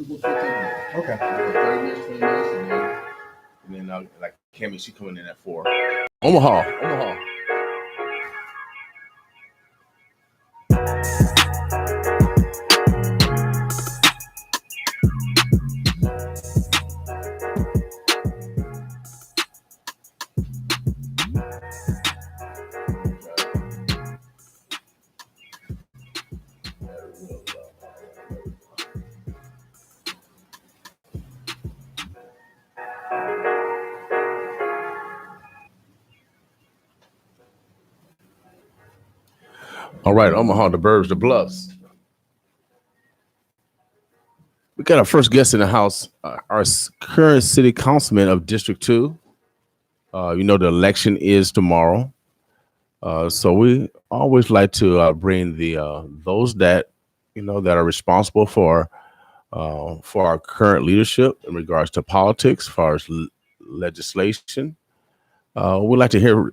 we'll switch up. Okay. 30 minutes, 20 minutes, And then like Cammy, she coming in at 4. Omaha. All right, Omaha, the Burbs, the Bluffs. We got our first guest in the house, our current city councilman of District 2. You know, the election is tomorrow. So we always like to bring the those that, you know, that are responsible for our current leadership in regards to politics, as far as legislation. We'd like to hear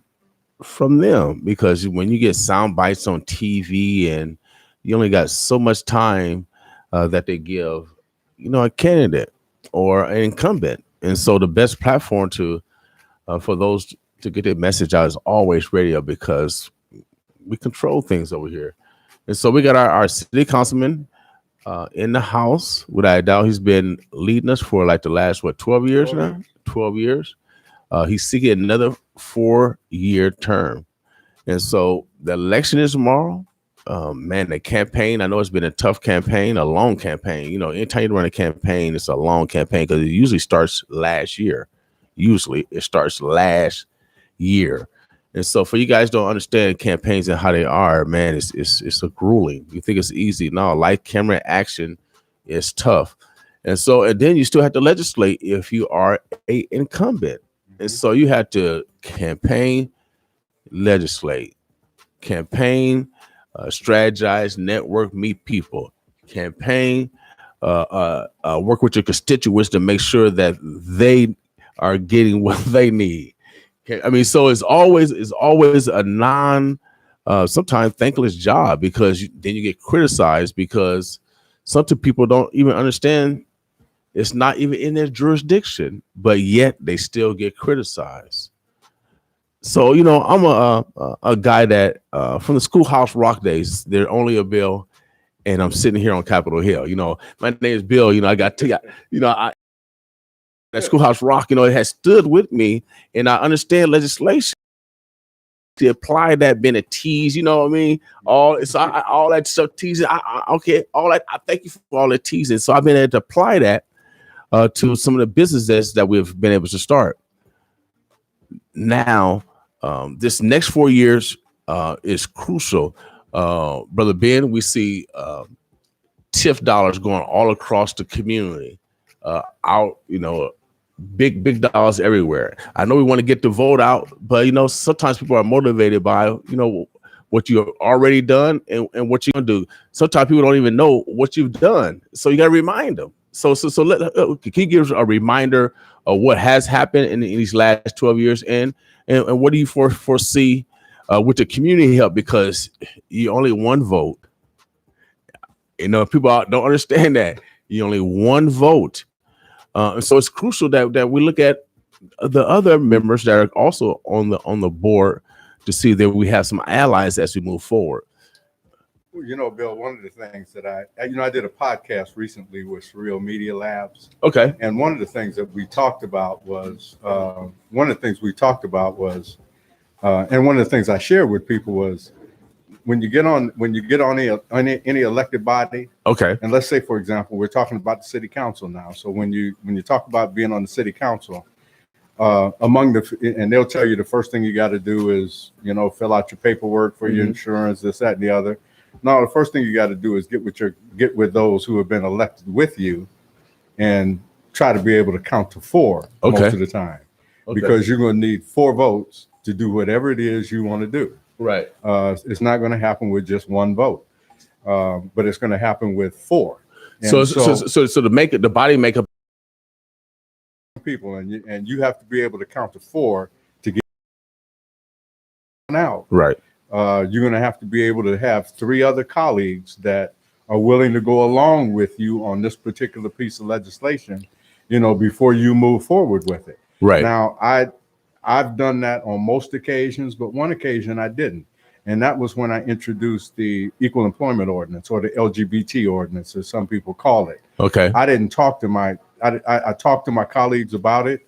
from them, because when you get sound bites on TV and you only got so much time that they give, you know, a candidate or an incumbent. And so the best platform to for those to get their message out is always radio, because we control things over here. And so we got our city councilman in the house. Without a doubt, he's been leading us for like the last, 12 years now? 12 years. He's seeking another 4-year term. And so the election is tomorrow. Man, the campaign, I know it's been a tough campaign, a long campaign. You know, anytime you run a campaign, it's a long campaign, because it usually starts last year. Usually it starts last year. And so for you guys don't understand campaigns and how they are, man, it's a grueling. You think it's easy. No, live camera action is tough. And then you still have to legislate if you are a incumbent. And so you have to campaign, legislate, campaign, strategize, network, meet people, campaign, work with your constituents to make sure that they are getting what they need. I mean, so it's always a sometimes thankless job, because then you get criticized, because sometimes people don't even understand it's not even in their jurisdiction, but yet they still get criticized. So, you know, I'm a guy that from the schoolhouse rock days, they're only a bill, and I'm sitting here on Capitol Hill. You know, my name is Bill. You know, I got to, you know, that schoolhouse rock, you know, it has stood with me, and I understand legislation to apply that, been a tease, you know what I mean? All that stuff teasing. Okay, all that. I thank you for all that teasing. So I've been able to apply that to some of the businesses that we've been able to start. Now, this next 4 years is crucial. Brother Ben, we see TIF dollars going all across the community, out, you know, big dollars everywhere. I know we want to get the vote out, but, you know, sometimes people are motivated by, you know, what you've already done and what you're going to do. Sometimes people don't even know what you've done. So you got to remind them. So can you give us a reminder of what has happened in these last 12 years, and what do you foresee with the community help, because you only one vote. You know, people don't understand that you only one vote. And so it's crucial that we look at the other members that are also on the board to see that we have some allies as we move forward. You know, Bill, one of the things that I did a podcast recently with Surreal Media Labs. Okay. And one of the things that we talked about was, and one of the things I shared with people was, when you get on any elected body. Okay. And let's say, for example, we're talking about the city council now. So when you talk about being on the city council, and they'll tell you the first thing you got to do is, you know, fill out your paperwork for your insurance, this, that, and the other. No, the first thing you got to do is get with those who have been elected with you, and try to be able to count to 4 most of the time, because you're going to need 4 votes to do whatever it is you want to do. Right. It's not going to happen with just 1 vote, but it's going to happen with 4. And so the body make up people, and you have to be able to count to 4 to get out. Right. You're going to have to be able to have 3 other colleagues that are willing to go along with you on this particular piece of legislation, before you move forward with it. Right. Now, I've done that on most occasions, but one occasion I didn't. And that was when I introduced the Equal Employment Ordinance, or the LGBT ordinance, as some people call it. Okay. I didn't talk to I talked to my colleagues about it,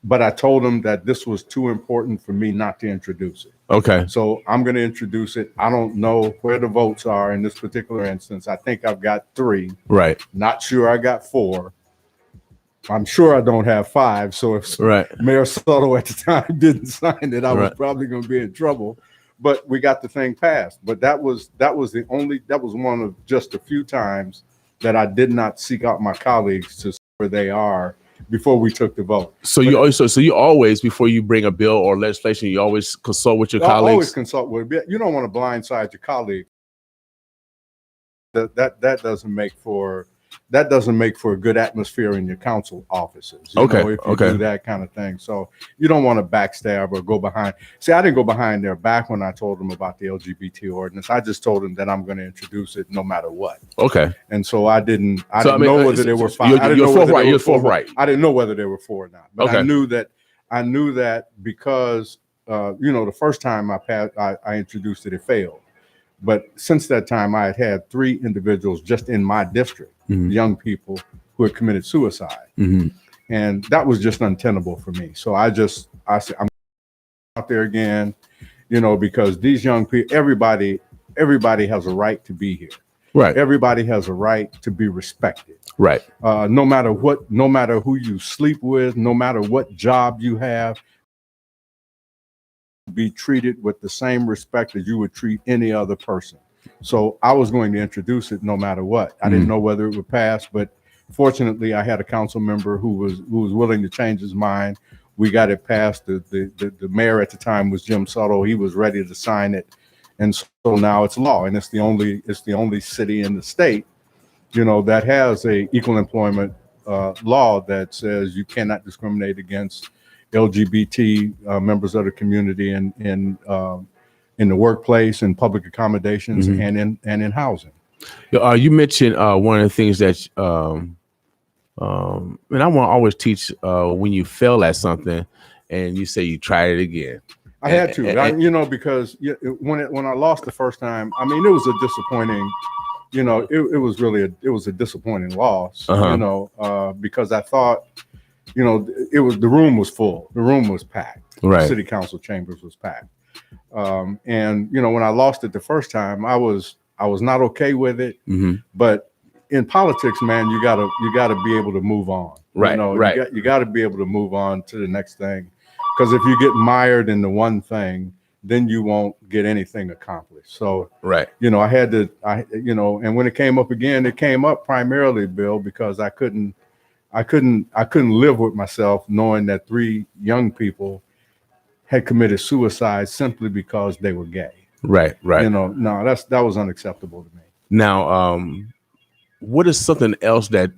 but I told them that this was too important for me not to introduce it. Okay. So I'm going to introduce it. I don't know where the votes are in this particular instance. I think I've got 3. Right. Not sure I got 4. I'm sure I don't have 5. So if Mayor Soto at the time didn't sign it, I was probably going to be in trouble. But we got the thing passed. But that was one of just a few times that I did not seek out my colleagues to see where they are before we took the vote. So you always, before you bring a bill or legislation, you always consult with your colleagues? Always consult with. You don't want to blindside your colleague. That doesn't make for a good atmosphere in your council offices. If you do that kind of thing. So you don't want to backstab or go behind. See, I didn't go behind their back when I told them about the LGBT ordinance. I just told them that I'm going to introduce it no matter what. Okay. And so I didn't know whether they were 5. You're forthright. I didn't know whether they were 4 or not. But I knew that because the first time I introduced it, it failed. But since that time, I had 3 individuals just in my district, young people who had committed suicide. And that was just untenable for me. So I said, I'm out there again, because these young people, everybody has a right to be here. Right. Everybody has a right to be respected. Right. No matter who you sleep with, no matter what job you have, be treated with the same respect as you would treat any other person. So I was going to introduce it no matter what. I didn't know whether it would pass, but fortunately I had a council member who was willing to change his mind. We got it passed. The mayor at the time was Jim Soto. He was ready to sign it. And so now it's law, and it's the only city in the state, that has a equal employment law that says you cannot discriminate against LGBT members of the community in the workplace and public accommodations and in housing. You mentioned one of the things that and I want to always teach when you fail at something and you say you try it again. I had to, because when I lost the first time, I mean, it was a disappointing. It was a disappointing loss. Because I thought. The room was full. The room was packed. Right. The city council chambers was packed. And when I lost it the first time, I was not okay with it. But in politics, man, you gotta be able to move on. Right. You got to be able to move on to the next thing. Because if you get mired in the one thing, then you won't get anything accomplished. So I had to. And when it came up again, it came up primarily, Bill, because I couldn't live with myself knowing that 3 young people had committed suicide simply because they were gay. Right. No, that was unacceptable to me. Now, what is something else that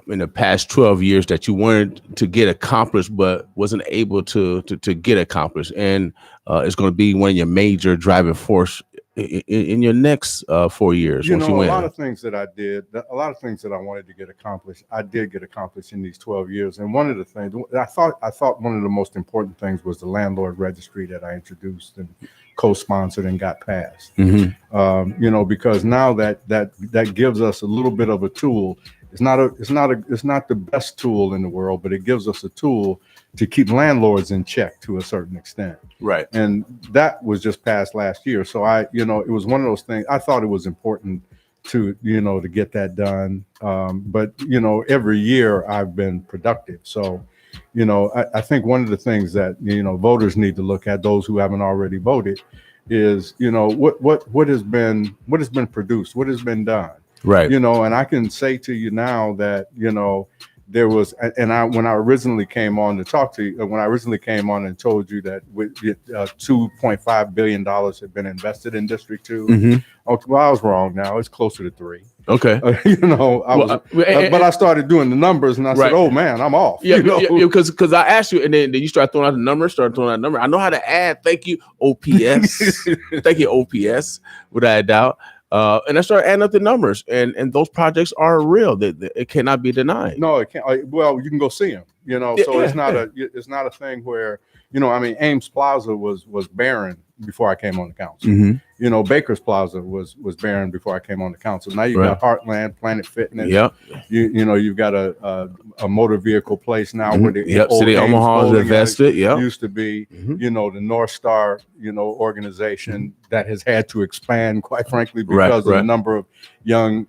in the past 12 years that you wanted to get accomplished but wasn't able to get accomplished, and it's going to be one of your major driving force in your next 4 years? A lot of things that I did, a lot of things that I wanted to get accomplished, I did get accomplished in these 12 years. And one of the things I thought one of the most important things was the landlord registry that I introduced and co-sponsored and got passed. Because now that gives us a little bit of a tool. It's not the best tool in the world, but it gives us a tool to keep landlords in check to a certain extent. Right. And that was just passed last year. So it was one of those things. I thought it was important to get that done. But every year I've been productive. So, I think one of the things that, voters need to look at, those who haven't already voted, is, what has been produced, what has been done. Right. And I can say to you now that, there was, and when I originally came on to talk to you, when I originally came on and told you that $2.5 billion had been invested in District 2, well, I was wrong now. It's closer to 3. Okay. But I started doing the numbers and I said, oh man, I'm off. Yeah, because I asked you and then you start throwing out the numbers, I know how to add. Thank you, OPS. Thank you, OPS, without a doubt. And I started adding up the numbers, and those projects are real. That it cannot be denied. No, it can't. Well, you can go see them. So it's not a thing where I mean, Ames Plaza was barren before I came on the council. Baker's Plaza was barren before I came on the council. Now you got Heartland, Planet Fitness. Yep. You've got a motor vehicle place now where the City of Omaha is invested. Used to be the North Star organization that has had to expand, quite frankly, because of the number of young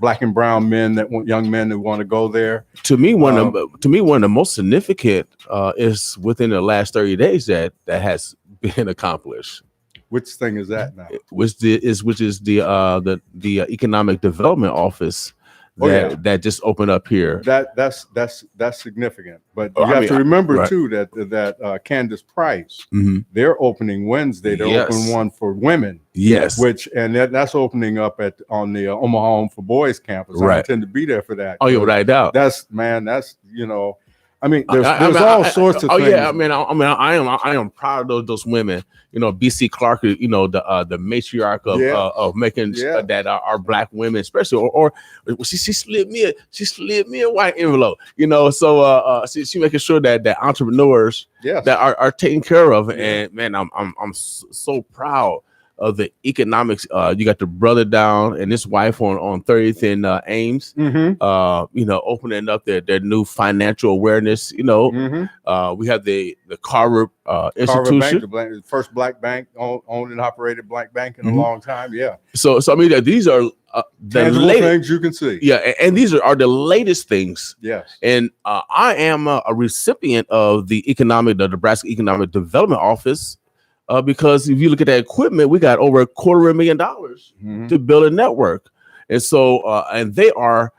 black and brown young men who want to go there. To me, one of the most significant is within the last 30 days that has been accomplished. Which thing is that now? Which is the Economic Development Office that just opened up here. That's significant. But you have to remember too that Candace Price, they're opening Wednesday. They're opening one for women. Yes. That's opening up on the Omaha Home for Boys campus. I intend to be there for that. Oh, yeah, without a doubt. That's I mean, there's all sorts of things. Oh yeah, I am proud of those women. BC Clark, the matriarch of making that our black women, especially, or she slid me a white envelope. So she making sure that entrepreneurs that are taken care of. And man, I'm so proud of the economics. You got the brother down and his wife on 30th and Ames, opening up their new financial awareness. We have the Carver Institution, Bank, the first black bank owned and operated black bank in a long time. Yeah. So I mean, these are the latest things you can see. Yeah, and these are the latest things. Yes. And I am a recipient of the Nebraska Economic Development Office. Because if you look at that equipment, we got over $250,000 to build a network, and so and they are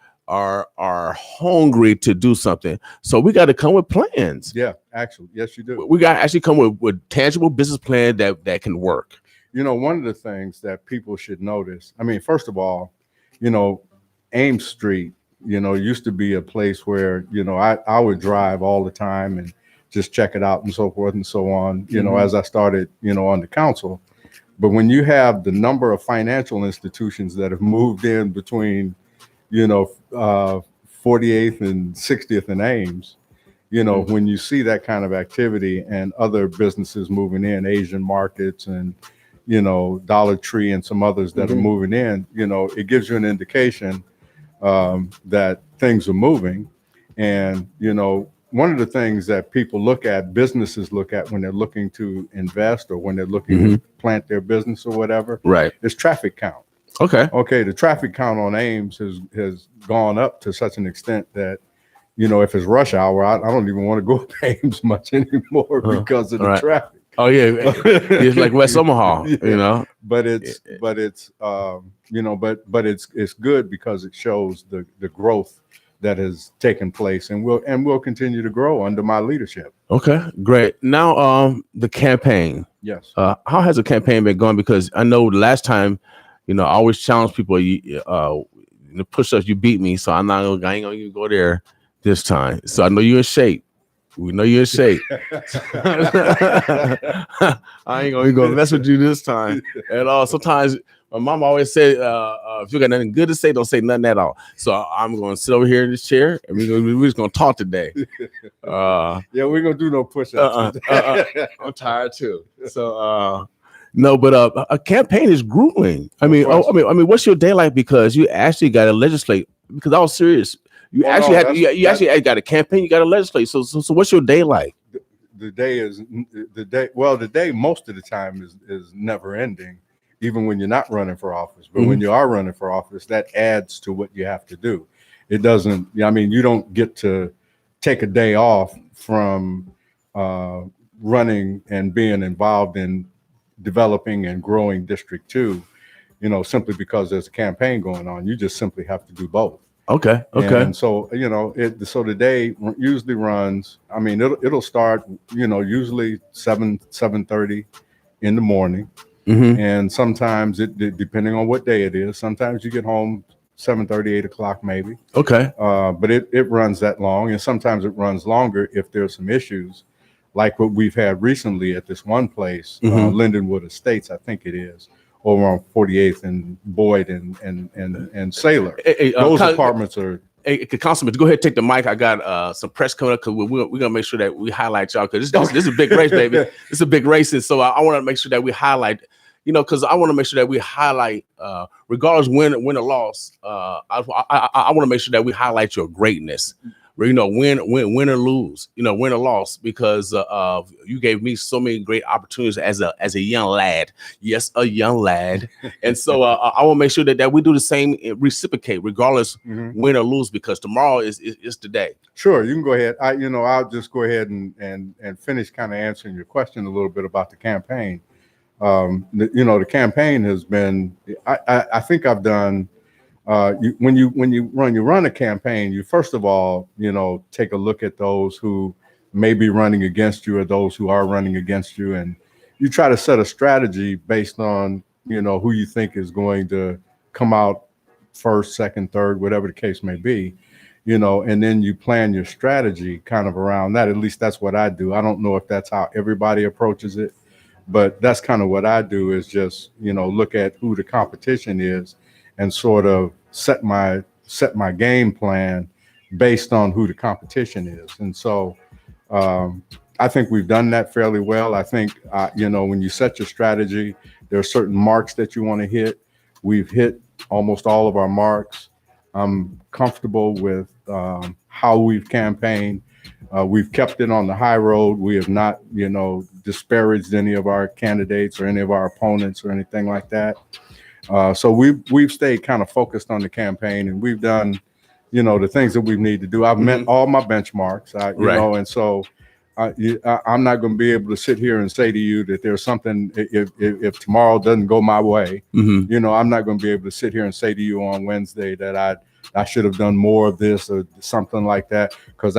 hungry to do something. So we got to come with plans. Yeah, actually, yes, you do. We got to actually come with tangible business plan that can work. One of the things that people should notice. I mean, first of all, Ames Street, used to be a place where I would drive all the time and just check it out and so forth and so on, as I started, on the council. But when you have the number of financial institutions that have moved in between, 48th and 60th and Ames, when you see that kind of activity and other businesses moving in, Asian markets and, Dollar Tree and some others that are moving in, it gives you an indication that things are moving. And, one of the things that businesses look at when they're looking to invest or when they're looking to plant their business or whatever, is traffic count. Okay. The traffic count on Ames has gone up to such an extent that, if it's rush hour, I don't even want to go to Ames much anymore because of the traffic. Oh yeah, it's like West Omaha, But it's it's good because it shows the growth that has taken place and will continue to grow under my leadership. Okay, great. Now, the campaign. Yes. How has the campaign been going? Because I know last time, I always challenge people. Push-ups, you beat me, so I ain't gonna even go there this time. So I know you're in shape. We know you're in shape. I ain't gonna go mess with you this time at all. Sometimes my mom always said, if you got nothing good to say, don't say nothing at all. So I'm going to sit over here in this chair and we're just going to talk today. Yeah, we're going to do no push-ups. I'm tired too. So, no, but a campaign is grueling. I mean, what's your day like? Because you actually got to legislate. Because I was serious. You actually got a campaign. You got to legislate. So what's your day like? The day most of the time is never ending. Even when you're not running for office, but when you are running for office, that adds to what you have to do. It doesn't, you don't get to take a day off from running and being involved in developing and growing District 2, simply because there's a campaign going on. You just simply have to do both. Okay. And so, so the day usually runs, it'll start, usually 7:30 in the morning. And sometimes depending on what day it is, sometimes you get home 7:30, 8 o'clock maybe. Okay. But it runs that long, and sometimes it runs longer if there's some issues, like what we've had recently at this one place, Lindenwood Estates, I think it is, over on 48th and Boyd and Sailor. Hey, Those apartments are. Hey, Councilman, go ahead and take the mic. I got some press coming up because we're gonna make sure that we highlight y'all because this is a big race, baby. It's a big race, and so I want to make sure that we highlight. Because I want to make sure that we highlight, regardless win or loss. I want to make sure that we highlight your greatness. Win or lose, win or loss, because you gave me so many great opportunities as a young lad. Yes, a young lad. And so I want to make sure that we do the same, reciprocate, regardless win or lose, because tomorrow is the day. Sure, you can go ahead. I'll just go ahead and finish kind of answering your question a little bit about the campaign. The campaign has been. I think I've done. When you run a campaign, you first of all, take a look at those who may be running against you or those who are running against you, and you try to set a strategy based on who you think is going to come out first, second, third, whatever the case may be, and then you plan your strategy kind of around that. At least that's what I do. I don't know if that's how everybody approaches it, but that's kind of what I do, is just look at who the competition is and sort of set my game plan based on who the competition is. And so I think we've done that fairly well. I think, when you set your strategy, there are certain marks that you want to hit. We've hit almost all of our marks. I'm comfortable with how we've campaigned. We've kept it on the high road. We have not, disparaged any of our candidates or any of our opponents or anything like that. So we've stayed kind of focused on the campaign, and we've done, the things that we need to do. I've met all my benchmarks, and so I'm not going to be able to sit here and say to you that there's something, if tomorrow doesn't go my way, I'm not going to be able to sit here and say to you on Wednesday that I should have done more of this or something like that, because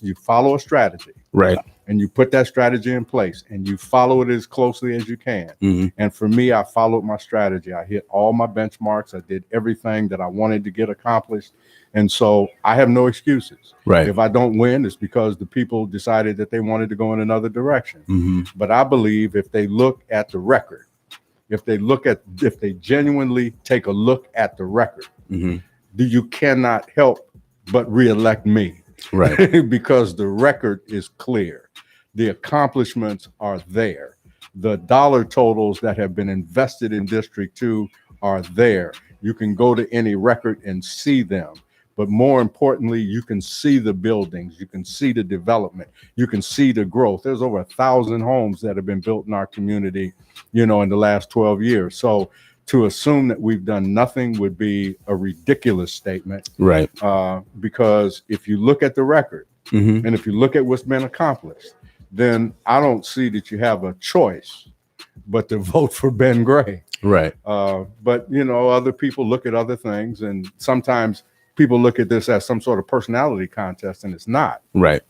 you follow a strategy. Right. And you put that strategy in place and you follow it as closely as you can. And for me, I followed my strategy. I hit all my benchmarks. I did everything that I wanted to get accomplished. And so I have no excuses. Right. If I don't win, it's because the people decided that they wanted to go in another direction. But I believe if they look at the record, if they genuinely take a look at the record, you cannot help but reelect me. Right. Because the record is clear. The accomplishments are there. The dollar totals that have been invested in District 2 are there. You can go to any record and see them. But more importantly, you can see the buildings. You can see the development. You can see the growth. There's over 1,000 homes that have been built in our community, in the last 12 years. So to assume that we've done nothing would be a ridiculous statement. Right. Because if you look at the record and if you look at what's been accomplished, then I don't see that you have a choice but to vote for Ben Gray. Right. But, other people look at other things, and sometimes people look at this as some sort of personality contest, and it's not. Right.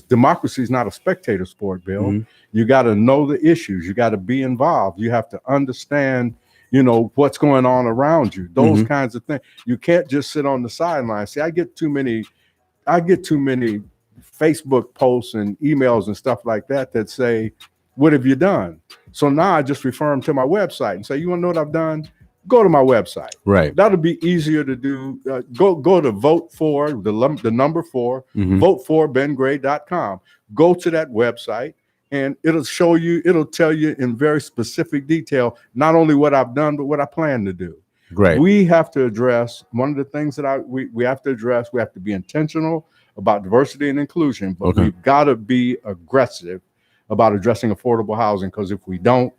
Democracy is not a spectator sport, Bill. You got to know the issues. You got to be involved. You have to understand what's going on around you, those kinds of things. You can't just sit on the sideline. See, I get too many Facebook posts and emails and stuff like that say, what have you done? So now I just refer them to my website and say, you want to know what I've done? Go to my website. Right. That'll be easier to do. Go to vote for the number 4, voteforbengray.com. Go to that website. And it'll tell you in very specific detail, not only what I've done, but what I plan to do. Great. We have to address one of the things that we have to address. We have to be intentional about diversity and inclusion, but we've got to be aggressive about addressing affordable housing, because if we don't,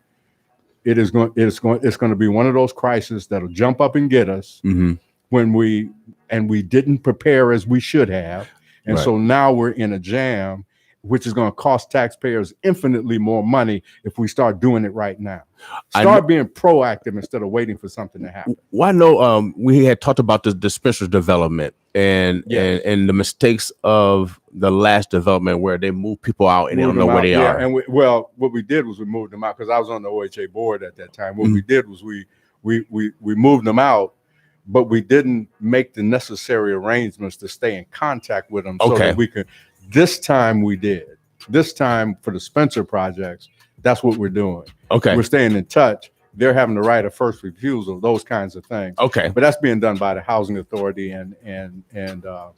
it's going to be one of those crises that'll jump up and get us when we didn't prepare as we should have. And so now we're in a jam, which is going to cost taxpayers infinitely more money if we start doing it right now. Start being proactive instead of waiting for something to happen. Well, I know we had talked about the dispensary development and the mistakes of the last development where they move people out and they don't know where they are. And what we did was we moved them out, because I was on the OHA board at that time. What we did was we moved them out, but we didn't make the necessary arrangements to stay in contact with them so that we could. This time we did. This time for the Spencer projects, that's what we're doing. Okay. We're staying in touch, they're having the right of first refusal, those kinds of things. Okay. But that's being done by the housing authority and the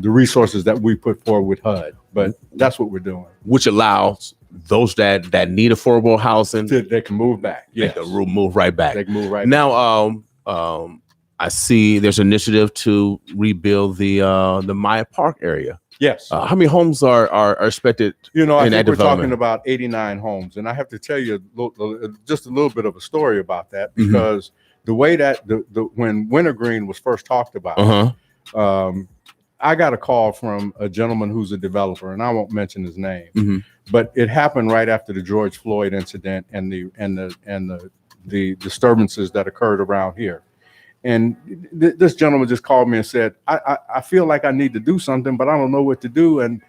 resources that we put forward with HUD. But that's what we're doing. Which allows those that need affordable housing, They can move back. They can move right back. They can move right now. I see there's an initiative to rebuild the Maya Park area. Yes. How many homes are expected? I think we're talking about 89 homes, and I have to tell you just a little bit of a story about that, because the way that when Wintergreen was first talked about, I got a call from a gentleman who's a developer, and I won't mention his name, but it happened right after the George Floyd incident and the disturbances that occurred around here. And this gentleman just called me and said, I feel like I need to do something, but I don't know what to do. And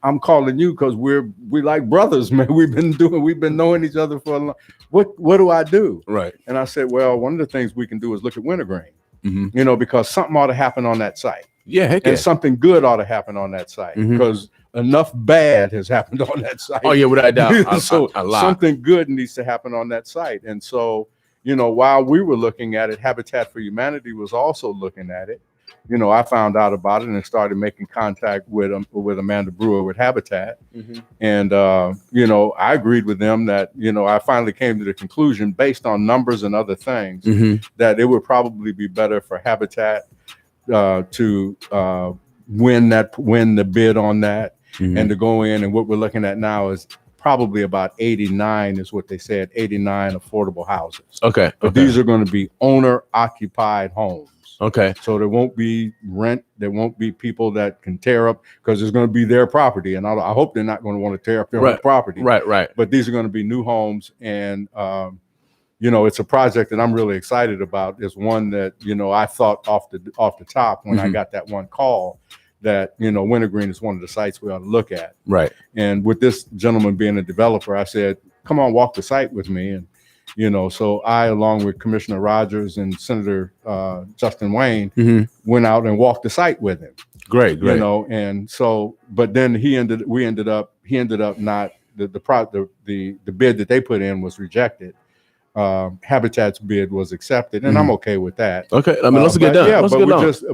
I'm calling you because we're like brothers, man. We've been knowing each other for a long. What do I do? Right. And I said, well, one of the things we can do is look at Wintergreen, because something ought to happen on that site. Yeah, heck and something good ought to happen on that site, because enough bad has happened on that site. Oh yeah, without a doubt. So something good needs to happen on that site. And so, while we were looking at it, Habitat for Humanity was also looking at it. I found out about it and started making contact with Amanda Brewer with Habitat. And, I agreed with them that, I finally came to the conclusion, based on numbers and other things, that it would probably be better for Habitat to win the bid on that, and to go in. And what we're looking at now is probably about 89 is what they said, 89 affordable houses. Okay. But these are going to be owner occupied homes. Okay. So there won't be rent. There won't be people that can tear up, because it's going to be their property. And I hope they're not going to want to tear up their own property. Right. But these are going to be new homes. And, it's a project that I'm really excited about. It's one that, I thought off the top when I got that one call, that, Wintergreen is one of the sites we ought to look at. Right. And with this gentleman being a developer, I said, come on, walk the site with me. And, so I, along with Commissioner Rogers and Senator Justin Wayne, went out and walked the site with him. Great. And so, but then he ended up not, the bid that they put in was rejected. Habitat's bid was accepted, and I'm okay with that. Okay, I mean, let's get done. Yeah,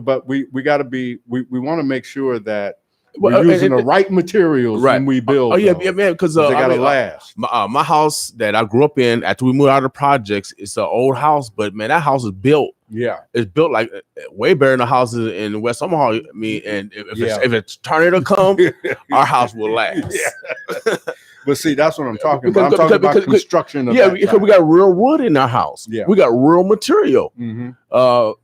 but we got to be. We want to make sure that we're using the right materials when we build. Oh yeah, man, because they got to last. My house that I grew up in, after we moved out of the projects, it's an old house, but man, that house is built. Yeah, it's built like way better than the houses in West Omaha. I mean, and if a tornado come, our house will last. Yeah. But see, that's what I'm talking about. I'm talking about construction. Because we got real wood in our house. Yeah, we got real material.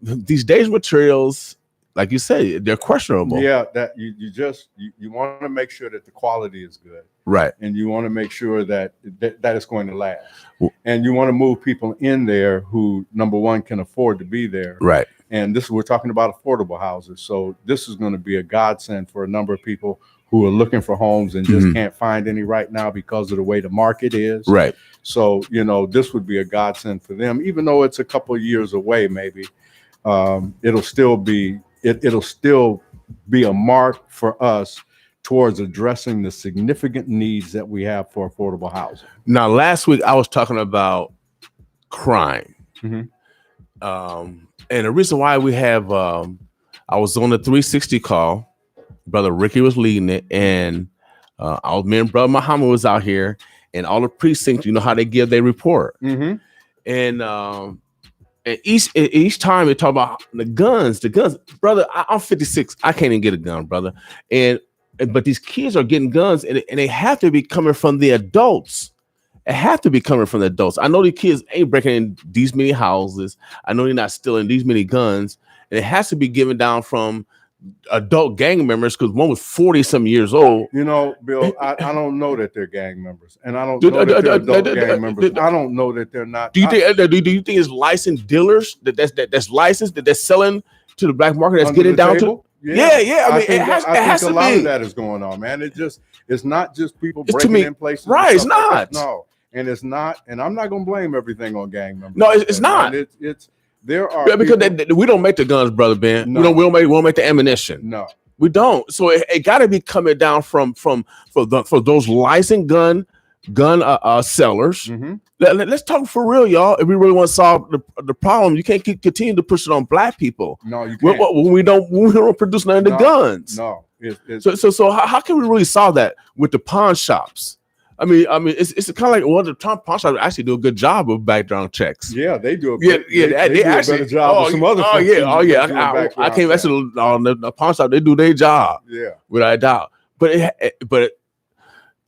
These days materials, like you say, they're questionable. Yeah, that you want to make sure that the quality is good, right? And you want to make sure that it's going to last. And you want to move people in there who, number one, can afford to be there, right? And we're talking about affordable houses, so this is going to be a godsend for a number of people who are looking for homes and just can't find any right now because of the way the market is. Right. So, this would be a godsend for them, even though it's a couple of years away, maybe. It'll still be a mark for us towards addressing the significant needs that we have for affordable housing. Now, last week I was talking about crime. And the reason why we have, I was on the 360 call. Brother Ricky was leading it, and me and Brother Muhammad was out here, and all the precincts, how they give their report. And each time they talk about the guns, brother. I'm 56. I can't even get a gun, brother. But these kids are getting guns, and they have to be coming from the adults. It have to be coming from the adults. I know the kids ain't breaking in these many houses. I know they're not stealing these many guns, and it has to be given down from adult gang members, because one was 40-some years old. Bill, I don't know that they're gang members, and I don't know that they're adult gang members. I don't know that they're not. Do you think it's licensed dealers that's licensed, that's selling to the black market, that's getting down to? Yeah. I mean, it has to be. A lot of that is going on, man. It's not just people breaking in places. Right, it's not. No, and it's not. And I'm not going to blame everything on gang members. No, it's not. It's there are because we don't make the guns, Brother Ben. No. We don't make the ammunition. No, we don't. So it got to be coming down from those licensed gun gun sellers. Mhm. Let's talk for real, y'all. If we really want to solve the problem, you can't continue to push it on black people. No, you can't. When we don't produce none of the guns. No. So how can we really solve that with the pawn shops? I mean, it's kind of like the pawn shops actually do a good job of background checks. Yeah, they do. They do actually a better job. Some other I came actually on the pawn shop. They do their job. Yeah, without a doubt. But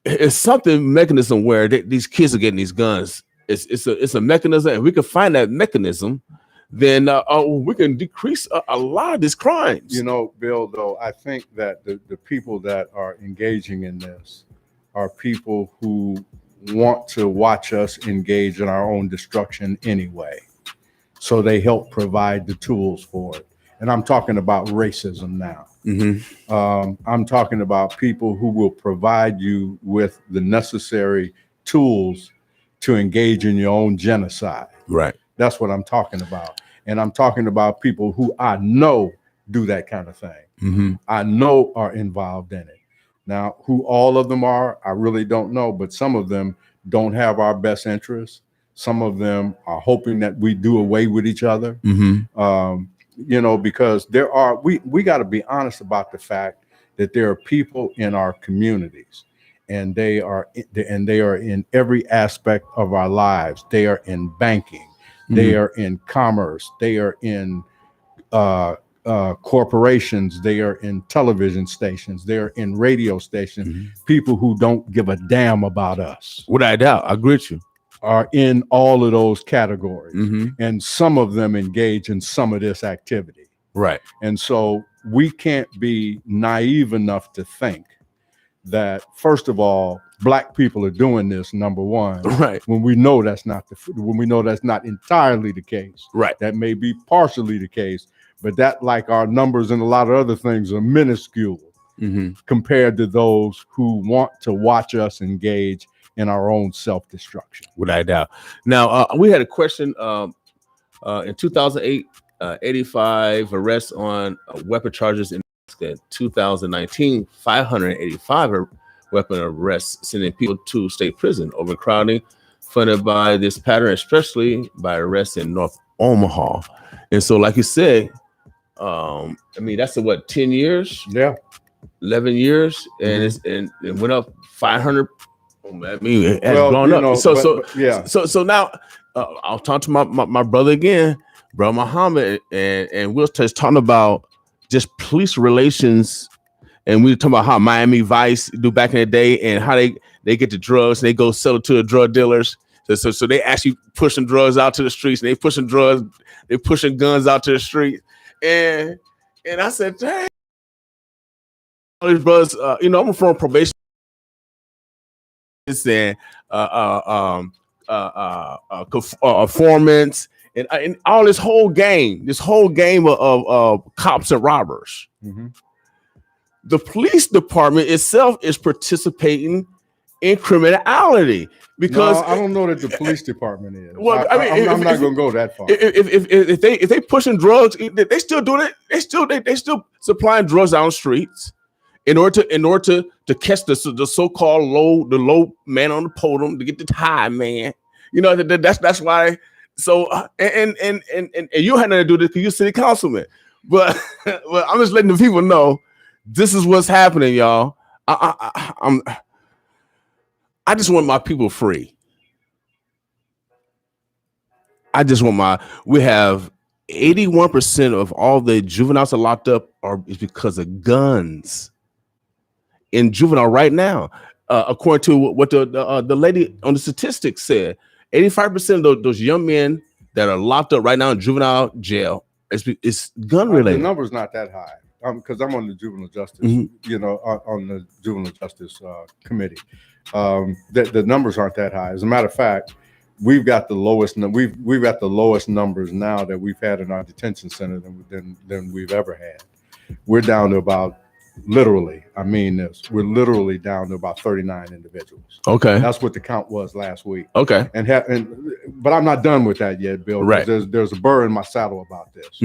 it's something mechanism where these kids are getting these guns. It's a mechanism, and we can find that mechanism. Then we can decrease a lot of these crimes. You know, Bill, though, I think that the people that are engaging in this are people who want to watch us engage in our own destruction anyway. So they help provide the tools for it. And I'm talking about racism now. Mm-hmm. I'm talking about people who will provide you with the necessary tools to engage in your own genocide. Right. That's what I'm talking about. And I'm talking about people who I know do that kind of thing. Mm-hmm. I know are involved in it. Now, who all of them are, I really don't know, but some of them don't have our best interests. Some of them are hoping that we do away with each other. Mm-hmm. You know, because we got to be honest about the fact that there are people in our communities, and they are in every aspect of our lives. They are in banking, they are in commerce, they are in corporations, they are in television stations, they're in radio stations. People who don't give a damn about us, without a doubt, I agree with you, are in all of those categories. And some of them engage in some of this activity. Right. And so we can't be naive enough to think that, first of all, black people are doing this, number one, right, when we know that's not entirely the case. Right. That may be partially the case, but that, like our numbers and a lot of other things, are minuscule compared to those who want to watch us engage in our own self-destruction. Without a doubt. Now, we had a question in 2008, 85 arrests on weapon charges. In 2019, 585 weapon arrests, sending people to state prison. Overcrowding funded by this pattern, especially by arrests in North Omaha. And so, like you said, I mean, that's 10 years? Yeah. 11 years, and it went up 500. I mean, it has gone up. Know, So now I'll talk to my brother again, bro Muhammad, and we'll just talking about just police relations, and we talking about how Miami Vice do back in the day, and how they get the drugs and they go sell it to the drug dealers. So they actually pushing drugs out to the streets, and they pushing guns out to the street, and I said, dang, all these brothers, I'm from probation. And performance and all this whole game of cops and robbers. The police department itself is participating in criminality because I don't know that the police department is. Well, I'm not going to go that far. If they pushing drugs, they still doing it. They still supplying drugs on the streets. In order to catch the so-called low man on the podium, to get the high man, that's why. So and you had nothing to do this because you're city councilman, but I'm just letting the people know this is what's happening, y'all. I just want my people free. We have 81% of all the juveniles are locked up is because of guns. In juvenile right now, according to what the lady on the statistics said, 85% of those young men that are locked up right now in juvenile jail is gun related. The number's not that high because I'm on the juvenile justice, on the juvenile justice committee. The numbers aren't that high. As a matter of fact, we've got the lowest. We've got the lowest numbers now that we've had in our detention center than we've ever had. We're down to about. Literally, I mean this. We're literally down to about 39 individuals. Okay, that's what the count was last week. Okay, but I'm not done with that yet, Bill. Right, there's a burr in my saddle about this.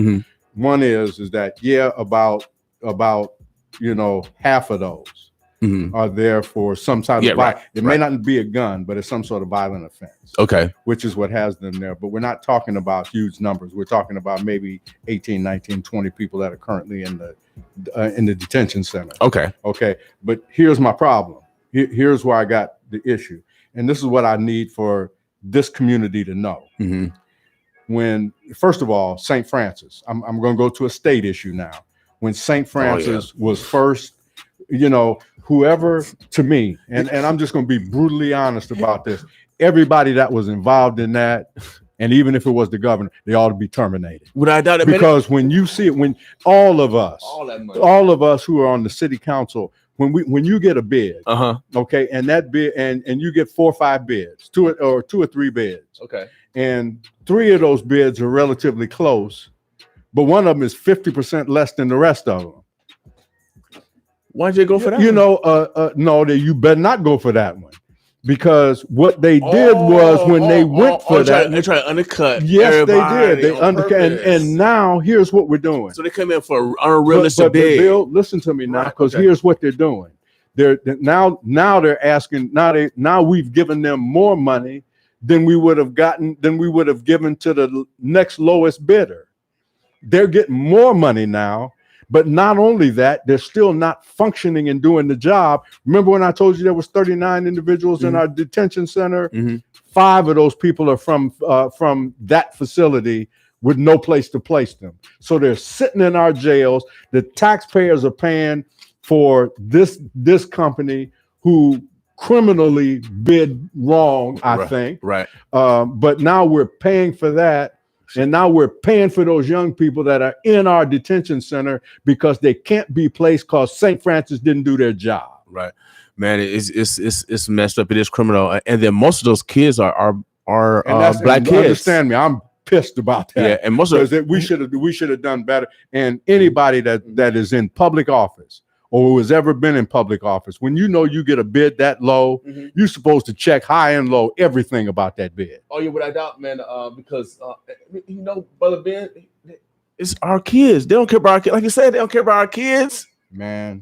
One is that about half of those are there for some type Yeah, of right, it may not be a gun, but it's some sort of violent offense. Okay. Which is what has them there. But we're not talking about huge numbers. We're talking about maybe 18, 19, 20 people that are currently in the detention center. Okay. Okay. But here's my problem. Here's where I got the issue. And this is what I need for this community to know. When, first of all, St. Francis, I'm going to go to a state issue now. When St. Francis was first, whoever, to me, and I'm just going to be brutally honest about this, everybody that was involved in that, and even if it was the governor, they ought to be terminated. Would I doubt it? Because when you see it, when all of us who are on the city council, when you get a bid, okay, and that bid, and you get 4 or 5 bids, two or 3 bids, okay, and 3 of those bids are relatively close, but one of them is 50% less than the rest of them. Why'd you go for that? No, you better not go for that one, because what they did was when they went for that, they tried to undercut. Yes, they did. They undercut, and now here's what we're doing. So they come in for unrealistic bid. Bill, listen to me now, because here's what they're doing. They're they're asking. Now we've given them more money than we would have given to the next lowest bidder. They're getting more money now. But not only that, they're still not functioning and doing the job. Remember when I told you there was 39 individuals in our detention center? 5 of those people are from that facility with no place to place them. So they're sitting in our jails. The taxpayers are paying for this company who criminally bid wrong, I think. Right. But now we're paying for that. And now we're paying for those young people that are in our detention center because they can't be placed because St. Francis didn't do their job. Right, man. It's messed up. It is criminal, and then most of those kids are black kids. Understand me? I'm pissed about that. Yeah, and most of that we should have done better. And anybody that is in public office or who has ever been in public office, when you get a bid that low, you're supposed to check high and low everything about that bid. Oh yeah, without doubt, man. Because Brother Ben, it's our kids. They don't care about our kids. Like you said, they don't care about our kids. Man,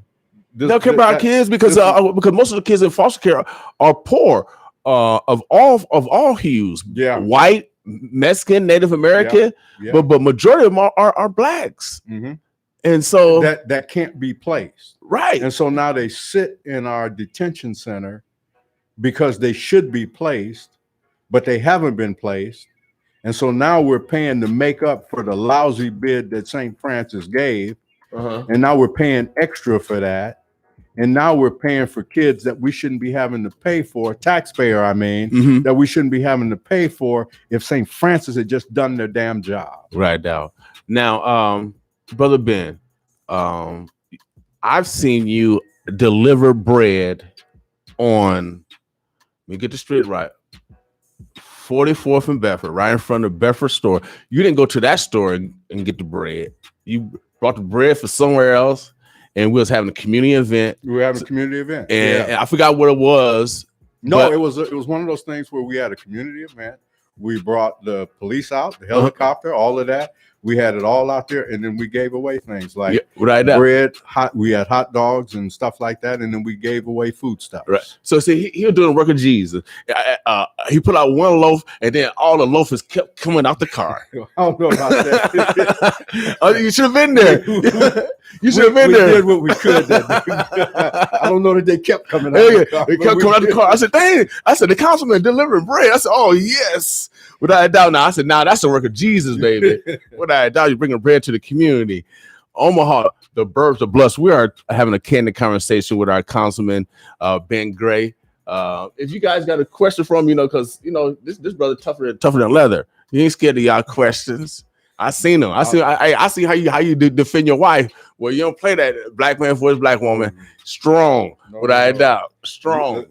they don't care about our kids because most of the kids in foster care are poor, of all hues. Yeah, white, Mexican, Native American, but majority of them are blacks. And so that can't be placed. Right. And so now they sit in our detention center because they should be placed, but they haven't been placed. And so now we're paying to make up for the lousy bid that St. Francis gave. And now we're paying extra for that. And now we're paying for kids that we shouldn't be having to pay for, taxpayer, that we shouldn't be having to pay for if St. Francis had just done their damn job. Right now, Brother Ben, I've seen you deliver bread on, let me get the street right, 44th and Bedford, right in front of Bedford store. You didn't go to that store and get the bread. You brought the bread for somewhere else, and we was having a community event. We were having a community event. And I forgot what it was. No, it was one of those things where we had a community event. We brought the police out, the helicopter, all of that. We had it all out there, and then we gave away things like bread, we had hot dogs and stuff like that, and then we gave away food stuff. Right. So see, he was doing the work of Jesus. He put out one loaf, and then all the loafers kept coming out the car. I don't know about that. You should have been there. You should have been there. We did what we could. I don't know that they kept coming out the car. They kept coming out the car. I said, dang. I said, the councilman delivering bread. I said, oh, yes. Without a doubt. Now, I said, that's the work of Jesus, baby. Without a doubt, you're bringing bread to the community. Omaha, the burbs, the bluffs. We are having a candid conversation with our councilman, Ben Gray. If you guys got a question for him, because, this brother tougher than leather. He ain't scared of y'all questions. I seen him. I see how you defend your wife. Well, you don't play that black man for his black woman. Strong, without a doubt. Strong.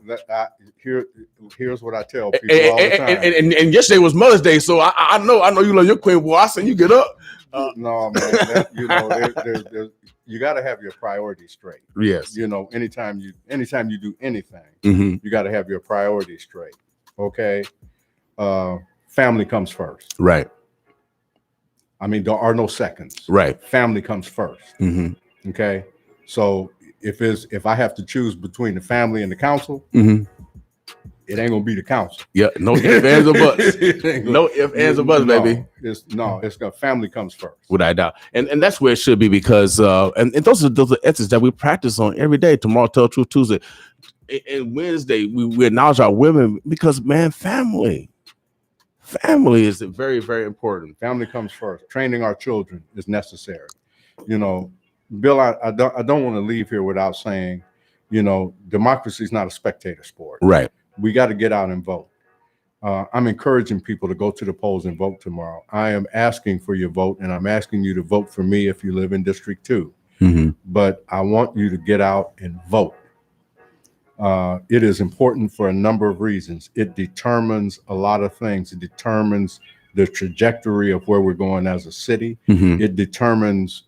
Here's what I tell people all the time. And yesterday was Mother's Day, so I know you love your queen. Boy, I seen you get up. No, man. You got to have your priorities straight. Yes. Anytime you do anything, you got to have your priorities straight. Okay. Family comes first. Right. I mean, there are no seconds. Right. Family comes first. Okay. So if I have to choose between the family and the council, Mhm. it ain't gonna be the council. Yeah, no ifs, ands, or buts. It ain't gonna- No ifs, ands, or buts, baby. It's gonna family comes first. Without a doubt, and that's where it should be because and those are ethics that we practice on every day. Tomorrow, Tell Truth Tuesday, and Wednesday we acknowledge our women because man, family is very, very important. Family comes first. Training our children is necessary. You know, Bill, I don't want to leave here without saying, you know, democracy is not a spectator sport. Right. We got to get out and vote. I'm encouraging people to go to the polls and vote tomorrow. I am asking for your vote, and I'm asking you to vote for me if you live in District 2. Mm-hmm. But I want you to get out and vote. It is important for a number of reasons. It determines a lot of things. It determines the trajectory of where we're going as a city. Mm-hmm. It determines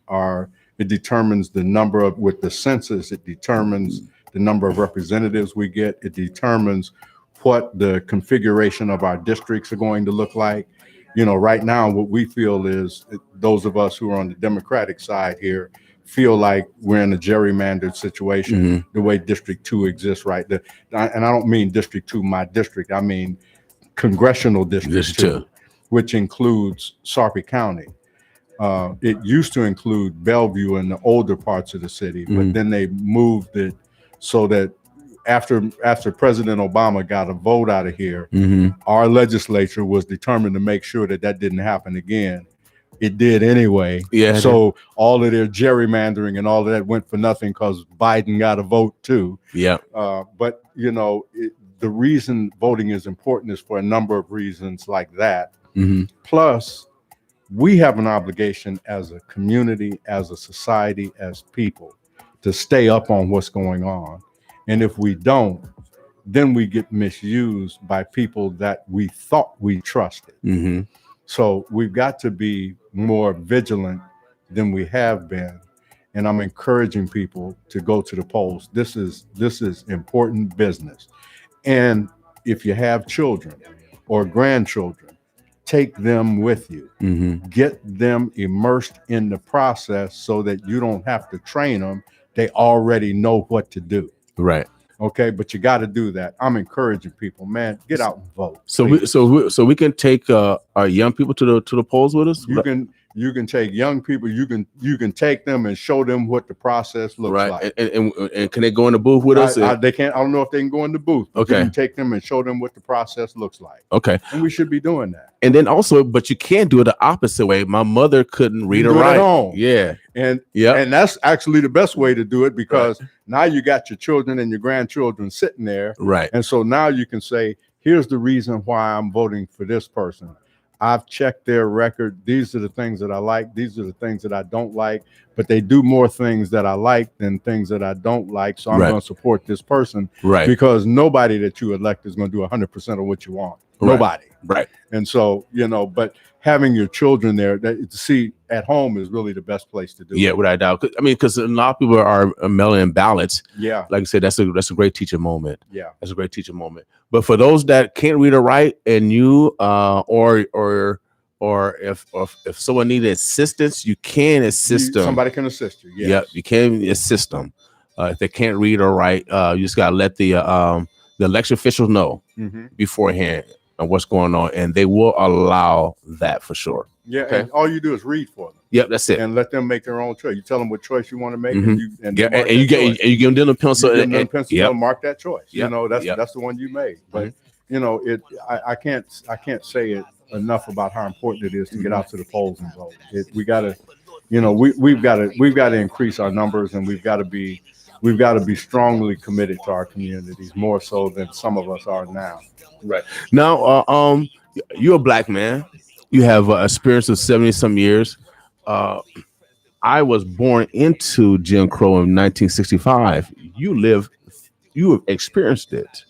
the number of, with the census, it determines the number of representatives we get. It determines what the configuration of our districts are going to look like. You know, right now, what we feel is those of us who are on the Democratic side here feel like we're in a gerrymandered situation, Mm-hmm. the way District 2 exists right there. And I don't mean District 2, my district. I mean Congressional District 2, which includes Sarpy County. It used to include Bellevue and the older parts of the city, but then they moved it so that after President Obama got a vote out of here, our legislature was determined to make sure that didn't happen again. It did anyway. Yeah. So all of their gerrymandering and all of that went for nothing because Biden got a vote too. Yeah. But you know, the reason voting is important is for a number of reasons like that. Mm-hmm. Plus, we have an obligation as a community, as a society, as people to stay up on what's going on. And if we don't, then we get misused by people that we thought we trusted. Mm-hmm. So we've got to be more vigilant than we have been. And I'm encouraging people to go to the polls. This is important business. And if you have children or grandchildren, take them with you. Mm-hmm. Get them immersed in the process so that you don't have to train them. They already know what to do. Right. Okay, but you got to do that. I'm encouraging people, man, get out and vote. So please. we can take our young people to the polls with us. You can take young people. You can take them and show them what the process looks like. And can they go in the booth with us? They can't. I don't know if they can go in the booth. Okay. You can take them and show them what the process looks like. Okay. And we should be doing that. And then also, but you can't do it the opposite way. My mother couldn't read or write. At home. Yeah. And that's actually the best way to do it because now you got your children and your grandchildren sitting there. Right. And so now you can say, here's the reason why I'm voting for this person. I've checked their record. These are the things that I like. These are the things that I don't like. But they do more things that I like than things that I don't like. So I'm going to support this person. Right. Because nobody that you elect is going to do 100% of what you want. Right. Nobody. Right. And so, you know, but having your children there to see at home is really the best place to do it. Yeah, without a doubt. I mean, because a lot of people are mailing ballots. Yeah. Like I said, that's a great teaching moment. Yeah. That's a great teaching moment. But for those that can't read or write and you or if someone needed assistance, you can assist them. Somebody can assist you. Yes. Yeah, you can assist them. If they can't read or write, you just gotta let the election officials know beforehand on what's going on, and they will allow that for sure. Yeah, okay. And all you do is read for them. Yep, that's it. And let them make their own choice. You tell them what choice you want to make, and you give them the pencil and mark that choice. Yep. You know, that's the one you made. But you know, I can't say it enough about how important it is to get out to the polls and vote. We got to, you know, we've got to increase our numbers, and we've got to be strongly committed to our communities, more so than some of us are now. Right now, you're a black man. You have experience of 70-some years. I was born into Jim Crow in 1965. You experienced it.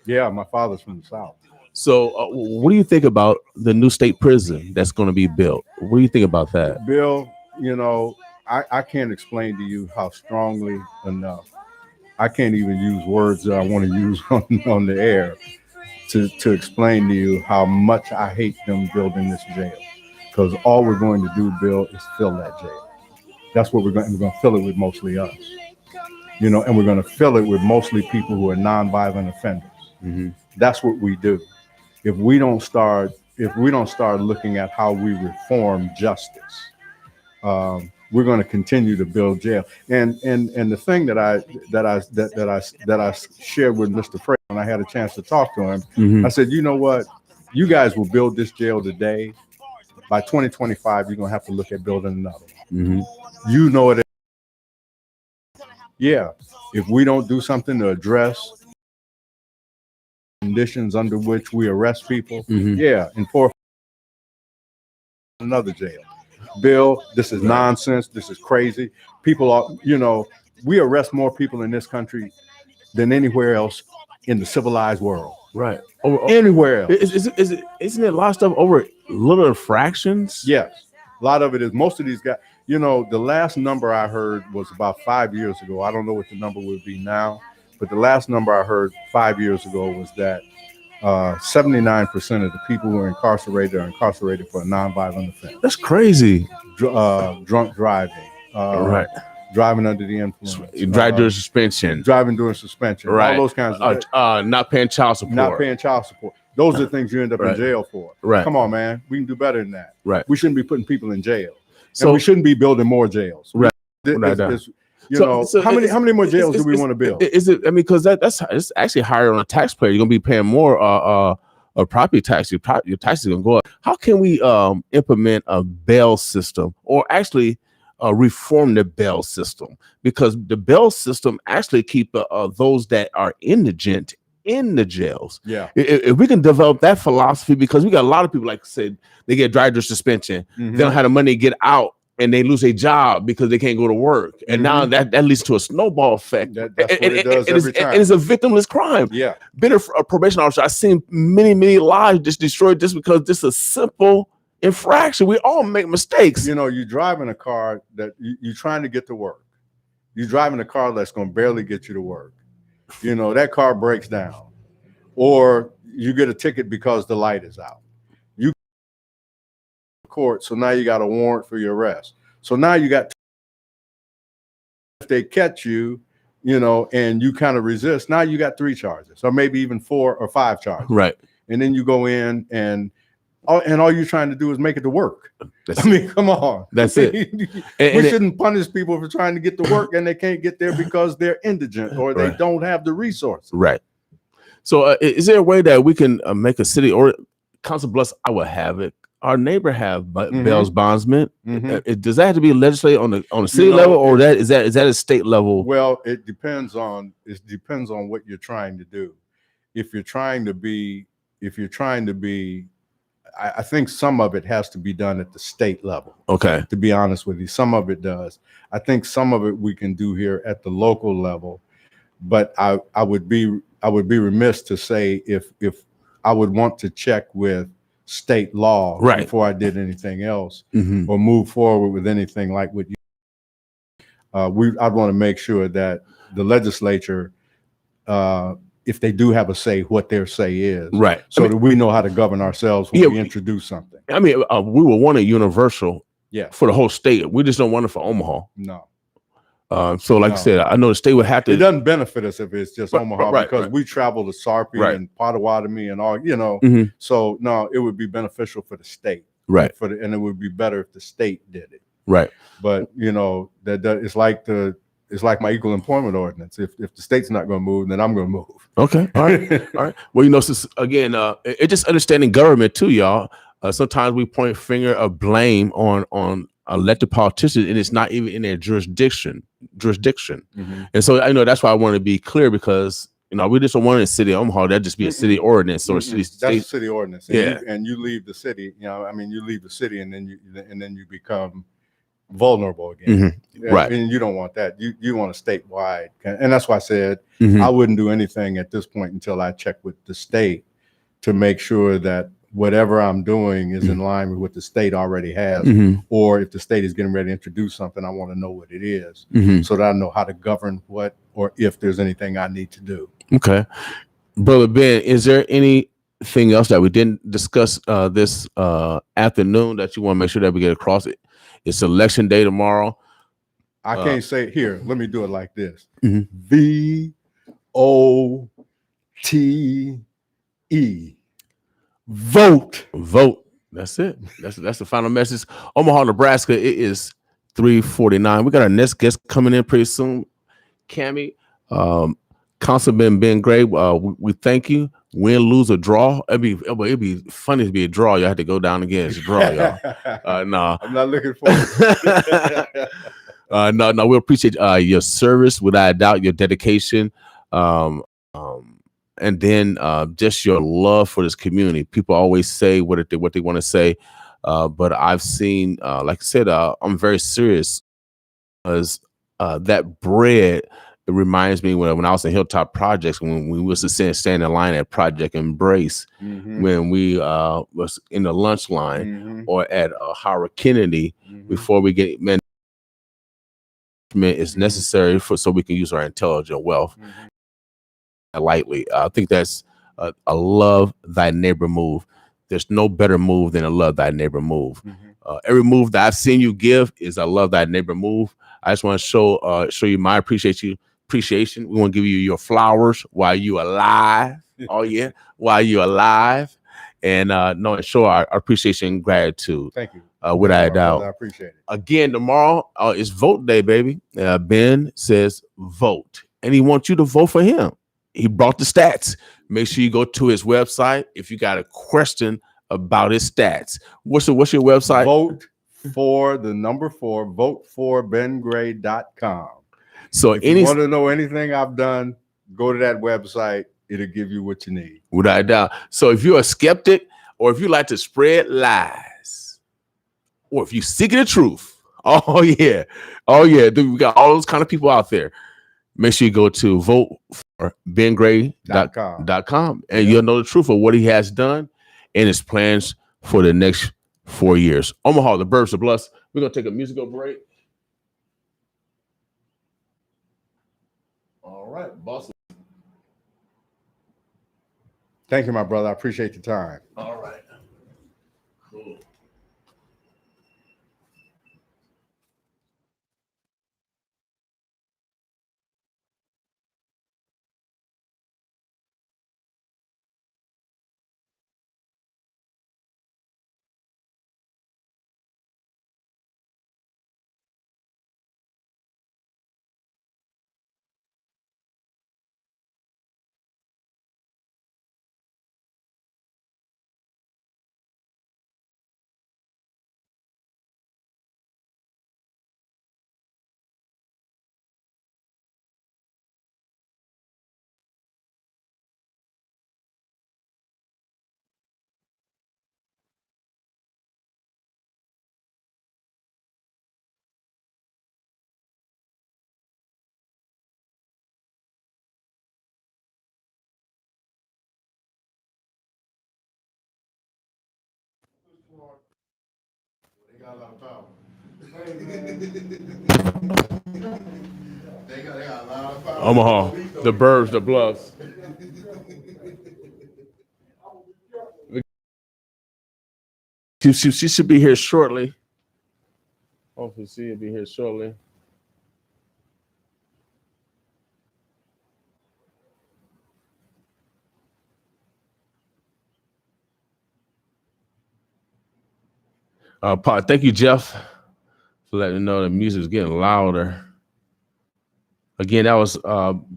Yeah, my father's from the South. So what do you think about the new state prison that's going to be built? What do you think about that? Bill, you know, I can't explain to you how strongly enough. I can't even use words that I want to use on the air to explain to you how much I hate them building this jail. Because all we're going to do, Bill, is fill that jail. That's what we're going to fill it with, mostly us. you know, and we're going to fill it with mostly people who are nonviolent offenders. Mhm. That's what we do. If we don't start looking at how we reform justice, we're going to continue to build jail. And the thing that I shared with Mr. Frey when I had a chance to talk to him, Mhm. I said, you know what, you guys will build this jail today. By 2025, you're going to have to look at building another one. Mhm. You know it. Yeah, if we don't do something to address conditions under which we arrest people, Mhm. yeah, in another jail. Bill, this is nonsense. This is crazy. People are, you know, we arrest more people in this country than anywhere else in the civilized world. Right. Anywhere else. Isn't it a lot of stuff over little infractions? Yes. A lot of it is. Most of these guys, you know, the last number I heard was about 5 years ago. I don't know what the number would be now, but the last number I heard 5 years ago was that 79% of the people who are incarcerated for a nonviolent offense. That's crazy. Drunk driving. Right. Driving under the influence. Drive during suspension. Driving during suspension. Right. All those kinds of not paying child support. Not paying child support. Those are the things you end up in jail for. Right. Come on, man. We can do better than that. Right. We shouldn't be putting people in jail. So and we shouldn't be building more jails. Right. You know, how many more jails do we want to build? Is it? I mean, because that's it's actually higher on a taxpayer. You're gonna be paying more property tax. Your taxes are gonna go up. How can we implement a bail system, or actually reform the bail system? Because the bail system actually keep those that are indigent in the jails. Yeah. If we can develop that philosophy, because we got a lot of people, like I said, they get drive through suspension. Mm-hmm. They don't have the money to get out, and they lose a job because they can't go to work. And now that leads to a snowball effect. That's what it does every time. And it's a victimless crime. Yeah. Been a probation officer, I've seen many lives just destroyed just because this is a simple infraction. We all make mistakes. You know, you're driving a car that you're trying to get to work. You're driving a car that's going to barely get you to work. You know, that car breaks down. Or you get a ticket because the light is out. You court, so now you got a warrant for your arrest. So now you got, if they catch you, you know, and you kind of resist, now you got 3 charges, or maybe even 4 or 5 charges. Right. And then you go in and all you're trying to do is make it to work. I mean, come on. That's it. We shouldn't punish people for trying to get to work and they can't get there because they're indigent or they don't have the resources. Right. So is there a way that we can make a city, or Council Bluffs, I would have it, our neighbor have bail's bondsmen? Does that have to be legislated on the city level, or is that a state level? Well, it depends on what you're trying to do. If you're trying to be, I think some of it has to be done at the state level. Okay. To be honest with you, some of it does. I think some of it we can do here at the local level, but I would be remiss to say if I would want to check with state law before I did anything else or move forward with anything like what you. I'd want to make sure that the legislature, if they do have a say, what their say is, right? So that we know how to govern ourselves when we introduce something. I mean, we would want a universal, for the whole state. We just don't want it for Omaha. No. So like I said, I know the state would have to. It doesn't benefit us if it's just Omaha because we travel to Sarpy and Potawatomi and all, you know. So no, it would be beneficial for the state, right? And it would be better if the state did it, right? But you know that it's like my equal employment ordinance. If the state's not going to move, then I'm going to move. Okay, all right, all right. Well, you know, since again, it's just understanding government too, y'all. Sometimes we point finger of blame on elected politicians, and it's not even in their jurisdiction. And so I know that's why I want to be clear, because you know we just don't want it in the city of Omaha. That'd just be a city ordinance or a city state. That's a city ordinance. And and you leave the city. You know, I mean, you leave the city, and then you become vulnerable again. Right. And you don't want that. You want a statewide, and that's why I said I wouldn't do anything at this point until I check with the state to make sure that whatever I'm doing is in line with what the state already has, or if the state is getting ready to introduce something, I want to know what it is so that I know how to govern what, or if there's anything I need to do. Okay. Brother Ben, is there anything else that we didn't discuss this afternoon that you want to make sure that we get across it? It's election day tomorrow. I can't say it here. Let me do it like this. Mhm. VOTE. Vote. Vote. That's it. That's the final message. Omaha, Nebraska. It is 3:49. We got our next guest coming in pretty soon. Cammy, Councilman Ben Gray. We thank you. Win, lose, or draw. It'd be funny to be a draw. You have to go down again. It's a draw, y'all. No, I'm not looking forward to it. no, we appreciate your service, without a doubt, your dedication, and then just your love for this community. People always say what they want to say, but I've seen, like I said, I'm very serious, because that bread. It reminds me when I was in Hilltop Projects, when we was to stand in line at Project Embrace, when we was in the lunch line, or at Howard Kennedy, before we get is necessary so we can use our intelligent wealth lightly. I think that's a love thy neighbor move. There's no better move than a love thy neighbor move. Every move that I've seen you give is a love thy neighbor move. I just want to show you my appreciation. We want to give you your flowers while you alive. Oh yeah, while you alive, and show our appreciation and gratitude. Thank you. Without a doubt. I appreciate it. Again, tomorrow is vote day, baby. Ben says vote, and he wants you to vote for him. He brought the stats. Make sure you go to his website if you got a question about his stats. What's your website? Vote for the number 4, votefourbengray.com. So if you want to know anything I've done, go to that website. It'll give you what you need. Without a doubt. So if you're a skeptic, or if you like to spread lies, or if you seeking the truth, oh yeah, we got all those kind of people out there. Make sure you go to votefourbengray.com, and you'll know the truth of what he has done and his plans for the next 4 years. Omaha, the Burbs of Bless. We're gonna take a musical break. All right, boss. Thank you, my brother. I appreciate the time. All right. Cool. They got a lot of power. They got a lot of power. Omaha, the Burbs, the Bluffs. She should be here shortly. Hopefully she'll be here shortly. Thank you, Jeff, for letting me know the music is getting louder. Again, that was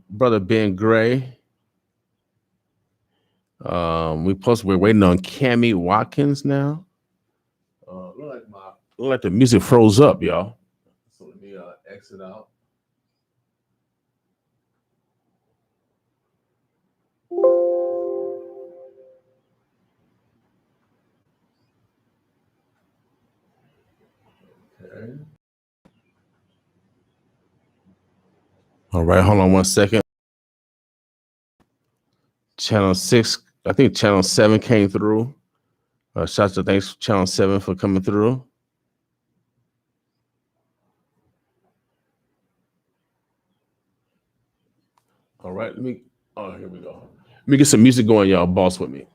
Brother Ben Gray. We're waiting on Cammy Watkins now. Look like the music froze up, y'all. So let me exit out. Okay. All right, hold on one second. Channel 6, I think Channel 7 came through. Shouts to thanks Channel 7 for coming through. All right, here we go. Let me get some music going, y'all. Boss with me.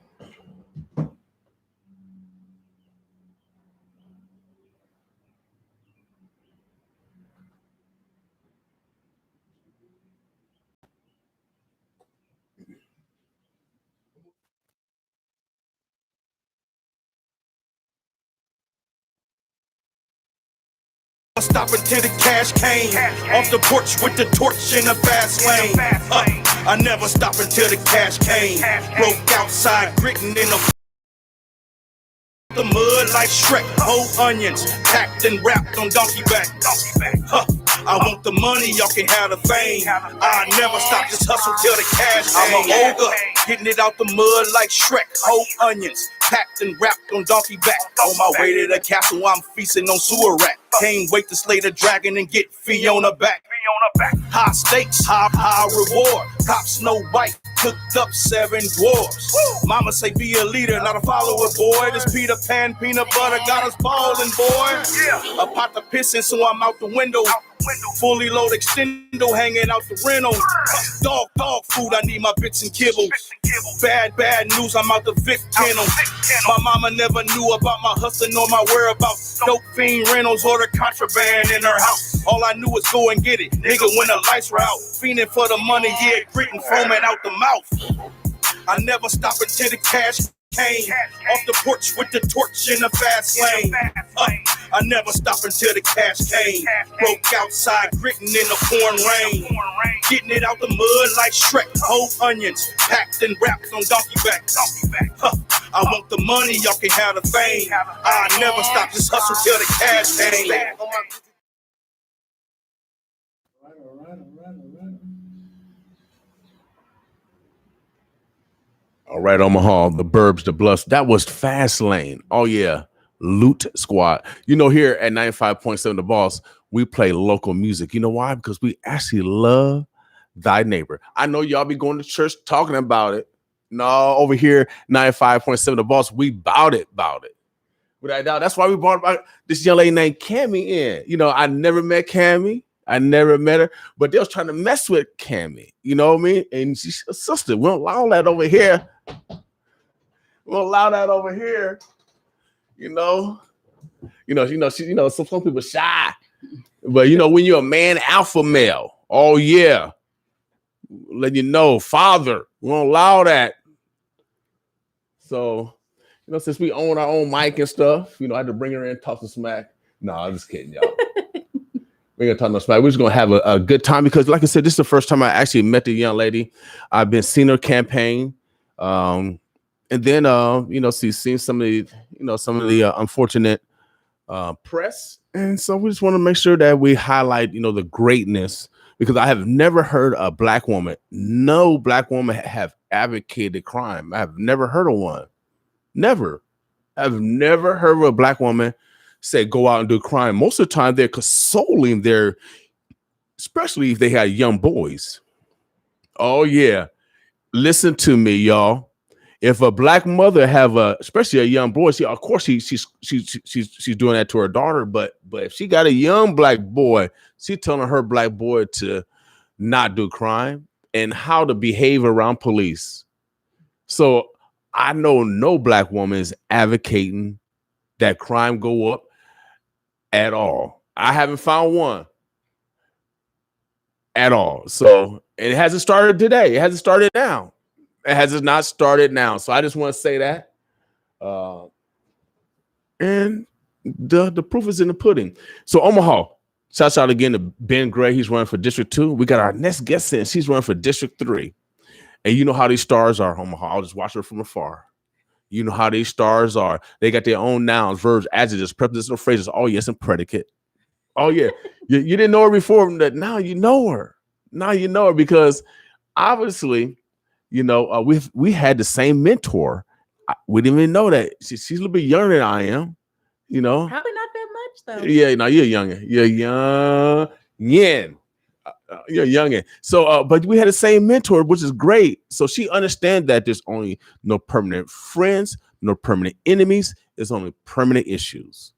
Stop until the cash came. Off the porch with the torch in the fast lane. I never stop until the cash came. Broke outside, gritting in the mud like Shrek. Whole onions, packed and wrapped on donkey back. I want the money, y'all can have the fame. I never stop, just hustle till the cash came. I'm a ogre, getting it out the mud like Shrek. Whole onions, packed and wrapped on donkey back. On my way to the castle, I'm feasting on sewer rat. Can't wait to slay the dragon and get Fiona back. High stakes, high reward. Cop Snow White, cooked up 7 dwarves. Mama say be a leader, not a follower, boy. This Peter Pan peanut butter got us ballin', boy. A pot of pissing, so I'm out the window. Fully loaded extendo hanging out the rental. Dog food, I need my bits and kibbles. Bad news, I'm out the Vic kennel. My mama never knew about my hustle nor my whereabouts. Dope fiend rentals or the contraband in her house. All I knew was go and get it, nigga, when the lights were out. Fiending for the money, yeah, gritting, foaming out the mouth. I never stop until the cash came. Off the porch with the torch in the fast lane. I never stop until the cash came. Broke outside, gritting in the pouring rain. Getting it out the mud like Shrek. Whole onions, packed and wrapped on donkey back. I want the money, y'all can have the fame. I never stop, just hustle till the cash came. All right, Omaha, the Burbs, the Bluffs. That was Fast Lane. Oh, yeah. Loot Squad. You know, here at 95.7 The Boss, we play local music. You know why? Because we actually love thy neighbor. I know y'all be going to church talking about it. No, over here, 95.7 The Boss, we bout it. Without doubt. That's why we brought about this young lady named Cammy in. You know, I never met Cammy. I never met her, but they was trying to mess with Cammy. You know what I mean? And she's a sister. We don't allow that over here. We don't allow that over here. Some people shy. But you know, when you're a man alpha male, oh yeah. Let you know, father. We don't allow that. So, you know, since we own our own mic and stuff, you know, I had to bring her in, talk some smack. No, I'm just kidding, y'all. We're gonna talk no smack. We're just gonna have a good time because, like I said, this is the first time I actually met the young lady. I've been seeing her campaign, and then seen some of the unfortunate press, and so we just want to make sure that we highlight, you know, the greatness because I have never heard a black woman, no black woman, have advocated crime. I have never heard of one. Never. I've never heard of a black woman say go out and do crime. Most of the time they're consoling their, especially if they had young boys. Oh yeah. Listen to me, y'all. If a black mother have especially a young boy, of course she's doing that to her daughter, but if she got a young black boy, she's telling her black boy to not do crime and how to behave around police. So I know no black woman is advocating that crime go up at all. I haven't found one at all. So it hasn't started today. It hasn't started now. It has not started now. So I just want to say that. And the proof is in the pudding. So Omaha, shouts out again to Ben Gray. He's running for District 2. We got our next guest in. She's running for District 3. And you know how these stars are, Omaha. I'll just watch her from afar. You know how these stars are. They got their own nouns, verbs, adjectives, prepositional phrases. Oh, yes, and predicate. Oh, yeah. you didn't know her before. Now you know her. Now you know her because obviously, you know, we had the same mentor. We didn't even know that. She's a little bit younger than I am, you know. Probably not that much, though. Yeah, no, you're younger. You're young. You're youngin. So, but we had the same mentor, which is great. So she understands that there's only no permanent friends, no permanent enemies. There's only permanent issues.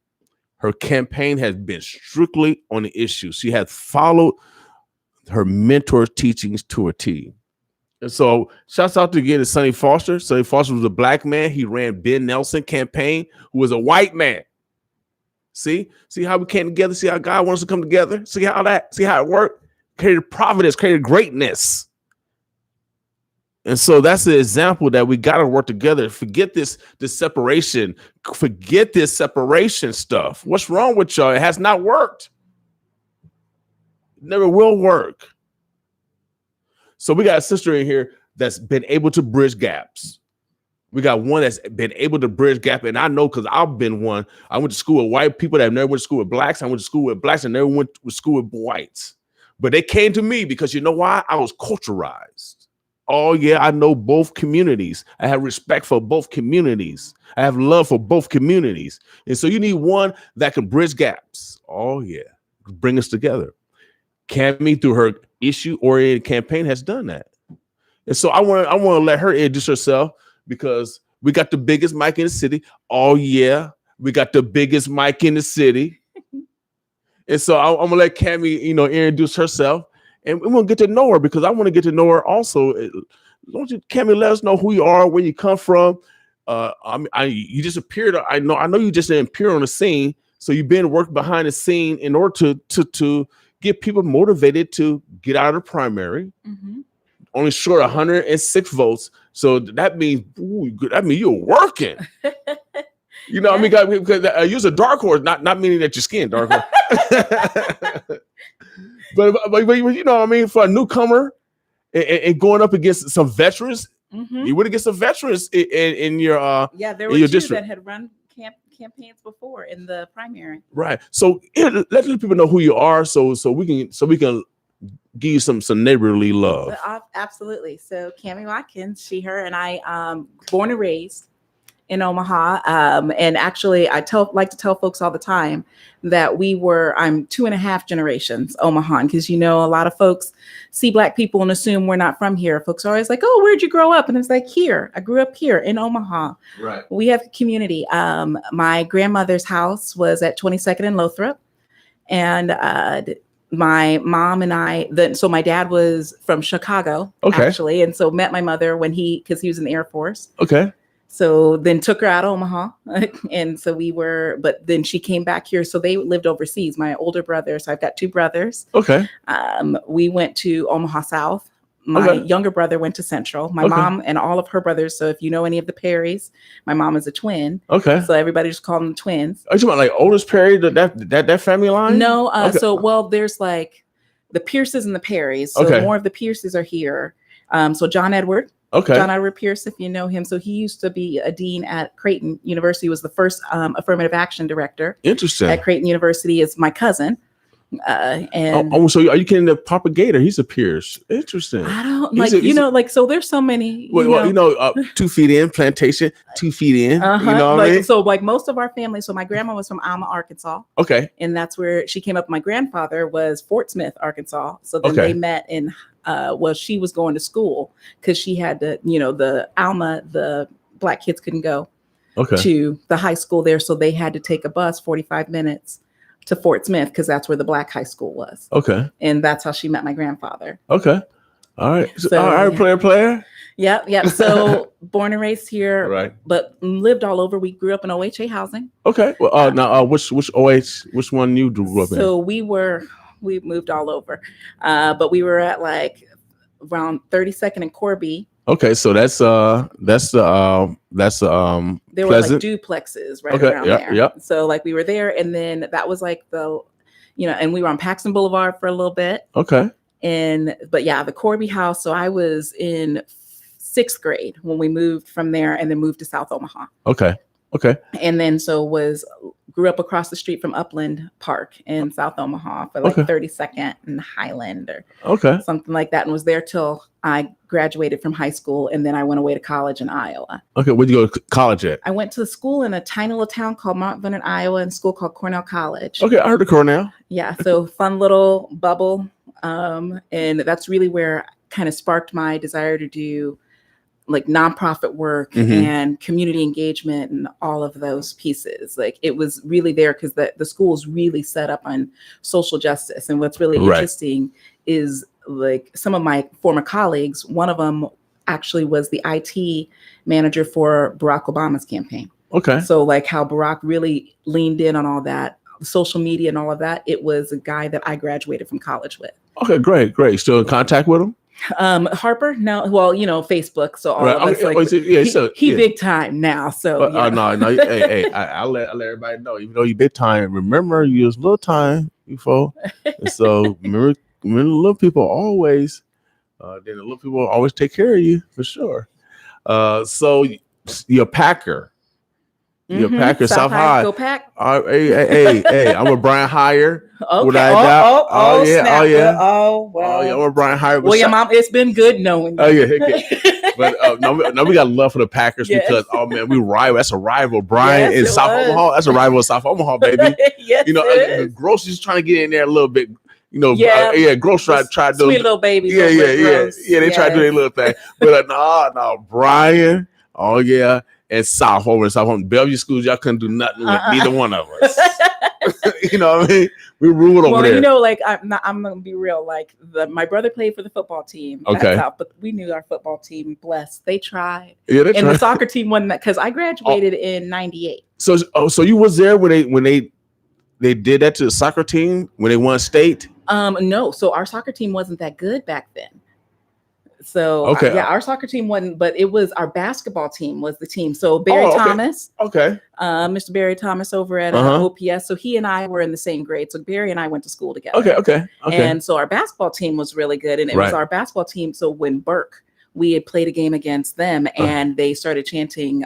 Her campaign has been strictly on the issue. She has followed her mentor's teachings to a T. And so shouts out to again to Sonny Foster. Sonny Foster was a black man. He ran Ben Nelson campaign, who was a white man. See how we came together. See how God wants to come together. See how it worked. Created providence, created greatness. And so that's the example that we got to work together. Forget this separation. Forget this separation stuff. What's wrong with y'all? It has not worked. never will work. So we got a sister in here that's been able to bridge gaps. We got one that's been able to bridge gap, and I know because I've been one. I went to school with white people that never went to school with blacks. I went to school with blacks and never went to school with whites. But they came to me because you know why? I was culturalized. Oh yeah, I know both communities. I have respect for both communities. I have love for both communities. And so you need one that can bridge gaps. Oh yeah, bring us together. Cammy, through her issue-oriented campaign, has done that. And so I want to let her introduce herself because we got the biggest mic in the city. Oh yeah, we got the biggest mic in the city. And so I'm gonna let Cammy, introduce herself, and we're gonna get to know her because I want to get to know her also. Don't you, Cammy, let us know who you are, where you come from. You just appeared. I know you just didn't appear on the scene, so you've been working behind the scene in order to get people motivated to get out of the primary. Mm-hmm. Only short 106 votes, so that means you're working. I mean, because use a dark horse, not meaning that your skin dark horse. but you know what I mean, for a newcomer and going up against some veterans, you would get some veterans in your there were two district that had run campaigns before in the primary. Right. So let people know who you are, so we can give you some neighborly love. Absolutely. So Cammy Watkins, she, her, and I, born and raised in Omaha. And actually I like to tell folks all the time that I'm 2.5 generations Omahan, because, a lot of folks see Black people and assume we're not from here. Folks are always like, oh, where'd you grow up? And it's like, here, I grew up here in Omaha. Right. We have a community. My grandmother's house was at 22nd and Lothrop. And, my mom and so my dad was from Chicago, actually. And so met my mother because he was in the Air Force. Okay. So then took her out of Omaha. And so but then she came back here. So they lived overseas. My older brother. So I've got 2 brothers. Okay. We went to Omaha South. My younger brother went to Central. My mom and all of her brothers. So if you know any of the Perrys, my mom is a twin. Okay. So everybody just called them twins. Are you talking about like oldest Perry, that family line? No. So there's like the Pierces and the Perrys. So more of the Pierces are here. So John Edward. Okay. John Edward Pierce, if you know him. So he used to be a dean at Creighton University, was the first affirmative action director. Interesting. At Creighton University, is my cousin. So are you kidding? The Papa Gator, he's a Pierce. Interesting. I don't so there's so many. 2 feet in, plantation, 2 feet in. You know what I mean? So like most of our family. So my grandma was from Alma, Arkansas. Okay. And that's where she came up. My grandfather was Fort Smith, Arkansas. So then they met in. She was going to school because she had to. The Alma, the Black kids couldn't go to the high school there, so they had to take a bus 45 minutes. To Fort Smith, because that's where the Black high school was. Okay. And that's how she met my grandfather. Okay. All right. All right, player. Yep. So born and raised here, right? But lived all over. We grew up in OHA housing. Okay. Well, now which which one you grew up in? So we moved all over, but we were at like around 32nd and Corby. Okay, so that's there were like duplexes right around there. Yep. So like we were there, and then that was like and we were on Paxton Boulevard for a little bit. Okay. But the Corby house. So I was in 6th grade when we moved from there, and then moved to South Omaha. Okay. And then grew up across the street from Upland Park in South Omaha for like 32nd and Highland or something like that, and was there till I graduated from high school, and then I went away to college in Iowa. Okay, where'd you go to college at? I went to school in a tiny little town called Mount Vernon, Iowa, and a school called Cornell College. Okay, I heard of Cornell. Yeah, so fun little bubble, and that's really where kind of sparked my desire to do like nonprofit work and community engagement and all of those pieces. Like it was really there because the school is really set up on social justice. And what's really interesting is like some of my former colleagues, one of them actually was the IT manager for Barack Obama's campaign. Okay. So like how Barack really leaned in on all that, social media and all of that, it was a guy that I graduated from college with. Okay, great. Still in contact with him? Harper? No. Well, Facebook. So all of us, like, he big time now. So no. Hey, I'll let everybody know. Even though you big time, remember you was little time before. And so remember little people always, then the little people always take care of you for sure. So you're a Packer. You're a Packer, South High. Go Pack. Hey, I'm a Brian Hire. Okay. Yeah. Well. Oh, yeah, I'm a Brian Hire. Well, your mom, it's been good knowing you. Oh, yeah. But no, we got love for the Packers because, oh, man, we rival. That's a rival. Brian in South Omaha. That's a rival in South Omaha, baby. Yes, the groceries trying to get in there a little bit. Grocery tried to do sweet little babies. Yeah. They tried to do their little thing. But no, Brian. Oh, yeah. And South over in South Home, Bellevue schools, y'all couldn't do nothing with neither one of us. You know what I mean? We ruled over there. You know, like I'm gonna be real. Like my brother played for the football team. Okay. South, but we knew our football team. Blessed, they tried. Yeah, they tried. And the soccer team won that because I graduated in '98. So you was there when they did that to the soccer team when they won state? No. So our soccer team wasn't that good back then. So our soccer team wasn't, but it was our basketball team was the team. So Barry Thomas, Mr. Barry Thomas over at OPS. So he and I were in the same grade. So Barry and I went to school together. Okay. And so our basketball team was really good, and it was our basketball team. So when Burke, we had played a game against them, and they started chanting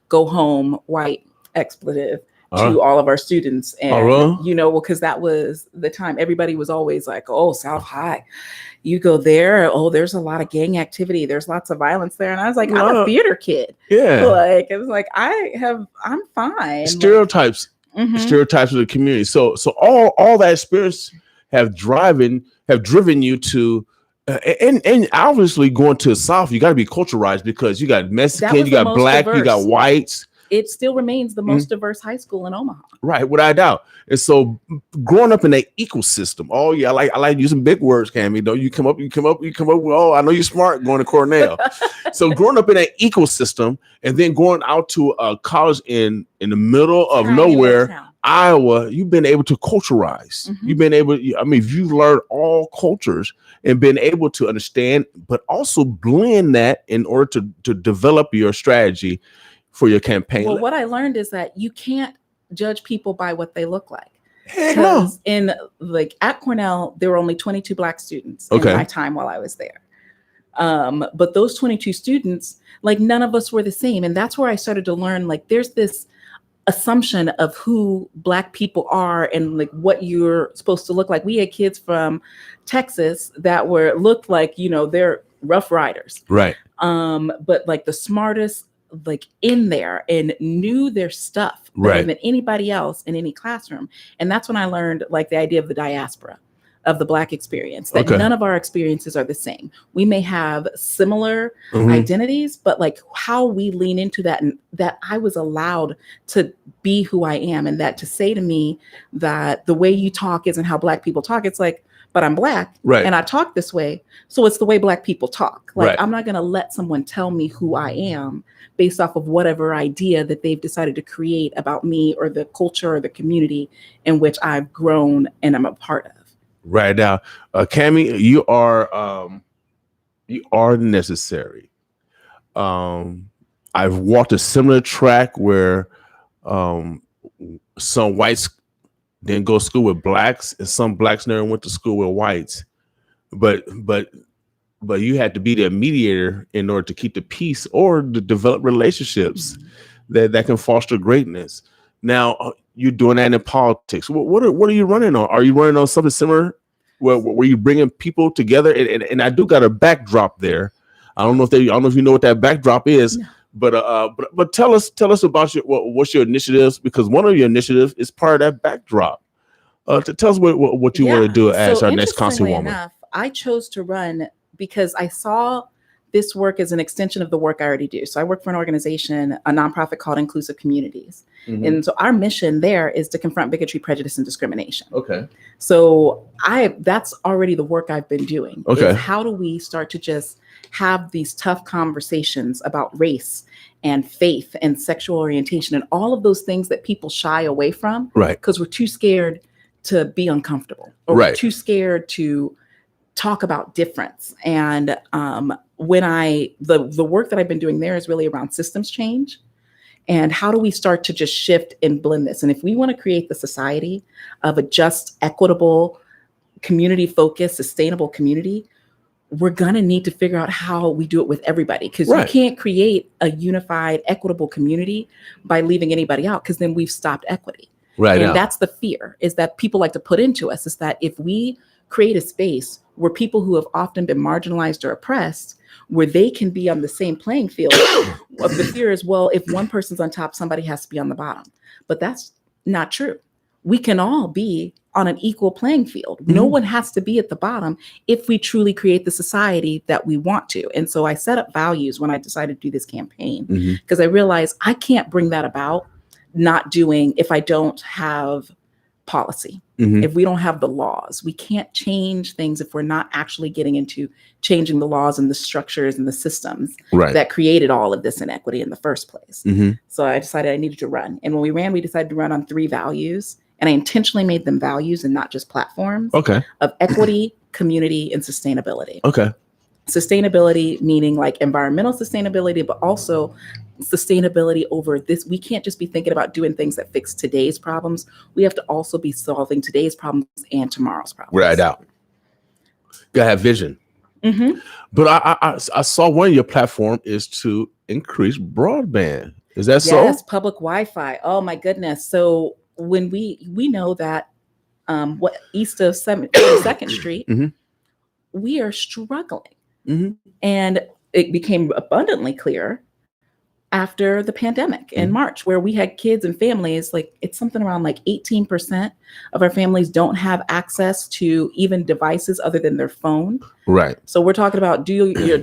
"Go home, white expletive." To all of our students, and because that was the time everybody was always like, "Oh, South High, you go there. Oh, there's a lot of gang activity. There's lots of violence there." And I was like, "I'm a theater kid." Yeah, like it was like I'm fine. Stereotypes, stereotypes of the community. So all that experience have driven you to. And obviously going to the South, you got to be culturalized because you got Mexican, you got black, you got whites. It still remains the most diverse high school in Omaha. Right, without a doubt. And so growing up in that ecosystem, I like using big words, Cammy. Don't you come up with, oh, I know you're smart going to Cornell. So growing up in that ecosystem and then going out to a college in the middle of nowhere, Iowa, you've been able to culturalize. You've been able, you've learned all cultures and been able to understand, but also blend that in order to develop your strategy for your campaign. Well, what I learned is that you can't judge people by what they look like. Because at Cornell, there were only 22 Black students in my time while I was there. But those 22 students, none of us were the same. And that's where I started to learn, there's this assumption of who Black people are and what you're supposed to look like. We had kids from Texas that looked like, they're Rough Riders. Right. But the smartest, in there and knew their stuff better than anybody else in any classroom. And that's when I learned the idea of the diaspora, of the Black experience, that none of our experiences are the same. We may have similar identities, but how we lean into that, and that I was allowed to be who I am, and that to say to me that the way you talk isn't how Black people talk. It's but I'm Black and I talk this way. So it's the way Black people talk. I'm not going to let someone tell me who I am based off of whatever idea that they've decided to create about me or the culture or the community in which I've grown and I'm a part of. Right now, Cammy, you are necessary. I've walked a similar track where some whites didn't go to school with Blacks, and some Blacks never went to school with whites. But you had to be the mediator in order to keep the peace or to develop relationships that can foster greatness. Now you're doing that in politics. What are you running on? Are you running on something similar? Where you bringing people together? And I do got a backdrop there. I don't know if you know what that backdrop is. No. But tell us about what's your initiatives, because one of your initiatives is part of that backdrop. Tell us what you want to do as our next councilwoman. Enough, I chose to run because I saw this work as an extension of the work I already do. So I work for an organization, a nonprofit called Inclusive Communities. And so our mission there is to confront bigotry, prejudice, and discrimination. Okay. So that's already the work I've been doing. Okay. Is how do we start to just have these tough conversations about race and faith and sexual orientation and all of those things that people shy away from, because we're too scared to be uncomfortable, or we're too scared to talk about difference. And when the work that I've been doing there is really around systems change. And how do we start to just shift and blend this? And if we want to create the society of a just, equitable, community focused, sustainable community, we're going to need to figure out how we do it with everybody, because you can't create a unified, equitable community by leaving anybody out, because then we've stopped equity. Right. And that's the fear, is that people like to put into us, is that if we create a space where people who have often been marginalized or oppressed, where they can be on the same playing field, of the fear is, well, if one person's on top, somebody has to be on the bottom. But that's not true. We can all be on an equal playing field. No one has to be at the bottom if we truly create the society that we want to. And so I set up values when I decided to do this campaign, because I realized I can't bring that about if I don't have policy. If we don't have the laws, we can't change things if we're not actually getting into changing the laws and the structures and the systems that created all of this inequity in the first place. So I decided I needed to run. And when we ran, we decided to run on 3 values. And I intentionally made them values and not just platforms of equity, community, and sustainability. Sustainability meaning like environmental sustainability, but also sustainability over this. We can't just be thinking about doing things that fix today's problems. We have to also be solving today's problems and tomorrow's problems. Right out. Gotta have vision. But I saw one of your platform is to increase broadband. Is that so? Yes, public Wi-Fi. Oh my goodness. So when we know that east of 2nd Street, we are struggling. And it became abundantly clear after the pandemic in March, where we had kids and families, like it's something around like 18% of our families don't have access to even devices other than their phone. Right. So we're talking about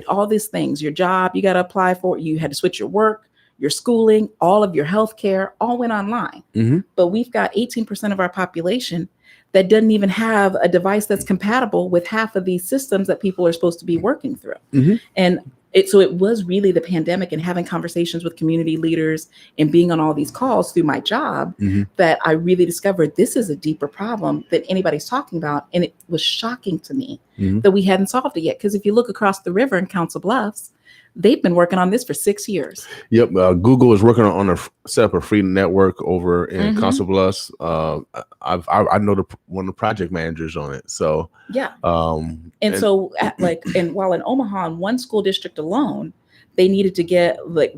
all these things, your job, you got to apply for, you had to switch your work, your schooling, all of your healthcare, all went online. But we've got 18% of our population that doesn't even have a device that's compatible with half of these systems that people are supposed to be working through. And so it was really the pandemic and having conversations with community leaders and being on all these calls through my job that I really discovered this is a deeper problem than anybody's talking about. And it was shocking to me that we hadn't solved it yet. Because if you look across the river in Council Bluffs, they've been working on this for 6 years. Yep. Google is working on a set up a free network over in Council Bluffs. I know one of the project managers on it. So yeah. And while in Omaha, in one school district alone, they needed to get the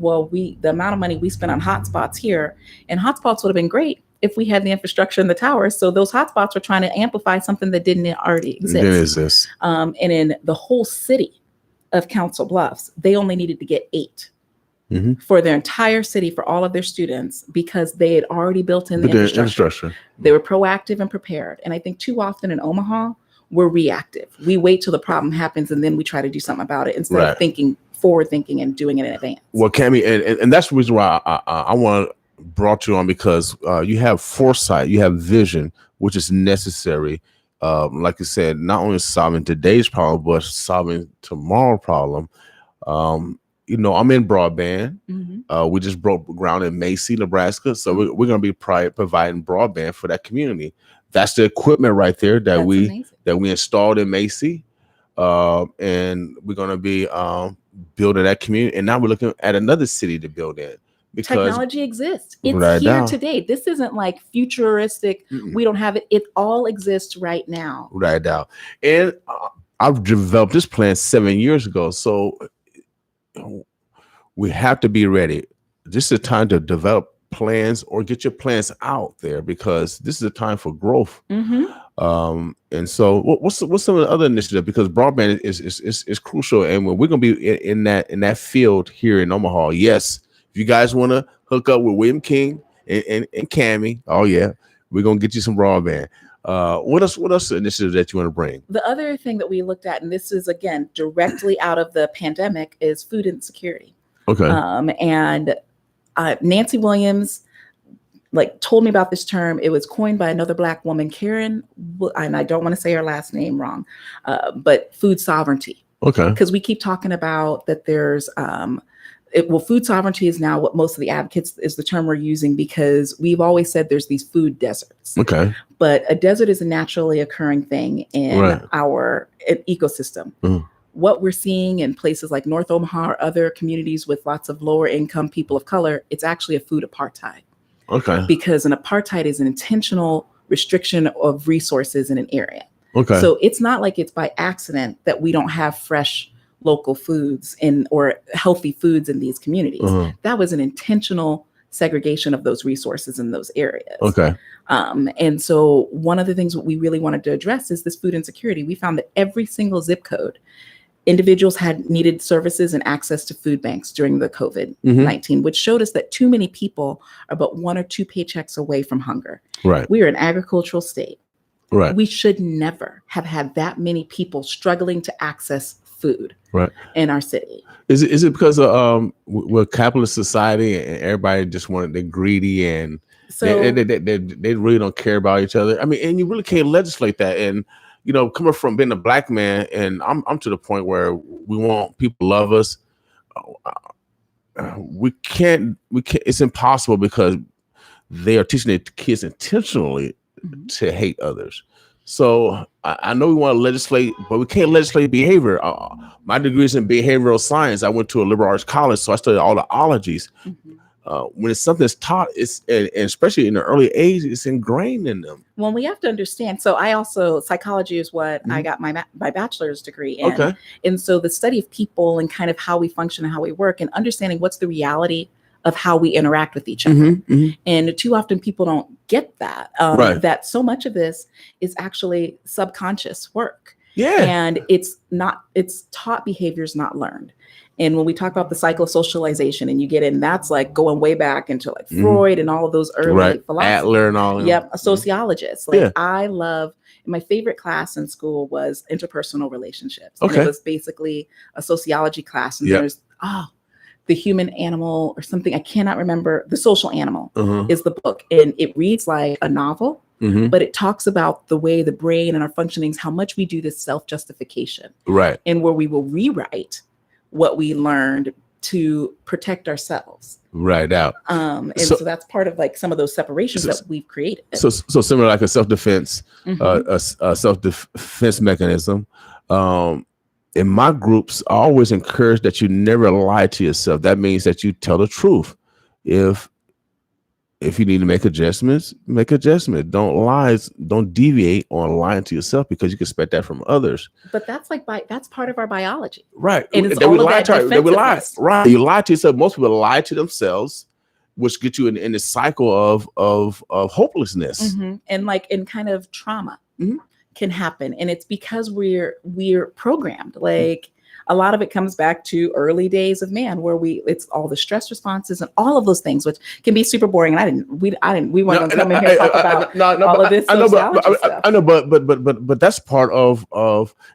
amount of money we spent on hotspots here, and hotspots would have been great if we had the infrastructure in the towers. So those hotspots were trying to amplify something that didn't already exist. And in the whole city of Council Bluffs, they only needed to get 8 for their entire city, for all of their students, because they had already built in the infrastructure. They were proactive and prepared. And I think too often in Omaha, we're reactive. We wait till the problem happens and then we try to do something about it instead of thinking forward thinking and doing it in advance. Well, Cammy, and that's the reason why I want to brought you on, because you have foresight, you have vision, which is necessary. Like you said, not only solving today's problem, but solving tomorrow's problem. I'm in broadband. We just broke ground in Macy, Nebraska. So we're going to be providing broadband for that community. That's the equipment right there that we installed in Macy. And we're going to be building that community. And now we're looking at another city to build in. Because technology exists. It's here today. This isn't like futuristic. We don't have it. It all exists right now. Right now. And I've developed this plan 7 years ago. So we have to be ready. This is a time to develop plans or get your plans out there, because this is a time for growth. And so what's some of the other initiatives? Because broadband is crucial. And we're going to be in that field here in Omaha. Yes. If you guys want to hook up with William King and Cammy, oh yeah, we're gonna get you some broadband. What else initiatives that you want to bring? The other thing that we looked at, and this is again directly out of the pandemic, is food insecurity. Okay. And Nancy Williams told me about this term. It was coined by another Black woman, Karen, and I don't want to say her last name wrong, but food sovereignty. Okay. Because we keep talking about that there's food sovereignty is now what most of the advocates is the term we're using, because we've always said there's these food deserts. Okay. But a desert is a naturally occurring thing in our ecosystem. What we're seeing in places like North Omaha or other communities with lots of lower income people of color, it's actually a food apartheid. Okay. Because an apartheid is an intentional restriction of resources in an area. Okay. So it's not like it's by accident that we don't have fresh local foods or healthy foods in these communities. That was an intentional segregation of those resources in those areas. Okay. And so one of the things that we really wanted to address is this food insecurity. We found that every single zip code, individuals had needed services and access to food banks during the COVID-19, which showed us that too many people are about 1 or 2 paychecks away from hunger. Right. We are an agricultural state. Right. We should never have had that many people struggling to access food in our city. Is it because of we're a capitalist society and everybody just they're greedy and so they really don't care about each other? I mean, and you really can't legislate that. And you know, coming from being a black man, and I'm to the point where we want people to love us. We can't. It's impossible because they are teaching their kids intentionally to hate others. So I know we want to legislate, but we can't legislate behavior. My degree is in behavioral science. I went to a liberal arts college, so I studied all the ologies. When it's something that's taught, and especially in the early age, it's ingrained in them. Well, we have to understand. So I also, psychology is what I got my bachelor's degree in. Okay. And so the study of people and kind of how we function and how we work and understanding what's the reality of how we interact with each other. And too often people don't get that, that so much of this is actually subconscious work. Yeah. And it's taught behaviors, not learned. And when we talk about the cycle of socialization and you get in, that's like going way back into like Freud and all of those early philosophers. Adler and all. Yep. A sociologist. Like I love, my favorite class in school was interpersonal relationships. Okay. And it was basically a sociology class. And there's, the human animal or something. I cannot remember. The Social Animal is the book. And it reads like a novel, but it talks about the way the brain and our functionings, how much we do this self-justification. Right. And where we will rewrite what we learned to protect ourselves. Right out. And so that's part of like some of those separations that we've created. So similar like a self-defense, a self-defense mechanism. In my groups, I always encourage that you never lie to yourself. That means that you tell the truth. If you need to make adjustments, make adjustments. Don't lie. Don't deviate on lying to yourself because you can expect that from others. But that's that's part of our biology, right? And it's all of that defensiveness. Right? You lie to yourself. Most people lie to themselves, which gets you in this cycle of hopelessness and kind of trauma. Can happen, and it's because we're programmed. Like a lot of it comes back to early days of man, where it's all the stress responses and all of those things, which can be super boring. And we weren't gonna come in here and talk about all of this. I know, but that's part of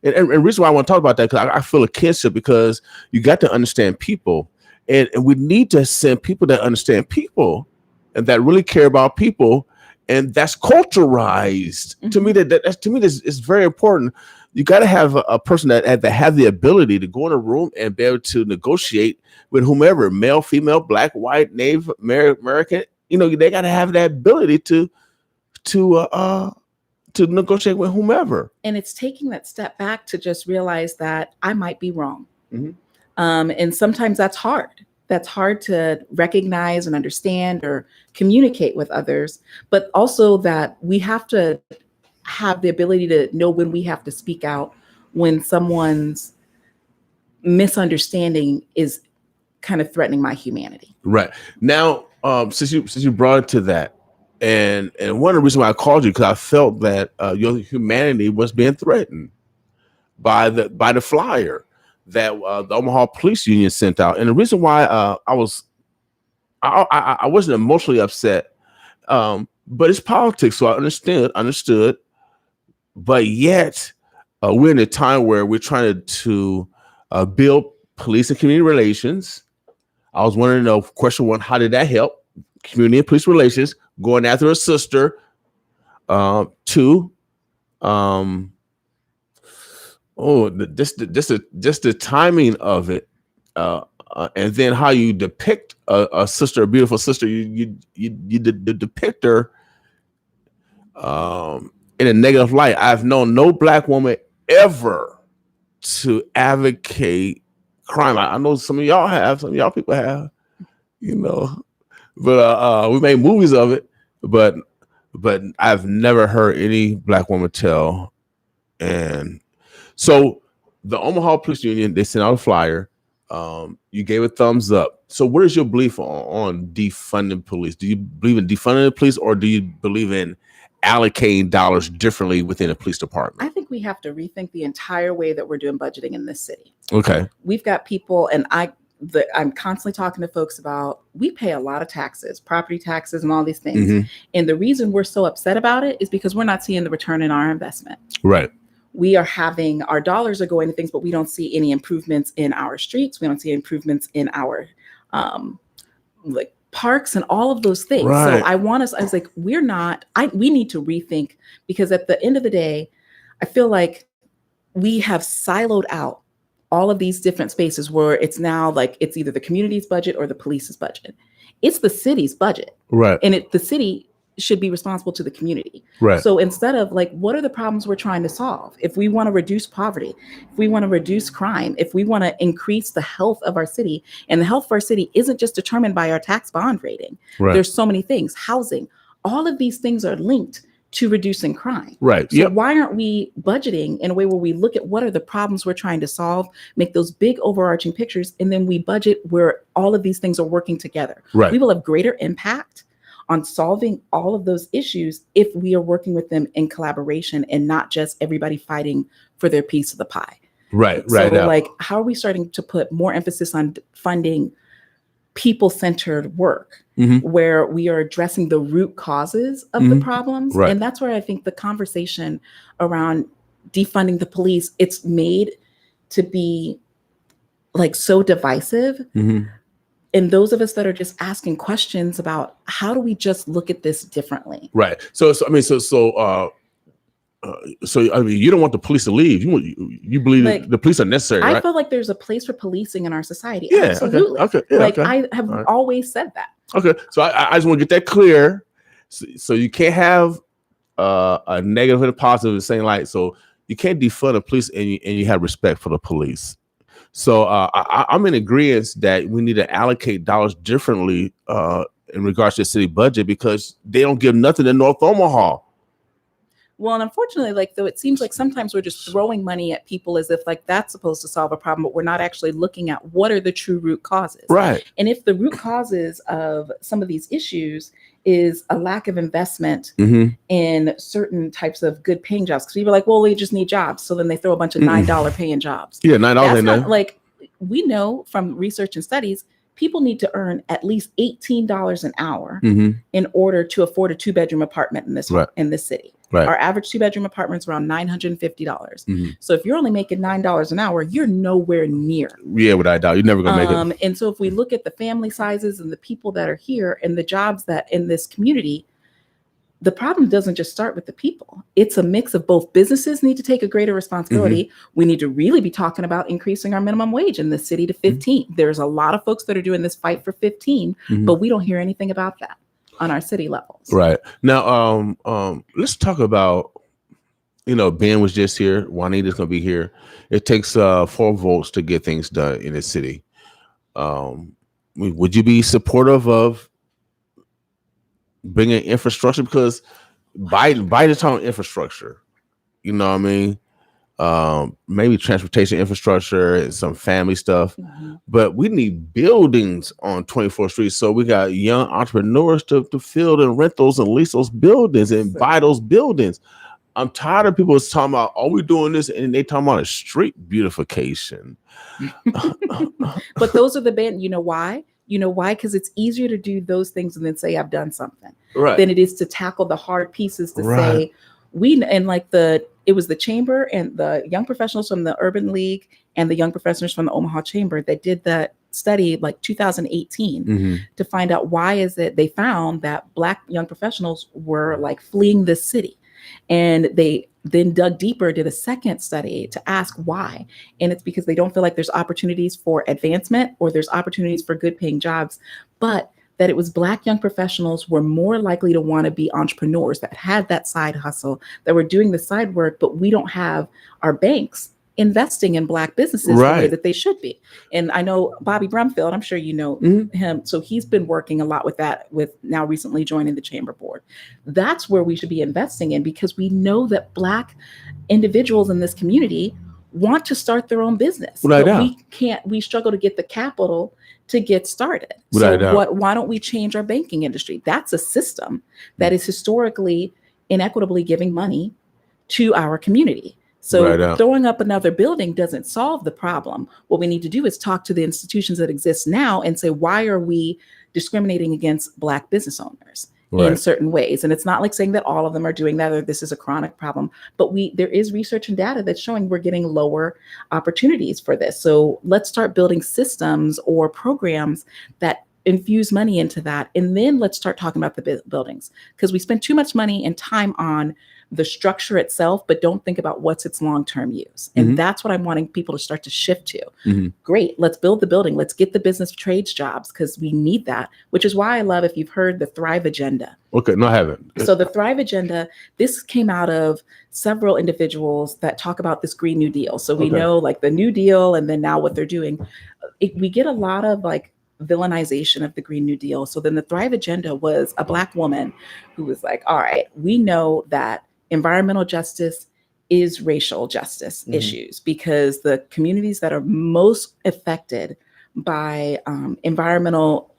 and reason why I want to talk about that because I feel a kinship because you got to understand people, and we need to send people that understand people and that really care about people. And that's culturalized to me. This is very important. You got to have a person that have the ability to go in a room and be able to negotiate with whomever, male, female, black, white, Native American. You know, they got to have that ability to negotiate with whomever. And it's taking that step back to just realize that I might be wrong. And sometimes that's hard. That's hard to recognize and understand or communicate with others, but also that we have to have the ability to know when we have to speak out when someone's misunderstanding is kind of threatening my humanity. Right. Now, since you brought it to that, and one of the reasons why I called you, because I felt that your humanity was being threatened by the flyer that the Omaha Police Union sent out. And the reason why I wasn't emotionally upset, but it's politics, so I understood. But yet, we're in a time where we're trying to build police and community relations. I was wondering, question one, how did that help community and police relations? Going after a sister. Two, just the timing of it, and then how you depict a sister, a beautiful sister. You depict her in a negative light. I've known no black woman ever to advocate crime. I know some of y'all have, some of y'all people have, but we made movies of it, but I've never heard any black woman tell And so the Omaha Police Union, they sent out a flyer. You gave a thumbs up. So what is your belief on defunding police? Do you believe in defunding the police, or do you believe in allocating dollars differently within a police department? I think we have to rethink the entire way that we're doing budgeting in this city. Okay. We've got people, and I'm constantly talking to folks about, we pay a lot of taxes, property taxes and all these things. Mm-hmm. And the reason we're so upset about it is because we're not seeing the return in our investment. Right. We are having, our dollars are going to things, but we don't see any improvements in our streets. We don't see improvements in our like parks and all of those things. Right. So I was like, we need to rethink, because at the end of the day, I feel like we have siloed out all of these different spaces where it's now like, it's either the community's budget or the police's budget. It's the city's budget. Right. And the city should be responsible to the community. Right. So instead of like, what are the problems we're trying to solve? If we want to reduce poverty, if we want to reduce crime, if we want to increase the health of our city, and the health of our city isn't just determined by our tax bond rating. Right. There's so many things, housing, all of these things are linked to reducing crime. Right. So why aren't we budgeting in a way where we look at what are the problems we're trying to solve, make those big overarching pictures, and then we budget where all of these things are working together. Right. We will have greater impact on solving all of those issues if we are working with them in collaboration and not just everybody fighting for their piece of the pie. Right. So Right. like, how are we starting to put more emphasis on funding people-centered work, Mm-hmm. where we are addressing the root causes of the problems? Right. And that's where I think the conversation around defunding the police, it's made to be like so divisive. Mm-hmm. And those of us that are just asking questions about, how do we just look at this differently? Right. So I mean, you don't want the police to leave. You believe Like, that the police are necessary, I right? feel like there's a place for policing in our society. Yeah. Absolutely. Okay. Yeah, Like, okay. I have All right. always said that. Okay. So I just want to get that clear. So you can't have a negative and a positive, saying like, so you can't defund the police and you have respect for the police. So I'm in agreement that we need to allocate dollars differently in regards to the city budget, because they don't give nothing to North Omaha. Well, and unfortunately, like, though, it seems like sometimes we're just throwing money at people as if like that's supposed to solve a problem, but we're not actually looking at what are the true root causes. Right. And if the root causes of some of these issues is a lack of investment Mm-hmm. in certain types of good paying jobs, because people are like, well, we just need jobs. So then they throw a bunch of $9 paying jobs. Yeah, $9 That's in not, there. like, we know from research and studies, people need to earn at least $18 an hour Mm-hmm. in order to afford a 2-bedroom apartment in this Right. in this city. Right. Our average 2-bedroom apartment is around $950. Mm-hmm. So if you're only making $9 an hour, you're nowhere near. Yeah, without a doubt, you're never gonna make it. And so if we look at the family sizes and the people that are here and the jobs that in this community, the problem doesn't just start with the people. It's a mix of both. Businesses need to take a greater responsibility. Mm-hmm. We need to really be talking about increasing our minimum wage in the city to 15. Mm-hmm. There's a lot of folks that are doing this fight for 15, Mm-hmm. but we don't hear anything about that on our city levels. Right. Now, let's talk about, Ben was just here. Juanita's going to be here. It takes 4 votes to get things done in the city. Would you be supportive of bringing infrastructure? Because Biden's talking infrastructure, you know what I mean? Maybe transportation infrastructure and some family stuff, Mm-hmm. but we need buildings on 24th Street. So we got young entrepreneurs to fill and rent those and lease those buildings and buy those buildings. I'm tired of people talking about, are we doing this? And they talking about a street beautification. But those are the band. You know why? Because it's easier to do those things and then say I've done something, Right. than it is to tackle the hard pieces to Right. say it was the chamber and the young professionals from the Urban League and the young professionals from the Omaha Chamber that did that study like 2018 Mm-hmm. to find out why is it they found that Black young professionals were like fleeing the city. And they then dug deeper, did a second study to ask why. And it's because they don't feel like there's opportunities for advancement or there's opportunities for good paying jobs, but that it was Black young professionals were more likely to want to be entrepreneurs that had that side hustle, that were doing the side work, but we don't have our banks investing in Black businesses the way that they should be. And I know Bobby Brumfield, I'm sure you know him. So he's been working a lot with that, with now recently joining the chamber board. That's where we should be investing in, because we know that Black individuals in this community want to start their own business. But we struggle to get the capital to get started. Why don't we change our banking industry? That's a system that is historically inequitably giving money to our community. So throwing up another building doesn't solve the problem. What we need to do is talk to the institutions that exist now and say, why are we discriminating against Black business owners in certain ways? And it's not like saying that all of them are doing that or this is a chronic problem, but there is research and data that's showing we're getting lower opportunities for this. So let's start building systems or programs that infuse money into that. And then let's start talking about the buildings, because we spend too much money and time on the structure itself, but don't think about what's its long-term use. And that's what I'm wanting people to start to shift to. Great, let's build the building. Let's get the business trades jobs, because we need that, which is why I love, if you've heard the Thrive Agenda. Okay, no, I haven't. So the Thrive Agenda, this came out of several individuals that talk about this Green New Deal. So we know like the New Deal, and then now what they're doing. We get a lot of like villainization of the Green New Deal. So then the Thrive Agenda was a Black woman who was like, all right, we know that environmental justice is racial justice issues, because the communities that are most affected by environmental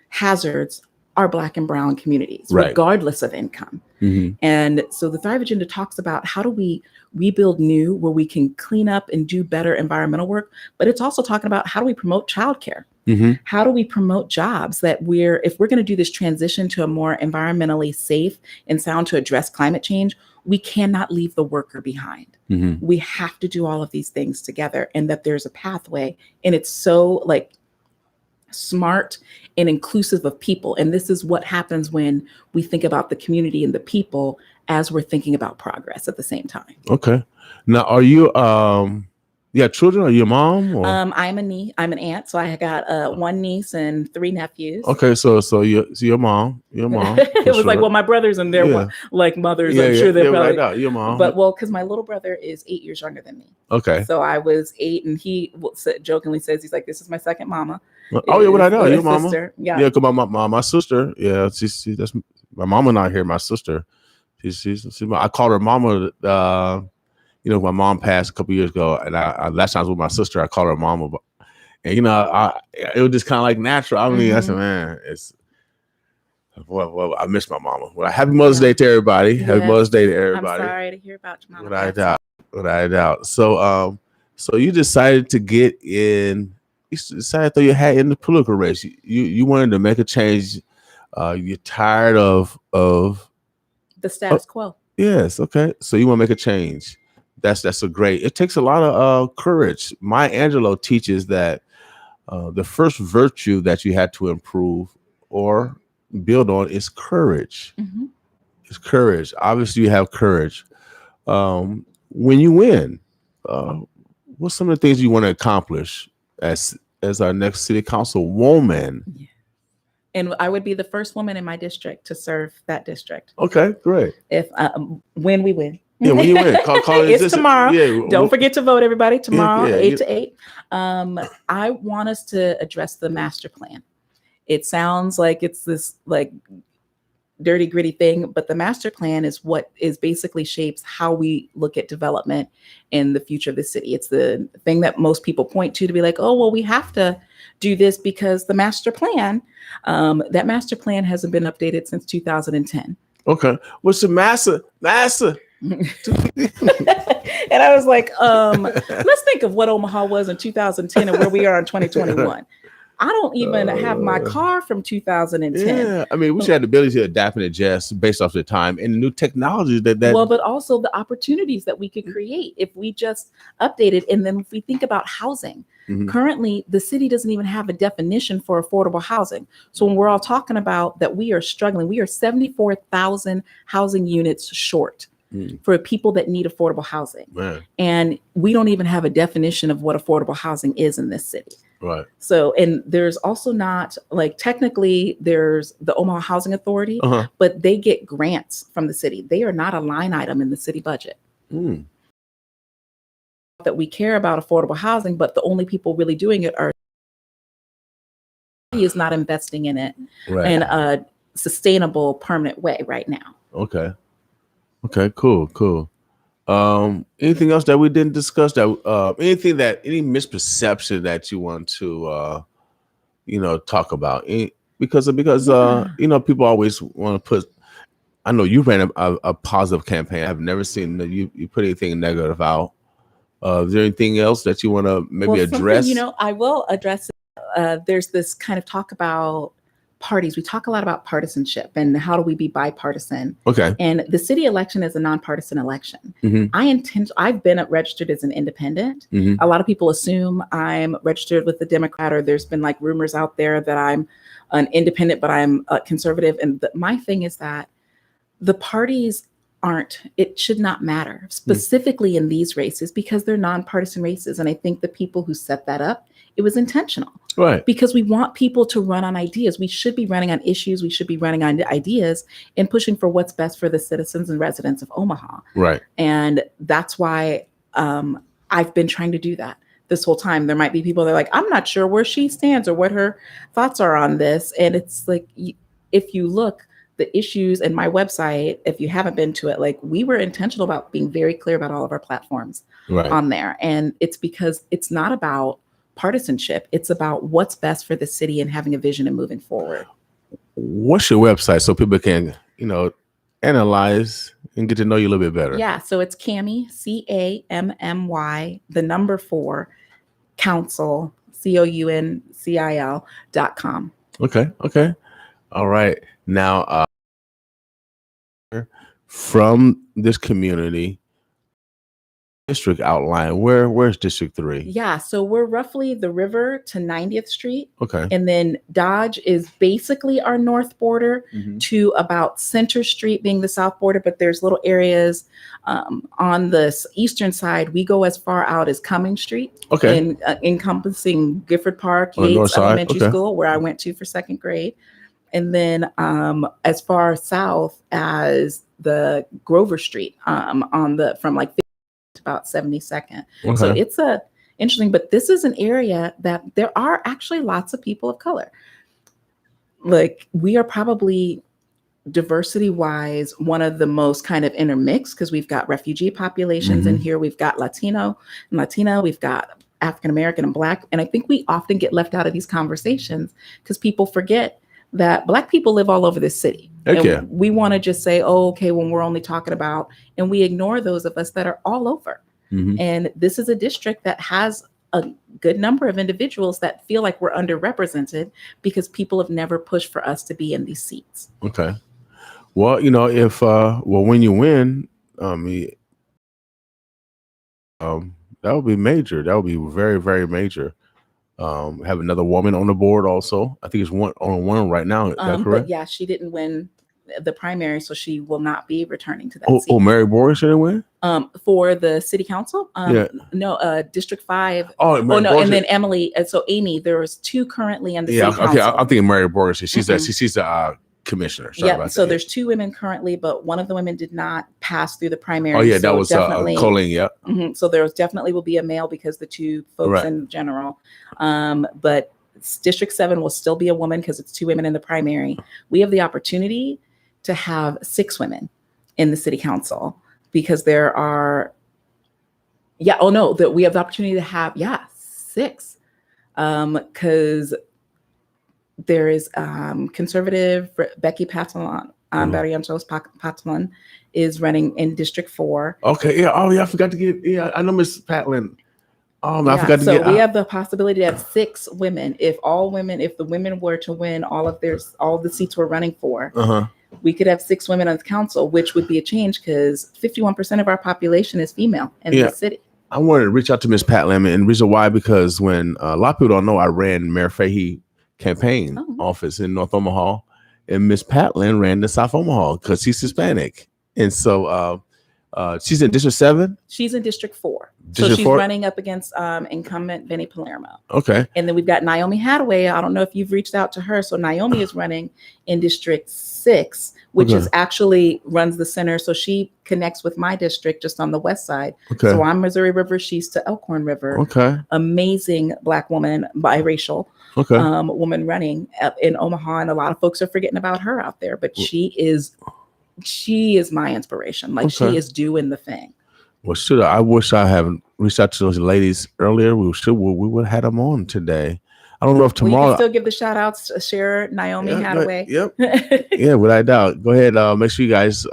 hazards are Black and brown communities, regardless of income. And so the Thrive Agenda talks about how do we rebuild new, where we can clean up and do better environmental work, but it's also talking about how do we promote childcare? How do we promote jobs that if we're going to do this transition to a more environmentally safe and sound to address climate change, we cannot leave the worker behind. We have to do all of these things together, and that there's a pathway, and it's so like smart and inclusive of people. And this is what happens when we think about the community and the people as we're thinking about progress at the same time. Okay. Now, are you, children? Are you a mom? Or? I'm an aunt. So I got one niece and 3 nephews. Okay. So your mom. It was like, well, my brothers and their like mothers. I'm sure they're probably right, your mom. But because my little brother is 8 years younger than me. Okay. So I was 8, and he jokingly says, he's like, this is my second mama. Oh yeah, what I know, your mama. Sister. Yeah. Yeah, because my sister. Yeah, she that's my mama not here. My sister. She's I called her mama. My mom passed a couple years ago, and I last time I was with my sister, I called her mama. And it was just kind of like natural. I mean, I said, man, well, I miss my mama. Well, happy Mother's Day to everybody. Yes. Happy Mother's Day to everybody. I'm sorry to hear about your mama. Without a doubt. So you decided to get in. You decided to throw your hat in the political race. You wanted to make a change. You're tired of the status quo. Yes. Okay. So you want to make a change. That's a great. It takes a lot of courage. Maya Angelou teaches that the first virtue that you had to improve or build on is courage. It's courage. Obviously, you have courage. When you win, what's some of the things you want to accomplish as our next city council woman? Yeah. And I would be the first woman in my district to serve that district. Okay, great. If when we win. Yeah, when you win. Call it's tomorrow. Don't forget to vote, everybody. Tomorrow, 8 to 8. I want us to address the master plan. It sounds like it's this like dirty, gritty thing, but the master plan is what is basically shapes how we look at development in the future of the city. It's the thing that most people point to be like, oh, well, we have to do this because the master plan, that master plan hasn't been updated since 2010. Okay. What's the master? And I was like, let's think of what Omaha was in 2010 and where we are in 2021. I don't even have my car from 2010. Yeah, I mean, we should have the ability to adapt and adjust based off the time and the new technologies that. Well, but also the opportunities that we could create if we just updated. And then if we think about housing, currently the city doesn't even have a definition for affordable housing. So when we're all talking about that, we are struggling. We are 74,000 housing units short for people that need affordable housing. Man. And we don't even have a definition of what affordable housing is in this city. Right. So, and there's also not like technically there's the Omaha Housing Authority, but they get grants from the city. They are not a line item in the city budget. that we care about affordable housing, but the only people really doing it are is not investing in it in a sustainable, permanent way right now. Okay. Cool. Anything else that we didn't discuss? That any misperception that you want to talk about? Because people always want to put. I know you ran a positive campaign. I've never seen you put anything negative out. Is there anything else that you want to maybe address? I will address it. There's this kind of talk about parties. We talk a lot about partisanship and how do we be bipartisan. Okay. And the city election is a nonpartisan election. Mm-hmm. I've been registered as an independent. Mm-hmm. A lot of people assume I'm registered with the Democrat, or there's been like rumors out there that I'm an independent, but I'm a conservative. And my thing is that the parties it should not matter specifically in these races because they're nonpartisan races. And I think the people who set that up, it was intentional. Right. Because we want people to run on ideas. We should be running on issues. We should be running on ideas and pushing for what's best for the citizens and residents of Omaha. Right. And that's why I've been trying to do that this whole time. There might be people that are like, I'm not sure where she stands or what her thoughts are on this. And it's like, if you look, the issues and my website, if you haven't been to it, like we were intentional about being very clear about all of our platforms on there. And it's because it's not about partisanship. It's about what's best for the city and having a vision and moving forward. What's your website so people can, analyze and get to know you a little bit better? Yeah. So it's Cammy, CAMMY, the number 4, council, COUNCIL.com. Okay. All right. Now, from this community district outline, where's District 3? Yeah, so we're roughly the river to 90th Street. Okay. And then Dodge is basically our north border to about Center Street being the south border, but there's little areas on the eastern side. We go as far out as Cumming Street. Okay. Encompassing Gifford Park, On the north Yates side. Elementary School, where I went to for 2nd grade. And then as far south as the Grover Street from like 50 to about 72nd. Okay. So it's interesting, but this is an area that there are actually lots of people of color. Like we are probably diversity wise one of the most kind of intermixed because we've got refugee populations in here. We've got Latino and Latina. We've got African American and Black. And I think we often get left out of these conversations because people forget that Black people live all over this city. Okay. We want to just say, oh, okay, when we're only talking about, and we ignore those of us that are all over. And this is a district that has a good number of individuals that feel like we're underrepresented because people have never pushed for us to be in these seats. Okay. Well, if when you win, that would be major. That would be very, very major. Have another woman on the board also. I think it's one right now. Is that correct? But yeah, she didn't win the primary, so she will not be returning to that seat. Oh, Mary Borges didn't win? For the city council? No, District 5. Oh, Mary Borges. And then Emily. So Amy, there was 2 currently in the city council. Okay, I'm thinking Mary Borges. She's the commissioner. Sorry about so that. there's 2 women currently, but one of the women did not pass through the primary. Oh yeah, so that was Colleen. Yeah. So there definitely will be a male because the 2 folks in general. But District 7 will still be a woman because it's 2 women in the primary. We have the opportunity to have 6 women in the city council because there are. That we have the opportunity to have 6 because. There is conservative Becky Patalan, Barrientos Patalan is running in District 4. Okay, yeah. Oh, yeah, I forgot to get. Yeah, I know Miss Patlin. I forgot to get. So we have the possibility to have 6 women. If the women were to win all the seats we're running for, we could have 6 women on the council, which would be a change because 51% of our population is female in the city. I wanted to reach out to Miss Patlin, and the reason why because when a lot of people don't know, I ran Mayor Fahey campaign office in North Omaha, and Miss Patlin ran the South Omaha because she's Hispanic, and so She's in District 7? She's in District 4. District so she's 4? running up against incumbent Benny Palermo. Okay. And then we've got Naomi Hadaway. I don't know if you've reached out to her. So Naomi is running in District 6, which is actually runs the center. So she connects with my district just on the west side. Okay. So I'm Missouri River. She's to Elkhorn River. Okay. Amazing Black woman, biracial woman running in Omaha. And a lot of folks are forgetting about her out there. But she is my inspiration. Like she is doing the thing. Well, I wish I haven't reached out to those ladies earlier. We would have had them on today. I don't know if tomorrow. You can still give the shout outs to share Naomi Hadaway. Yep. Yeah, without a doubt. Go ahead. Make sure you guys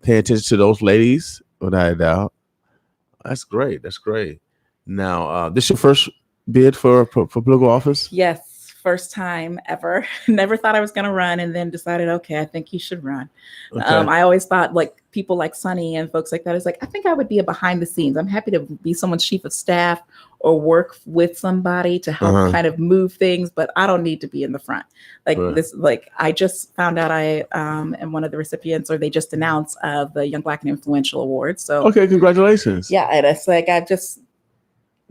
pay attention to those ladies. Without a doubt. That's great. That's great. Now, this your first bid for political office? Yes. First time ever. Never thought I was going to run, and then decided, okay, I think you should run. Okay. I always thought like people like Sonny and folks like that is like, I think I would be a behind the scenes. I'm happy to be someone's chief of staff or work with somebody to help kind of move things, but I don't need to be in the front. Like this, like I just found out I am one of the recipients, or they just announced of the Young Black and Influential Award. So okay, congratulations. Yeah, and it's like I've just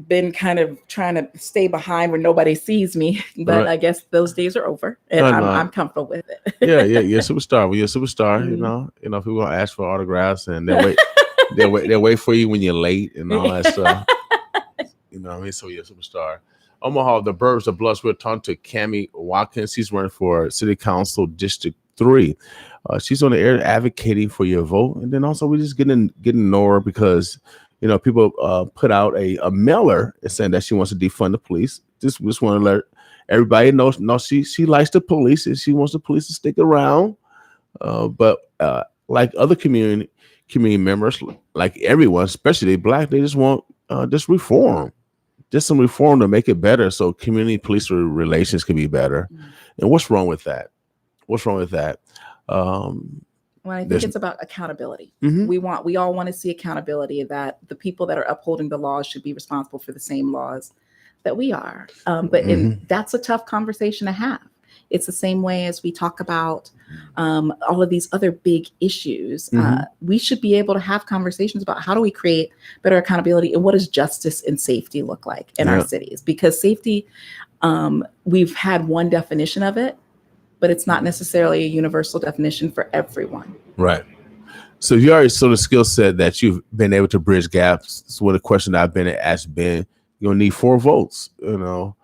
been kind of trying to stay behind where nobody sees me, but I guess those days are over, and I'm comfortable with it. Yeah, you're a superstar. Well, you're a superstar. You know, people gonna ask for autographs, and they'll wait for you when you're late and all that stuff. You know what I mean? So you're a superstar. Omaha, the Burbs of Bluffs. We're talking to Cammy Watkins. She's running for City Council District 3. She's on the air advocating for your vote, and then also we're just getting to know her because. You know, people put out a mailer saying that she wants to defund the police. Just want to let everybody know. No, she likes the police and she wants the police to stick around. But like other community members, like everyone, especially Black, they just want just reform, just some reform to make it better, so community police relations can be better. And what's wrong with that? What's wrong with that? Well, I think it's about accountability. We all want to see accountability, that the people that are upholding the laws should be responsible for the same laws that we are. But that's a tough conversation to have. It's the same way as we talk about all of these other big issues. We should be able to have conversations about how do we create better accountability, and what does justice and safety look like in our cities? Because safety, we've had one definition of it, but it's not necessarily a universal definition for everyone. Right. So you already saw the skill set that you've been able to bridge gaps. So what a question I've been asked, you're gonna need 4 votes. You know,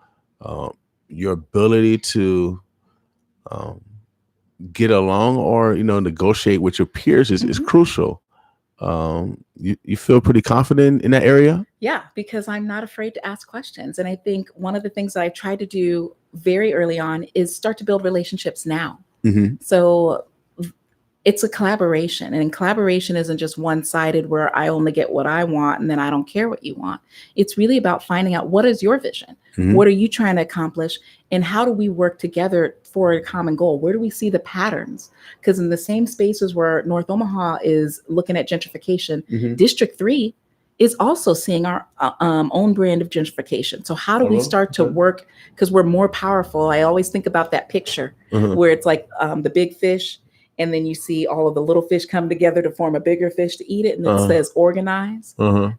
your ability to get along or negotiate with your peers is crucial. You feel pretty confident in that area? Yeah, because I'm not afraid to ask questions. And I think one of the things that I've tried to do very early on is start to build relationships now. So it's a collaboration, and collaboration isn't just one-sided where I only get what I want and then I don't care what you want. It's really about finding out, what is your vision? What are you trying to accomplish? And how do we work together for a common goal? Where do we see the patterns? Because in the same spaces where North Omaha is looking at gentrification, District 3 is also seeing our own brand of gentrification. So how do we start to work? Because we're more powerful. I always think about that picture where it's like the big fish, and then you see all of the little fish come together to form a bigger fish to eat it. And it says organize.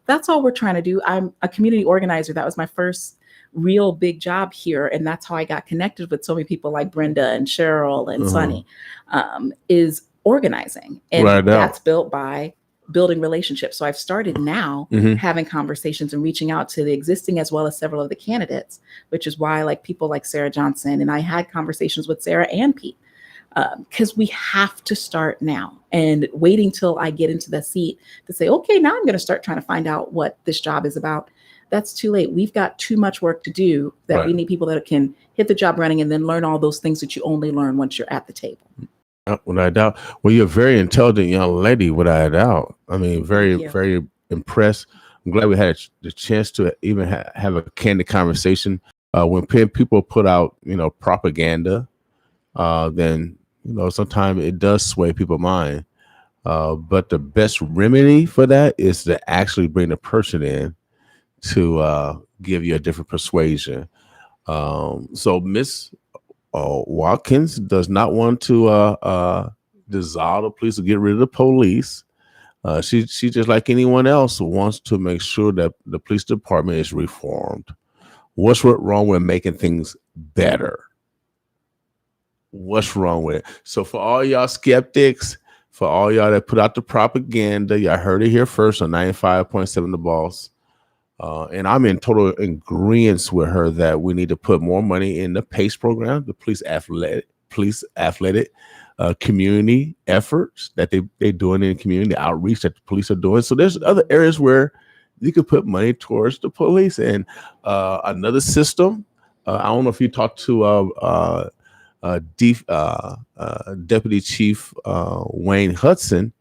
That's all we're trying to do. I'm a community organizer. That was my first real big job here. And that's how I got connected with so many people like Brenda and Cheryl and Sonny, is organizing. And that's built by building relationships. So I've started now having conversations and reaching out to the existing as well as several of the candidates, which is why like people like Sarah Johnson, and I had conversations with Sarah and Pete, because we have to start now, and waiting till I get into the seat to say, okay, now I'm going to start trying to find out what this job is about. That's too late. We've got too much work to do, that we need people that can hit the job running and then learn all those things that you only learn once you're at the table. Without a doubt. Well, you're a very intelligent young lady, without a doubt. I mean, very impressed. I'm glad we had the chance to even have a candid conversation. When people put out, propaganda, then, sometimes it does sway people's mind. But the best remedy for that is to actually bring the person in to give you a different persuasion. So Miss Watkins does not want to dissolve the police or get rid of the police. She just like anyone else wants to make sure that the police department is reformed. What's wrong with making things better? What's wrong with it? So for all y'all skeptics, for all y'all that put out the propaganda, y'all heard it here first on 95.7 The Boss. And I'm in total agreement with her that we need to put more money in the PACE program, the police athletic community efforts that they're doing in community outreach that the police are doing. So there's other areas where you could put money towards the police. And another system, I don't know if you talked to Deputy Chief Wayne Hudson.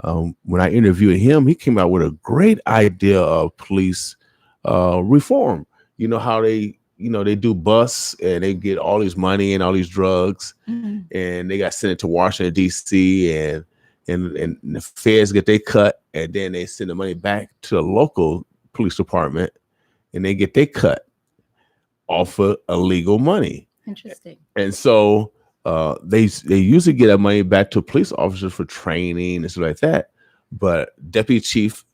When I interviewed him, he came out with a great idea of police reform. You know how they do busts and they get all this money and all these drugs, and they got sent to Washington D.C. and the feds get their cut, and then they send the money back to the local police department, and they get their cut off of illegal money. Interesting. And so they usually get that money back to police officers for training and stuff like that. But Deputy Chief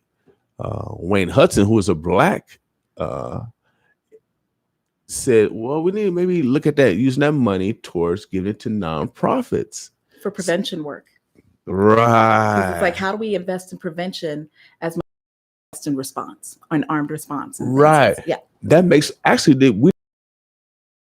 Wayne Hudson, who is a black, said, well, we need to maybe look at that, using that money towards giving it to nonprofits For prevention work. Right. It's like, how do we invest in prevention as much as in response, an armed response? Right. Yeah. That makes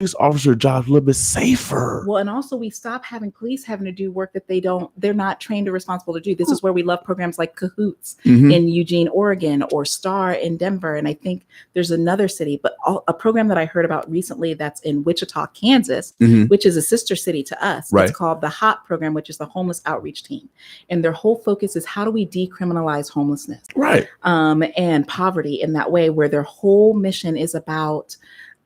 police officer jobs a little bit safer. Well, and also we stop having police having to do work that they're not trained or responsible to do. This is where we love programs like Cahoots in Eugene, Oregon, or STAR in Denver. And I think there's another city, but a program that I heard about recently that's in Wichita, Kansas, which is a sister city to us. Right. It's called the HOT program, which is the Homeless Outreach Team. And their whole focus is how do we decriminalize homelessness? Right. And poverty in that way, where their whole mission is about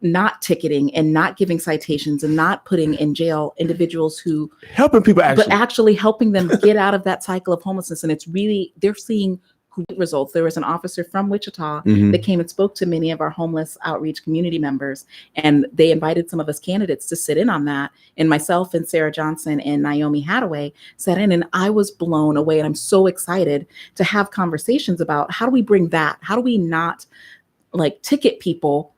not ticketing and not giving citations and not putting in jail individuals who helping people but actually helping them get out of that cycle of homelessness. And it's really, they're seeing great results. There was an officer from Wichita that came and spoke to many of our homeless outreach community members, and they invited some of us candidates to sit in on that. And myself and Sarah Johnson and Naomi Hadaway sat in, and I was blown away. And I'm so excited to have conversations about how do we bring that? How do we not like ticket people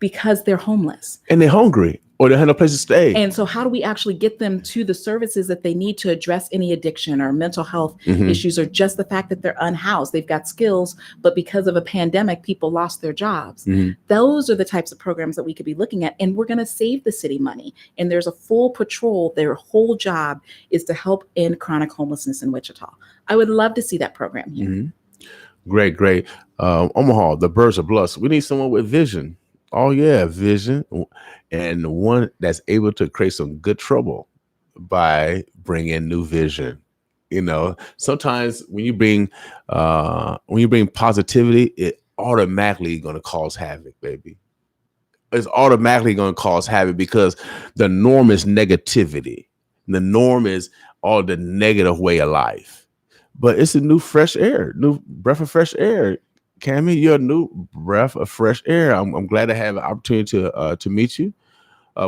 because they're homeless and they're hungry or they have no place to stay? And so how do we actually get them to the services that they need to address any addiction or mental health issues, or just the fact that they're unhoused? They've got skills, but because of a pandemic, people lost their jobs. Those are the types of programs that we could be looking at, and we're going to save the city money. And there's a full patrol. Their whole job is to help end chronic homelessness in Wichita. I would love to see that program here. Great. Omaha, the birds are blessed. We need someone with vision. Oh yeah, vision, and one that's able to create some good trouble by bringing new vision. You know, sometimes when you bring positivity, it automatically going to cause havoc, baby. It's automatically going to cause havoc because the norm is negativity. The norm is all the negative way of life. But it's a new fresh air, new breath of fresh air. Cammy, you're a new breath of fresh air. I'm glad to have an opportunity to meet you.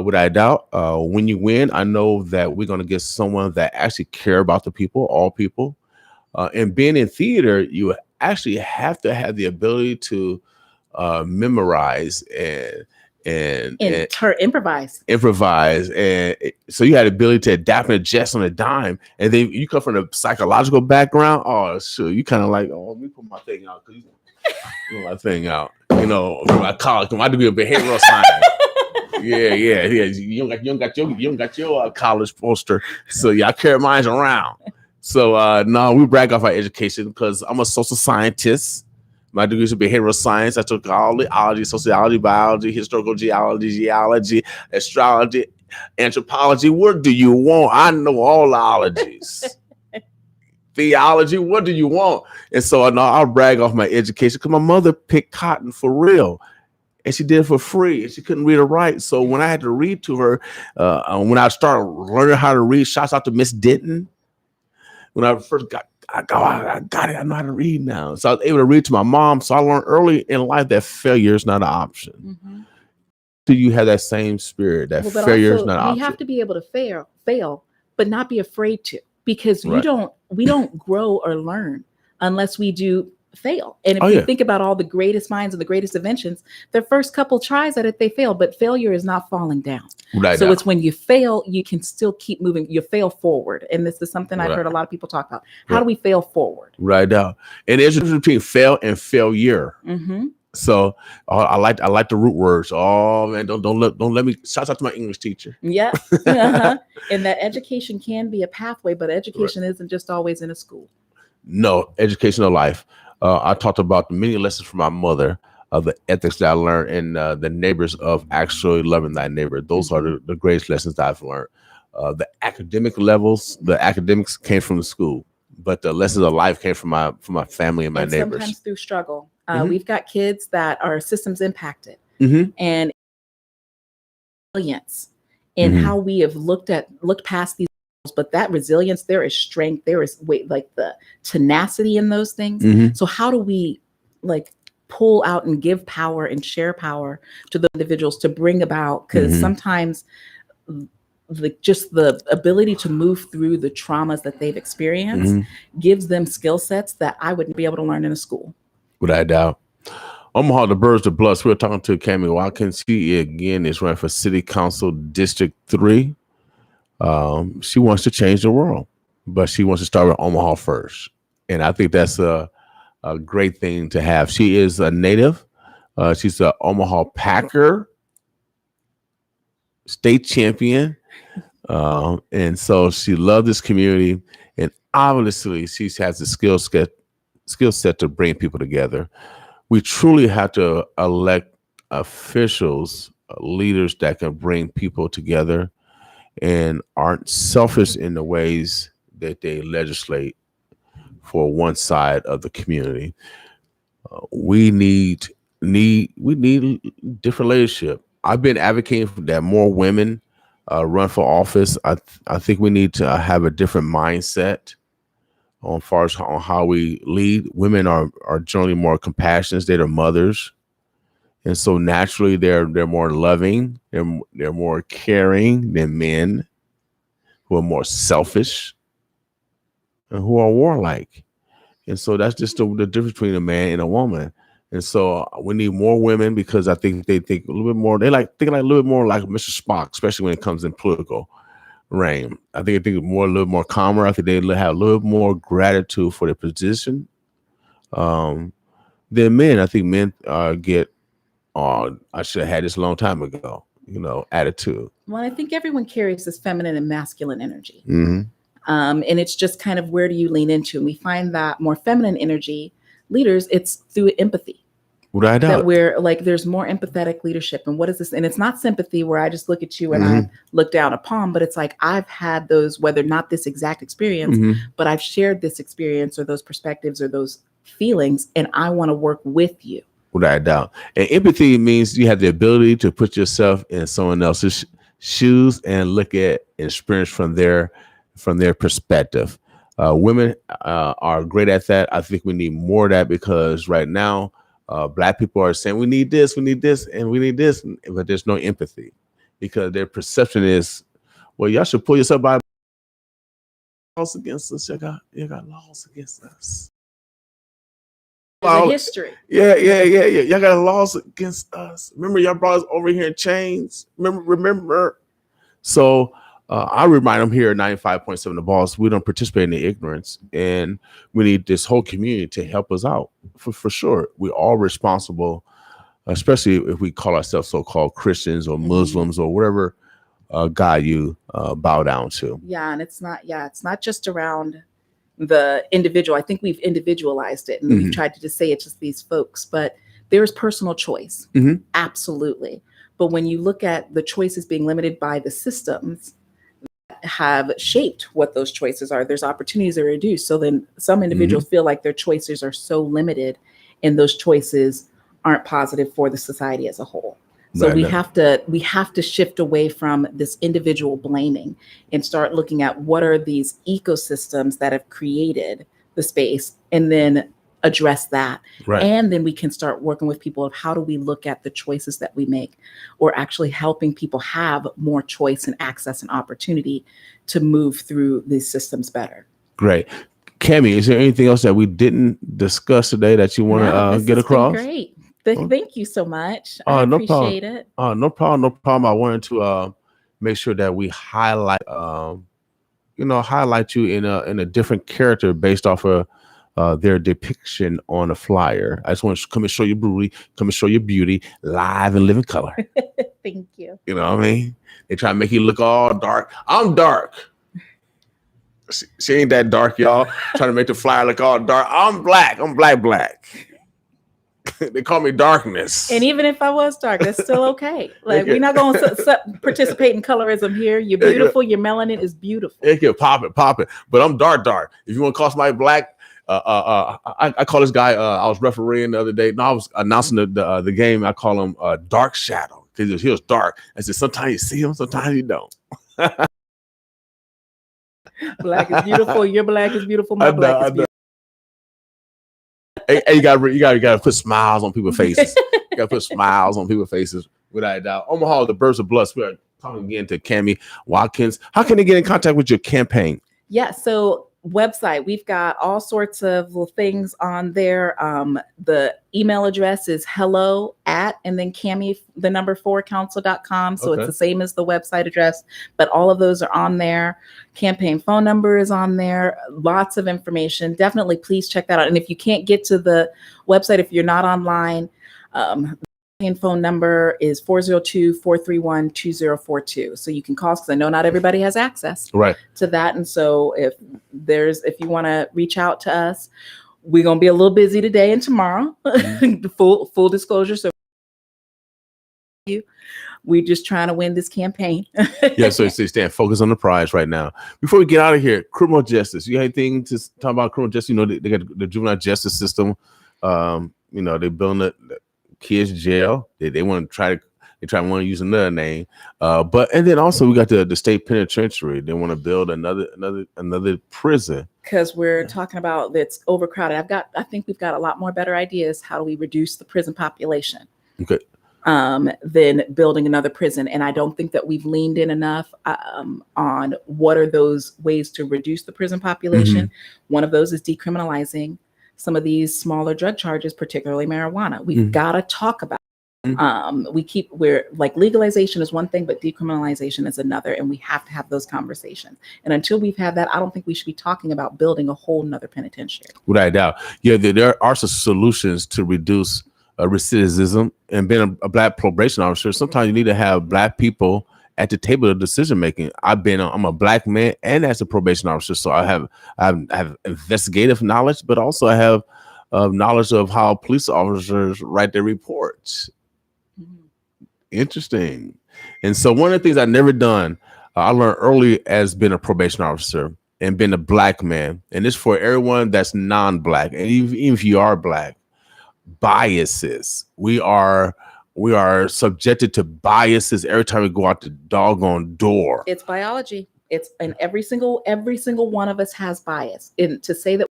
Without a doubt, when you win, I know that we're going to get someone that actually care about the people, all people. And being in theater, you actually have to have the ability to memorize and improvise. And so you had the ability to adapt and adjust on a dime. And then you come from a psychological background. Oh, sure. You kind of like, let me put my thing out. My thing out. You know, my college, my degree of behavioral science. Yeah. You don't got your college poster. So yeah, I carry mine around. So no, we brag off our education because I'm a social scientist. My degree is in behavioral science. I took ology, sociology, biology, historical geology, astrology, anthropology. What do you want? I know all ologies. Theology, what do you want? And so I'll brag off my education because my mother picked cotton for real. And she did it for free. And she couldn't read or write. So when I had to read to her, when I started learning how to read, shouts out to Miss Denton. When I first I got it. I know how to read now. So I was able to read to my mom. So I learned early in life that failure is not an option. Do you have that same spirit that failure is not an option? You have to be able to fail, but not be afraid to, because we don't grow or learn unless we do fail. And if you think about all the greatest minds and the greatest inventions, their first couple tries at it, they fail, but failure is not falling down. So it's when you fail, you can still keep moving. You fail forward. And this is something I've heard a lot of people talk about. How do we fail forward? Right now. And there's a difference between fail and failure. So I like the root words. Oh man, don't let me shout out to my English teacher. Yeah. And that education can be a pathway, but education isn't just always in a school. No, educational life. I talked about many lessons from my mother, the ethics that I learned, and the neighbors of actually loving thy neighbor. Those are the greatest lessons that I've learned. The academic levels, the academics came from the school, but the lessons of life came from my family and my neighbors. Sometimes through struggle. We've got kids that are systems impacted, and resilience in how we have looked past these. But that resilience, there is strength, there is like the tenacity in those things. So how do we like pull out and give power and share power to the individuals to bring about, because sometimes just the ability to move through the traumas that they've experienced gives them skill sets that I wouldn't be able to learn in a school. Without a doubt. Omaha, the birds, the bloods. We're talking to Cammy Watkins. She again is running for City Council District 3. She wants to change the world, but she wants to start with Omaha first. And I think that's a great thing to have. She is a native. She's an Omaha Packer state champion. And so she loved this community. And obviously she has the skill set to bring people together. We truly have to elect officials, leaders that can bring people together and aren't selfish in the ways that they legislate for one side of the community. We need different leadership. I've been advocating for that more women run for office. I think we need to have a different mindset on how we lead. Women are generally more compassionate. They're mothers. And so naturally they're more loving, they're more caring than men who are more selfish and who are warlike. And so that's just the difference between a man and a woman. And so we need more women, because I think they think a little bit more, they like thinking like a little bit more like Mr. Spock, especially when it comes in political reign. I think a little more calmer. I think they have a little more gratitude for their position than men. I think men get, I should have had this a long time ago, attitude. Well, I think everyone carries this feminine and masculine energy. And it's just kind of, where do you lean into? And we find that more feminine energy leaders, it's through empathy. Without a doubt. That we're like, there's more empathetic leadership. And what is this? And it's not sympathy where I just look at you and I look down upon, but it's like, I've had those, whether not this exact experience, but I've shared this experience or those perspectives or those feelings, and I want to work with you. Without a doubt. And empathy means you have the ability to put yourself in someone else's shoes and look at experience from their perspective. Women are great at that. I think we need more of that, because right now, Black people are saying we need this, and we need this, but there's no empathy, because their perception is, well, y'all should pull yourself by laws against us. You got laws against us. There's a history. Yeah. Y'all got laws against us. Remember, y'all brought us over here in chains. Remember. So I remind them here at 95.7 The Boss, we don't participate in the ignorance, and we need this whole community to help us out for sure. We're all responsible, especially if we call ourselves so-called Christians or Muslims or whatever God you bow down to. Yeah, and it's not just around the individual. I think we've individualized it, and we've tried to just say it's just these folks, but there's personal choice. Absolutely. But when you look at the choices being limited by the systems that have shaped what those choices are, there's opportunities that are reduced. So then some individuals feel like their choices are so limited, and those choices aren't positive for the society as a whole. So we have to shift away from this individual blaming and start looking at what are these ecosystems that have created the space, and then address that. Right. And then we can start working with people of how do we look at the choices that we make, or actually helping people have more choice and access and opportunity to move through these systems better. Great. Cammy, is there anything else that we didn't discuss today that you want to get across? Great. Thank you so much. I No appreciate problem. it. No problem. I wanted to make sure that we highlight you in a different character based off of their depiction on a flyer. I just want to come and show you beauty live and live in color. Thank you. You know what I mean? They try to make you look all dark. I'm dark. She ain't that dark, y'all. Trying to make the flyer look all dark. I'm black. I'm black. They call me darkness. And even if I was dark, that's still okay. Like, we're not going to participate in colorism here. You're beautiful. Your melanin is beautiful. It can pop it. But I'm dark. If you want to call somebody black, I call this guy. I was refereeing the other day. No, I was announcing the game. I call him Dark Shadow because he was dark. I said sometimes you see him, sometimes you don't. Black is beautiful. Your black is beautiful. My black is beautiful. Hey, you gotta put smiles on people's faces. You gotta put smiles on people's faces, without a doubt. Omaha, the birds of blood. We are talking again to Cammy Watkins. How can they get in contact with your campaign? Yeah, so website, we've got all sorts of things on there. The email address is hello@ and then Cammy, the number 4council.com. So It's the same as the website address, but all of those are on there. Campaign phone number is on there. Lots of information. Definitely please check that out. And if you can't get to the website, if you're not online, and phone number is 402-431-2042. So you can call us because I know not everybody has access to that. And so if you want to reach out to us, we're going to be a little busy today and tomorrow. full disclosure. So we're just trying to win this campaign. So stand focused on the prize right now. Before we get out of here, criminal justice. You got anything to talk about criminal justice? You know, they got the juvenile justice system. They building the kids jail. They want to want to use another name. And then also we got the state penitentiary. They want to build another prison. Because we're talking about that's overcrowded. I think we've got a lot more better ideas. How do we reduce the prison population? Okay. Than building another prison. And I don't think that we've leaned in enough on what are those ways to reduce the prison population. Mm-hmm. One of those is decriminalizing some of these smaller drug charges, particularly marijuana. We've got to talk about we're like legalization is one thing, but decriminalization is another, and we have to have those conversations. And until we've had that, I don't think we should be talking about building a whole nother penitentiary. Without a doubt. Yeah, there are some solutions to reduce recidivism, and being a black probation officer, sometimes you need to have black people at the table of decision making. I'm a black man and as a probation officer, so I have investigative knowledge, but also I have knowledge of how police officers write their reports. Interesting. And so one of the things I've never done, I learned early as being a probation officer and being a black man, and this for everyone that's non-black, and even if you are black, biases. We are subjected to biases every time we go out the doggone door. It's biology. And every single one of us has bias. And to say that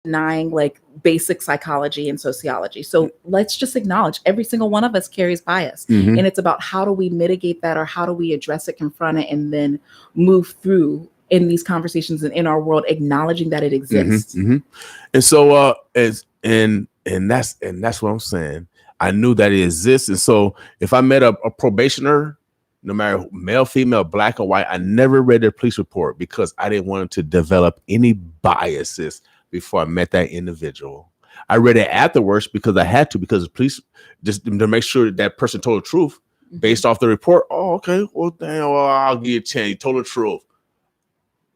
denying like basic psychology and sociology. So let's just acknowledge every single one of us carries bias. Mm-hmm. And it's about how do we mitigate that, or how do we address it, confront it, and then move through in these conversations and in our world, acknowledging that it exists. Mm-hmm. And so and that's what I'm saying. I knew that it exists. And so if I met a probationer, no matter male, female, black or white, I never read their police report because I didn't want to develop any biases before I met that individual. I read it afterwards because I had to, because the police, just to make sure that person told the truth based off the report. Oh, okay. Well, damn, I'll give you a chance. You told the truth.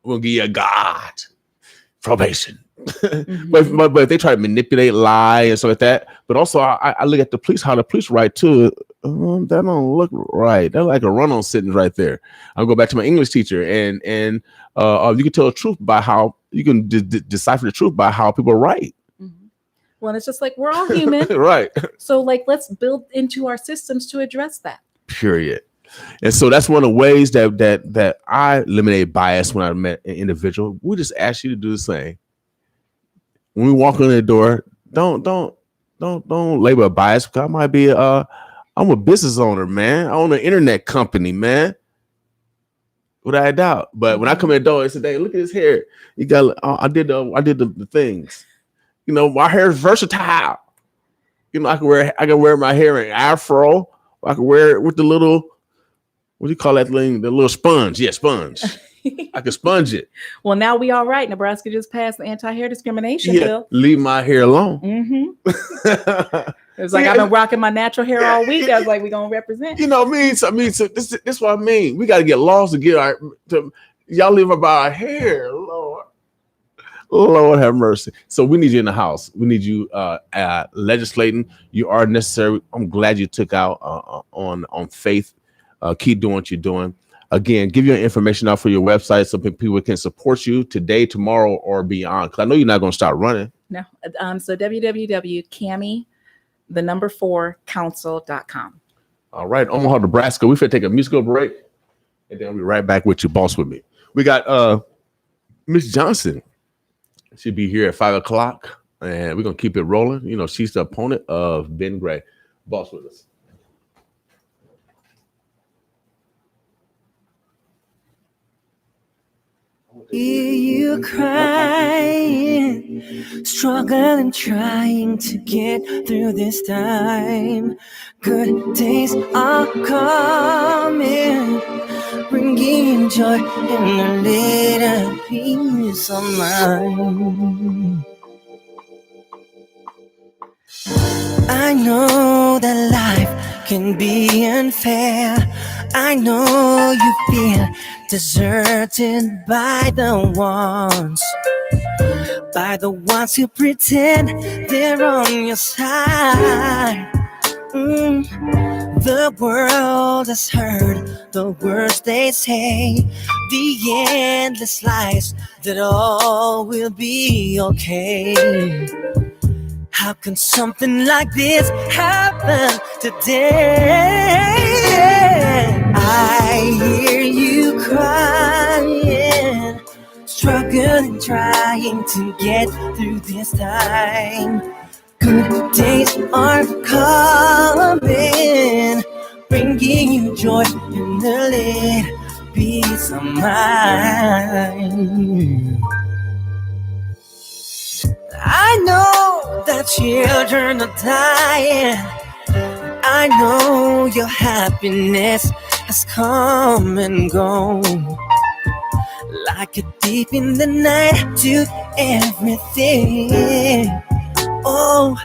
We'll give you a God probation. Mm-hmm. but if they try to manipulate, lie, and stuff like that. But also, I look at the police, how the police write too. That don't look right. They're like a run-on sentence right there. I'll go back to my English teacher, and you can tell the truth by how you can decipher the truth by how people write. Mm-hmm. Well, it's just like we're all human, right? So, like, let's build into our systems to address that. Period. And so that's one of the ways that I eliminate bias when I met an individual. We just ask you to do the same. When we walk in the door, don't label a bias, because I might be I'm a business owner, man. I own an internet company, man. without a doubt. But when I come in the door, it's today. Look at his hair. You got. I did the things. You know, my hair is versatile. You know, I can wear my hair in afro. I can wear it with the little, what do you call that thing? The little sponge. Yeah, sponge. I can sponge it. Well, now we all right. Nebraska just passed the anti-hair discrimination bill. Leave my hair alone. Mm-hmm. It's like I've been rocking my natural hair all week. I was like, we're gonna represent. You know what I mean? So this is what I mean. We got to get laws to get y'all live about our hair, Lord have mercy. So we need you in the house. We need you legislating. You are necessary. I'm glad you took out on faith. Keep doing what you're doing. Again, give your information out for your website so people can support you today, tomorrow, or beyond. Because I know you're not going to start running. No. So www.cammy4council.com. All right, Omaha, Nebraska. We finna take a musical break, and then we'll be right back with you, boss with me. We got Miss Johnson. She'll be here at 5:00, and we're gonna keep it rolling. You know, she's the opponent of Ben Gray. Boss with us. Hear you crying, struggling, trying to get through this time. Good days are coming, bringing joy in a little piece of mind. I know that life can be unfair. I know you feel deserted by the ones who pretend they're on your side. The world has heard the words they say, the endless lies that all will be okay. How can something like this happen today? I hear you crying, struggling, trying to get through this time. Good days are coming, bringing you joy in the little peace of mind. I know that children are dying. I know your happiness has come and gone. Like a thief in the night to everything. Oh,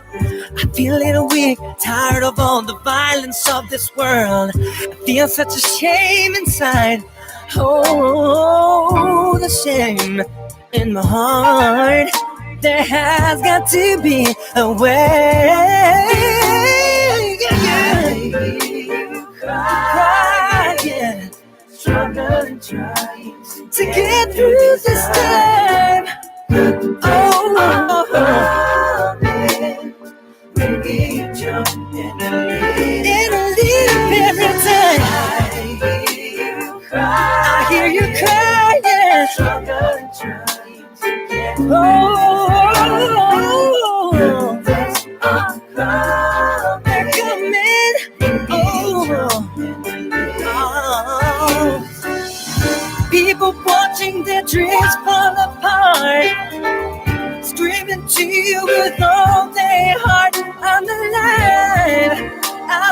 I feel a little weak, tired of all the violence of this world. I feel such a shame inside. Oh, the shame in my heart. There has got to be a way. Crying, struggling, trying to get through this time. Maybe you jump in a little every time. I hear you crying, struggling, trying to get through. They're coming. People watching their dreams fall apart, screaming to you with all their heart. I'm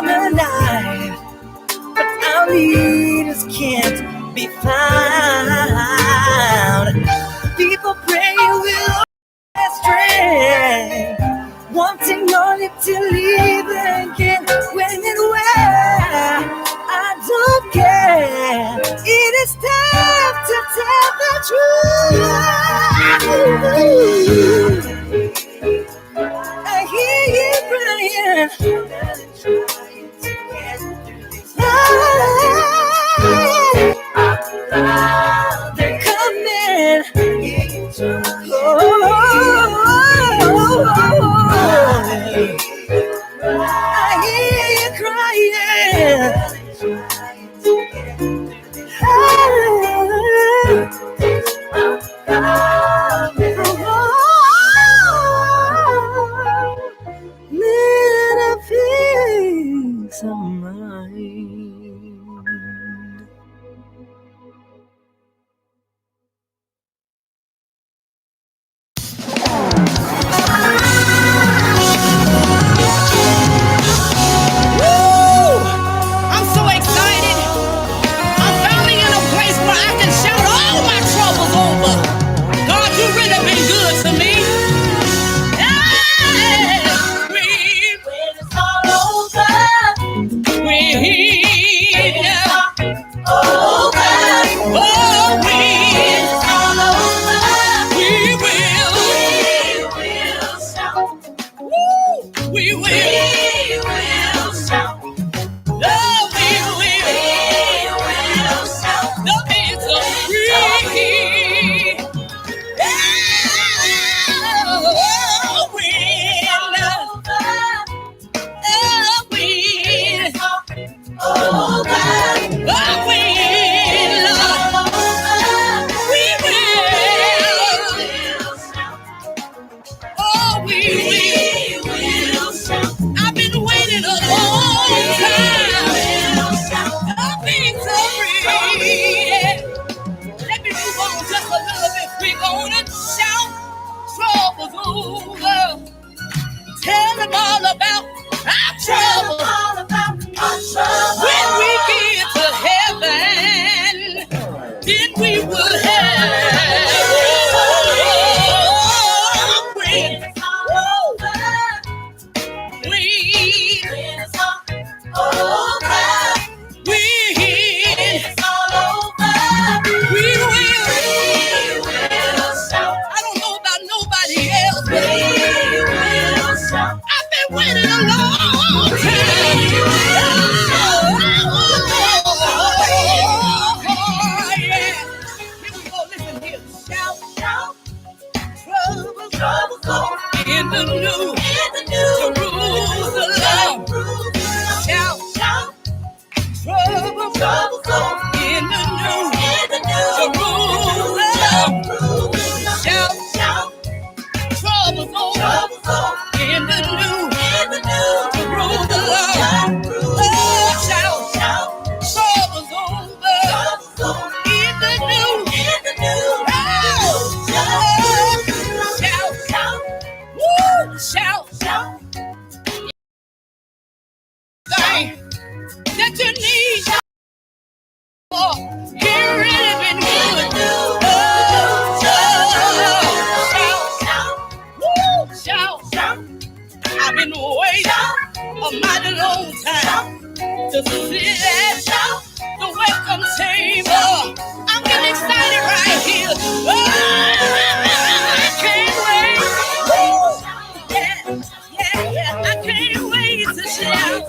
alive, but our leaders can't be found. People pray with strength, wanting only to live again. When and where, I don't care. It is time to tell the truth. I hear you crying. They're coming. I hear you crying. Little piece of mine. that you need. Oh, he really been good. Shout, shout. I've been waiting a mighty long time to sit at the welcome table. I'm getting excited right here. Oh, I can't wait. Yeah. I can't wait to shout.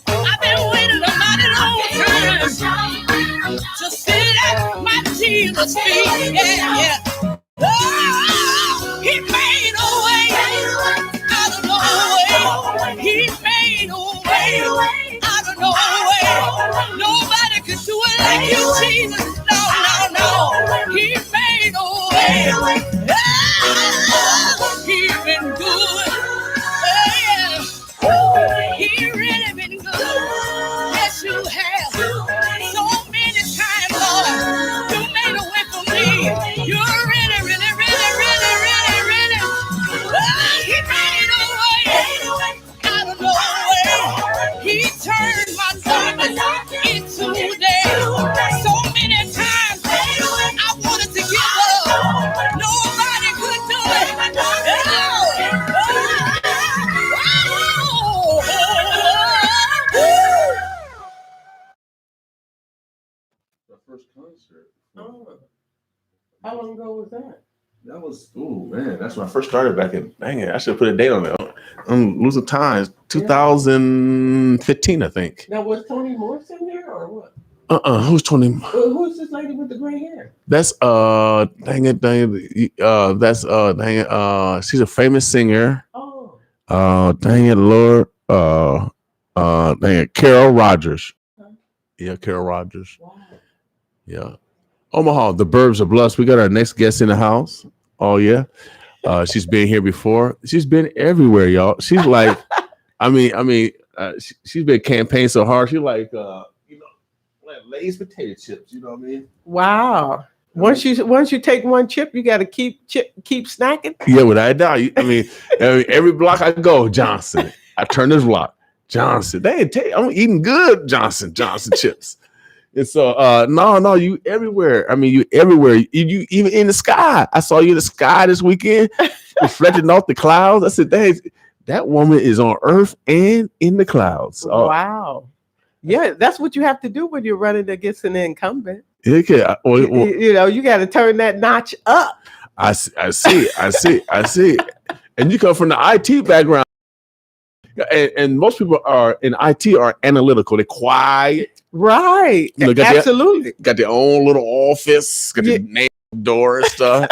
I've been waiting a mighty long time to sit at my Jesus' feet. Yeah. Oh, he made a way out of no way. He made a way out of no way. Nobody could do it like you, Jesus. No. He made a way. Oh, he's been good. Yeah. He really been good. Yes, you have. So many times, Lord, you made a way for me. You're really. He made a way out of no way. He turned my darkness into day. So many times I wanted to give up. Nobody could do it. The first concert. How long ago was that? That was, that's when I first started back in, dang it, I should have put a date on that. I'm losing time. 2015, I think. Now, was Toni Morrison there or what? Who's Toni? Who's this lady with the gray hair? That's, she's a famous singer. Oh. Dang it, Lord. Carol Rogers. Yeah, Carol Rogers. Wow. Yeah. Omaha, the Burbs are blessed. We got our next guest in the house. Oh, yeah. She's been here before. She's been everywhere, y'all. She's like, she's been campaigning so hard. She's like, like Lay's potato chips. You know what I mean? Wow. Once you take one chip, you got to keep snacking. Yeah, without a doubt. Every block I go, Johnson. I turn this block, Johnson. I'm eating good, Johnson chips. And so, no, you everywhere. I mean, you everywhere. You even in the sky. I saw you in the sky this weekend, reflecting off the clouds. I said, "Dang, that woman is on Earth and in the clouds." Wow. Yeah, that's what you have to do when you're running against an incumbent. Okay. You got to turn that notch up. I see. And you come from the IT background. And most people are in IT are analytical. They're quiet. Right. Absolutely. Got their own little office, got their name door and stuff.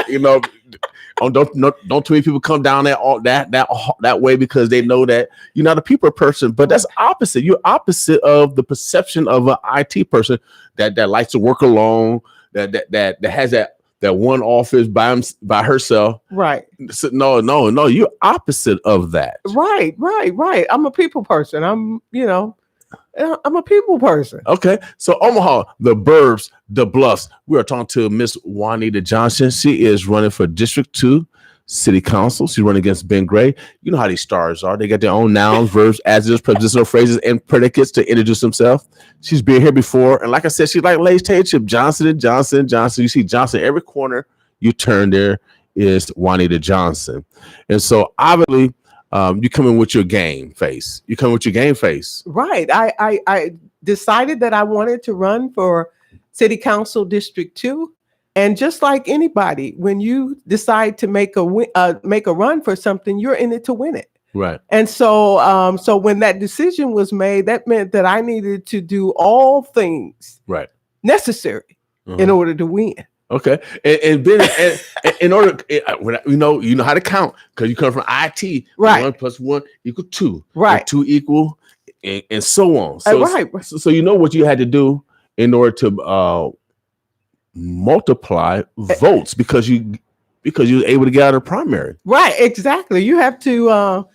Don't too many people come down that way because they know that you're not a people person. But that's opposite. You're opposite of the perception of an IT person that likes to work alone, that has that one office by herself. Right. So, no, you're opposite of that. Right. I'm a people person. I'm a people person. Okay. So Omaha, the Burbs, the Bluffs. We are talking to Miss Juanita Johnson. She is running for District 2 City Council. She's running against Ben Gray. You know how these stars are. They got their own nouns, verbs, adjectives, prepositional phrases, and predicates to introduce themselves. She's been here before. And like I said, she's like Lay's potato chip. Johnson. You see Johnson every corner you turn, there is Juanita Johnson. And so obviously, you come in with your game face. Right. I decided that I wanted to run for City Council District 2. And just like anybody, when you decide to make a run for something, you're in it to win it. Right. And so when that decision was made, that meant that I needed to do all things necessary in order to win. Okay, and Ben, in order, you know how to count because you come from IT. Right. 1 + 1 = 2. Right. 2 equal, and so on. Right. So you know what you had to do in order to multiply votes because you were able to get out of the primary. Right. Exactly. You have to. I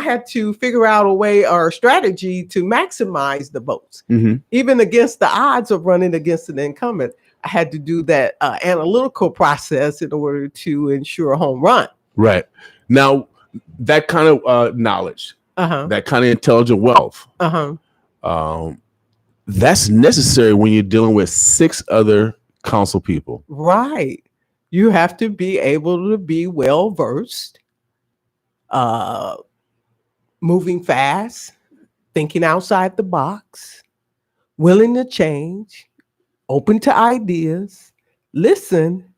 had to figure out a way or a strategy to maximize the votes, even against the odds of running against an incumbent. I had to do that analytical process in order to ensure a home run. Right. Now, that kind of knowledge, that kind of intelligent wealth. That's necessary when you're dealing with 6 other council people. Right. You have to be able to be well versed, moving fast, thinking outside the box, willing to change, open to ideas, listen,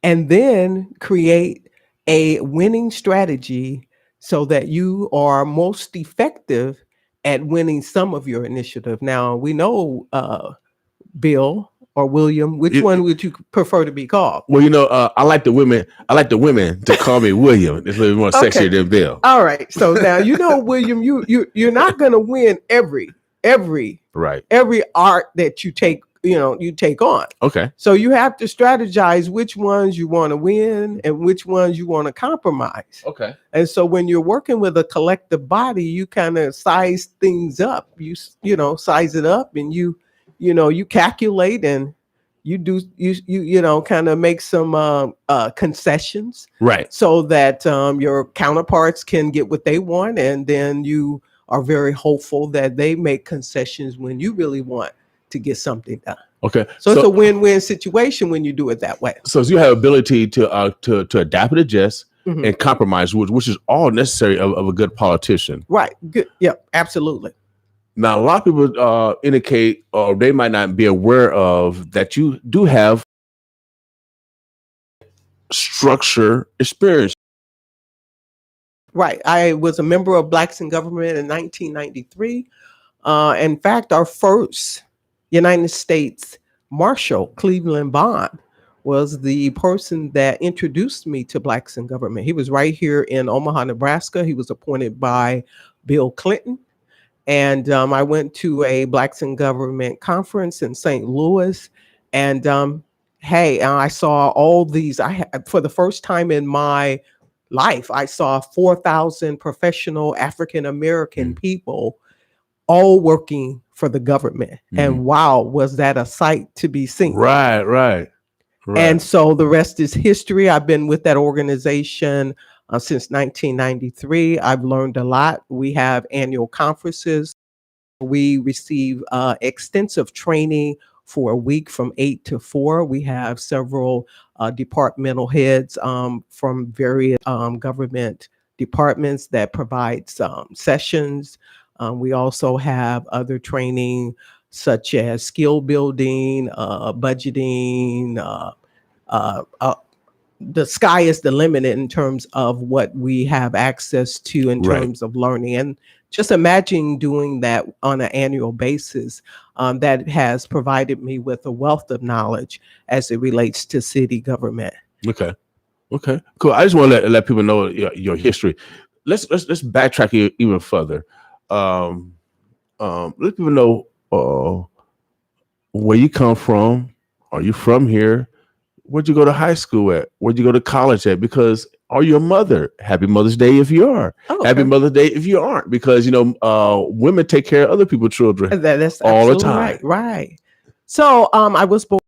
and then create a winning strategy so that you are most effective at winning some of your initiative. Now, we know, Bill or William, which one would you prefer to be called? Well, I like the women. I like the women to call me William. It's a little more sexier than Bill. All right. So now, William, you're not going to win every art that you take on. Okay. So you have to strategize which ones you want to win and which ones you want to compromise. Okay. And so when you're working with a collective body, you kind of size things up. You size it up, and you calculate, and you kind of make some concessions, right? So that your counterparts can get what they want, and then you are very hopeful that they make concessions when you really want to get something done. Okay. So it's a win-win situation when you do it that way. So you have ability to adapt and adjust and compromise, which is all necessary of a good politician. Right. Good. Yeah, absolutely. Now, a lot of people indicate, or they might not be aware of, that you do have structure experience. Right. I was a member of Blacks in Government in 1993. In fact, our first United States Marshal, Cleveland Bond, was the person that introduced me to Blacks in Government. He was right here in Omaha, Nebraska. He was appointed by Bill Clinton. And I went to a Blacks in Government conference in St. Louis. And I saw all these. For the first time in my life, I saw 4,000 professional African-American people all working for the government. And wow, was that a sight to be seen. Right. And so the rest is history. I've been with that organization since 1993. I've learned a lot. We have annual conferences. We receive extensive training for a week from 8 to 4. We have several departmental heads from various government departments that provide sessions. We also have other training such as skill building, budgeting. The sky is the limit in terms of what we have access to in terms of learning. And just imagine doing that on an annual basis. That has provided me with a wealth of knowledge as it relates to city government. Okay, cool. I just want to let people know your history. Let's backtrack even further. Let people know where you come from. Are you from here? Where'd you go to high school at? Where'd you go to college at? Because are you a mother? Happy Mother's Day if you are. Okay. Happy Mother's Day if you aren't. Because women take care of other people's children. That's all the time. Right. So I was born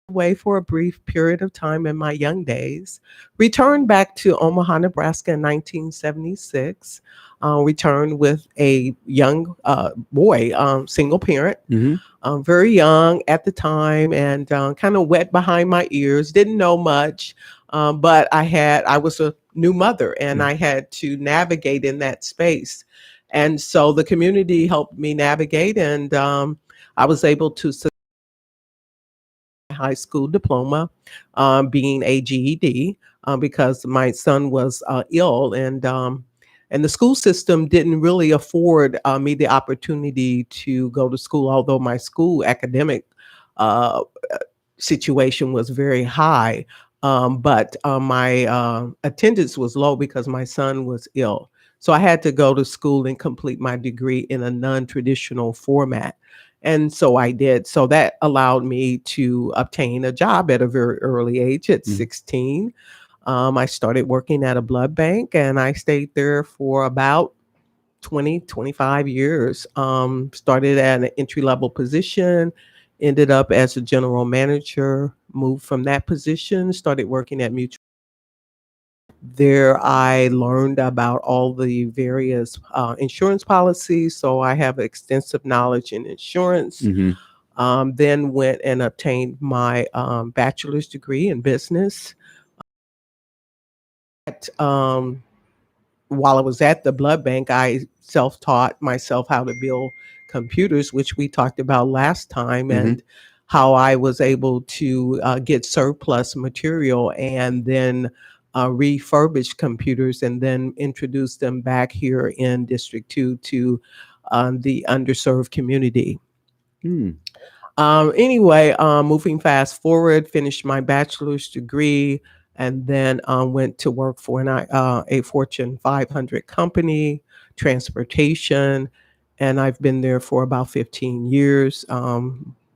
away for a brief period of time in my young days. Returned back to Omaha, Nebraska in 1976. Returned with a young boy, single parent. Very young at the time, and kind of wet behind my ears. Didn't know much, but I was a new mother, and I had to navigate in that space. And so the community helped me navigate, and I was able to high school diploma, being a GED, because my son was ill, and the school system didn't really afford me the opportunity to go to school, although my school academic situation was very high. But my attendance was low because my son was ill. So I had to go to school and complete my degree in a non-traditional format. And so I did. So that allowed me to obtain a job at a very early age at 16. I started working at a blood bank, and I stayed there for about 25 years. Started at an entry-level position, ended up as a general manager, moved from that position, started working at Mutual. There, I learned about all the various insurance policies, so I have extensive knowledge in insurance. Then went and obtained my bachelor's degree in business. While I was at the blood bank, I self-taught myself how to build computers, which we talked about last time, and how I was able to get surplus material and then refurbish computers and then introduce them back here in District 2 to the underserved community. Anyway, moving fast forward, finished my bachelor's degree, and then went to work for a Fortune 500 company, transportation, and I've been there for about 15 years.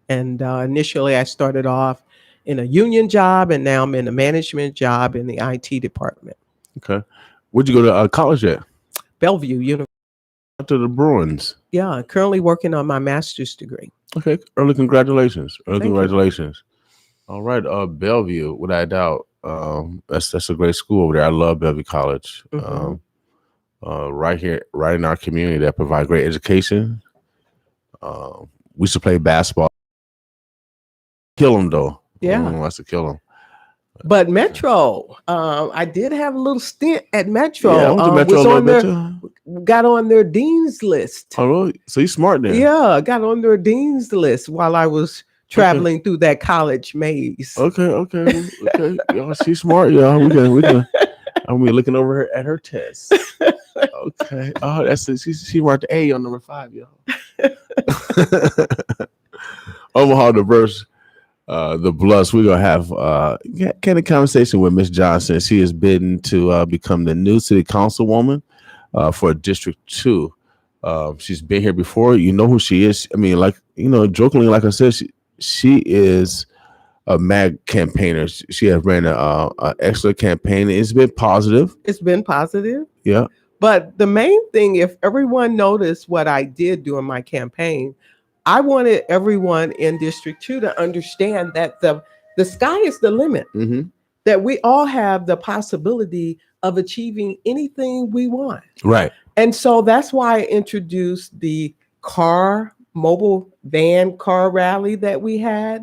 Initially, I started off in a union job, and now I'm in a management job in the IT department. Okay. Where'd you go to college at? Bellevue University. To the Bruins. Yeah, currently working on my master's degree. Okay. Early congratulations. Thank you. All right. Bellevue, without a doubt. That's a great school over there. I love Bellevue College. Right here, right in our community, that provide great education. We used to play basketball. Kill them though. Yeah, that's to kill them. But Metro, I did have a little stint at Metro. Yeah, I went to Metro got on their dean's list. Oh, really? So you smart then? Yeah, got on their dean's list while I was traveling through that college maze. Okay. Y'all, she's smart, y'all. We can. I'm be looking over at her test. Okay. Oh, that's it. She marked the A on number 5, y'all. Omaha diverse. The Bluffs, we're gonna have kind of conversation with Miss Johnson. She is bidden to become the new city councilwoman for District 2. She's been here before. You know who she is. I mean, like, jokingly, like I said, she is a mad campaigner. She has ran an excellent campaign. It's been positive. Yeah. But the main thing, if everyone noticed what I did during my campaign, I wanted everyone in District 2 to understand that the sky is the limit, that we all have the possibility of achieving anything we want. Right. And so that's why I introduced the mobile van car rally that we had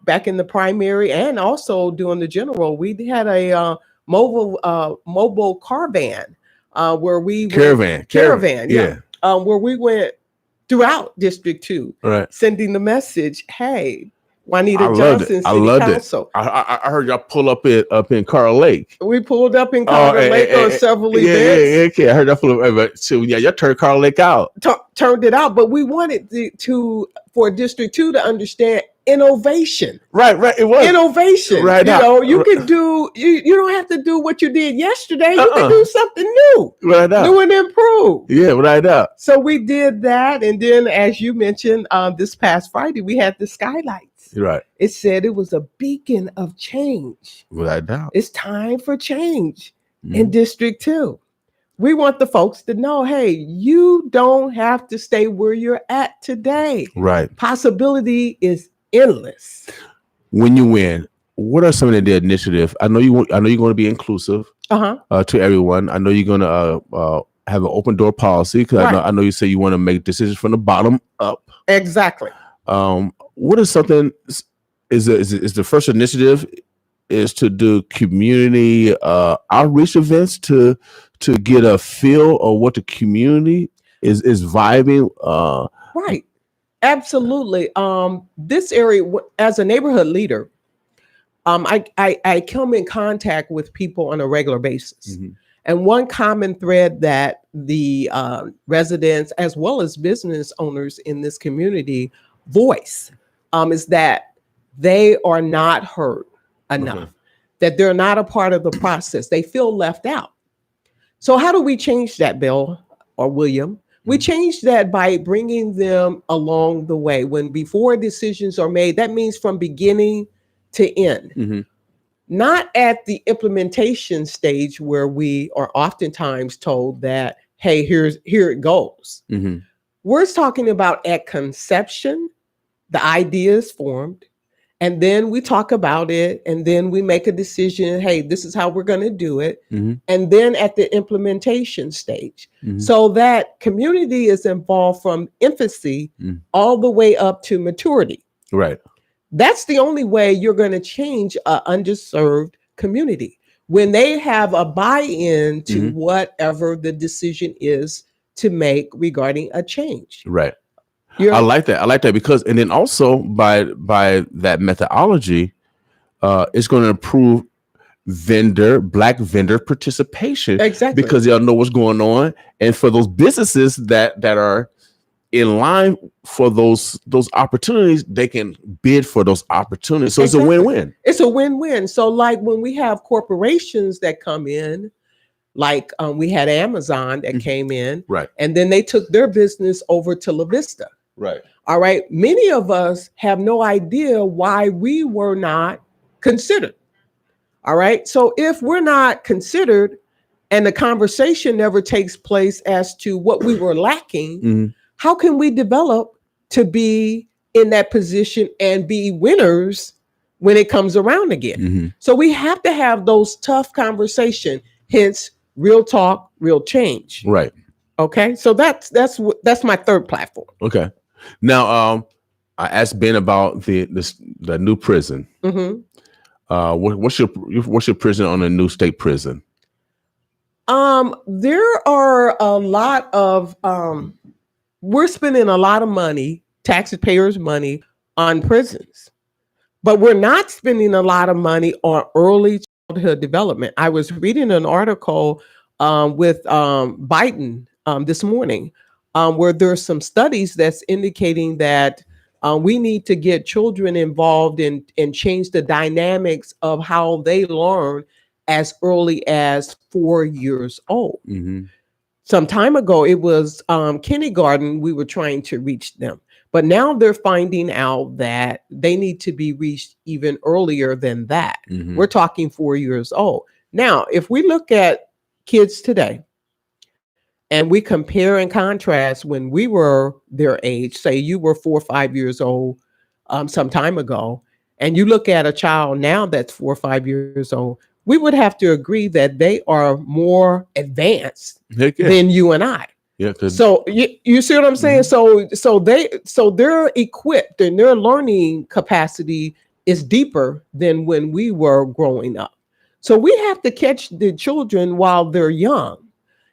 back in the primary, and also during the general. We had a mobile car van where we caravan, where we went throughout District 2, right, sending the message, hey, Juanita Johnson, City Council. I heard y'all pull up in Carl Lake. We pulled up in Carl Lake on several events. Yeah. I heard that pull up. So y'all turned Carl Lake out. Turned it out, but we wanted for District 2 to understand innovation. Right. It was innovation. Right. You can do. You don't have to do what you did yesterday. You can do something new. Right. New and improved. Yeah. Right. So we did that, and then, as you mentioned, this past Friday we had the skylights. Right. It said it was a beacon of change. Without doubt. It's time for change in District 2. We want the folks to know, hey, you don't have to stay where you're at today. Right. Possibility is endless. When you win, what are some of the initiatives? I know you're going to be inclusive to everyone. I know you're going to have an open door policy, because I know you say you want to make decisions from the bottom up. Exactly. What is something? Is the first initiative is to do community outreach events to get a feel of what the community is vibing. Right. Absolutely. This area, as a neighborhood leader, I come in contact with people on a regular basis. And one common thread that the residents as well as business owners in this community voice is that they are not heard enough, that they're not a part of the process. They feel left out. So how do we change that, Bill or William? We change that by bringing them along the way. Before decisions are made, that means from beginning to end. Not at the implementation stage, where we are oftentimes told that, hey, here it goes. We're talking about at conception, the idea is formed, And then we talk about it, and then we make a decision. Hey, this is how we're going to do it. And then at the implementation stage, so that community is involved from infancy all the way up to maturity. Right. That's the only way you're going to change an underserved community, when they have a buy-in to whatever the decision is to make regarding a change. Right. I like that. I like that because, and then also by that methodology, it's going to improve Black vendor participation. Exactly. Because they'll know what's going on. And for those businesses that are in line for those opportunities, they can bid for those opportunities. So Exactly. It's a win-win. It's a win-win. So like when we have corporations that come in, like we had Amazon that came in, right, and then they took their business over to La Vista. Right. All right. Many of us have no idea why we were not considered. All right. So if we're not considered and the conversation never takes place as to what we were lacking, how can we develop to be in that position and be winners when it comes around again? So we have to have those tough conversations, hence real talk, real change. Right. Okay. So that's my third platform. Okay. Now, I asked Ben about the new prison. What's your prison on a new state prison? There are a lot of we're spending a lot of money, taxpayers' money, on prisons, but we're not spending a lot of money on early childhood development. I was reading an article with Biden this morning, where there's some studies that's indicating that we need to get children involved and change the dynamics of how they learn as early as 4 years old. Some time ago, it was kindergarten, we were trying to reach them. But now they're finding out that they need to be reached even earlier than that. We're talking 4 years old. Now, if we look at kids today, and we compare and contrast when we were their age, say you were 4 or 5 years old some time ago, and you look at a child now that's 4 or 5 years old, we would have to agree that they are more advanced than you and I. Yeah. So you see what I'm saying? So they're equipped and their learning capacity is deeper than when we were growing up. So we have to catch the children while they're young.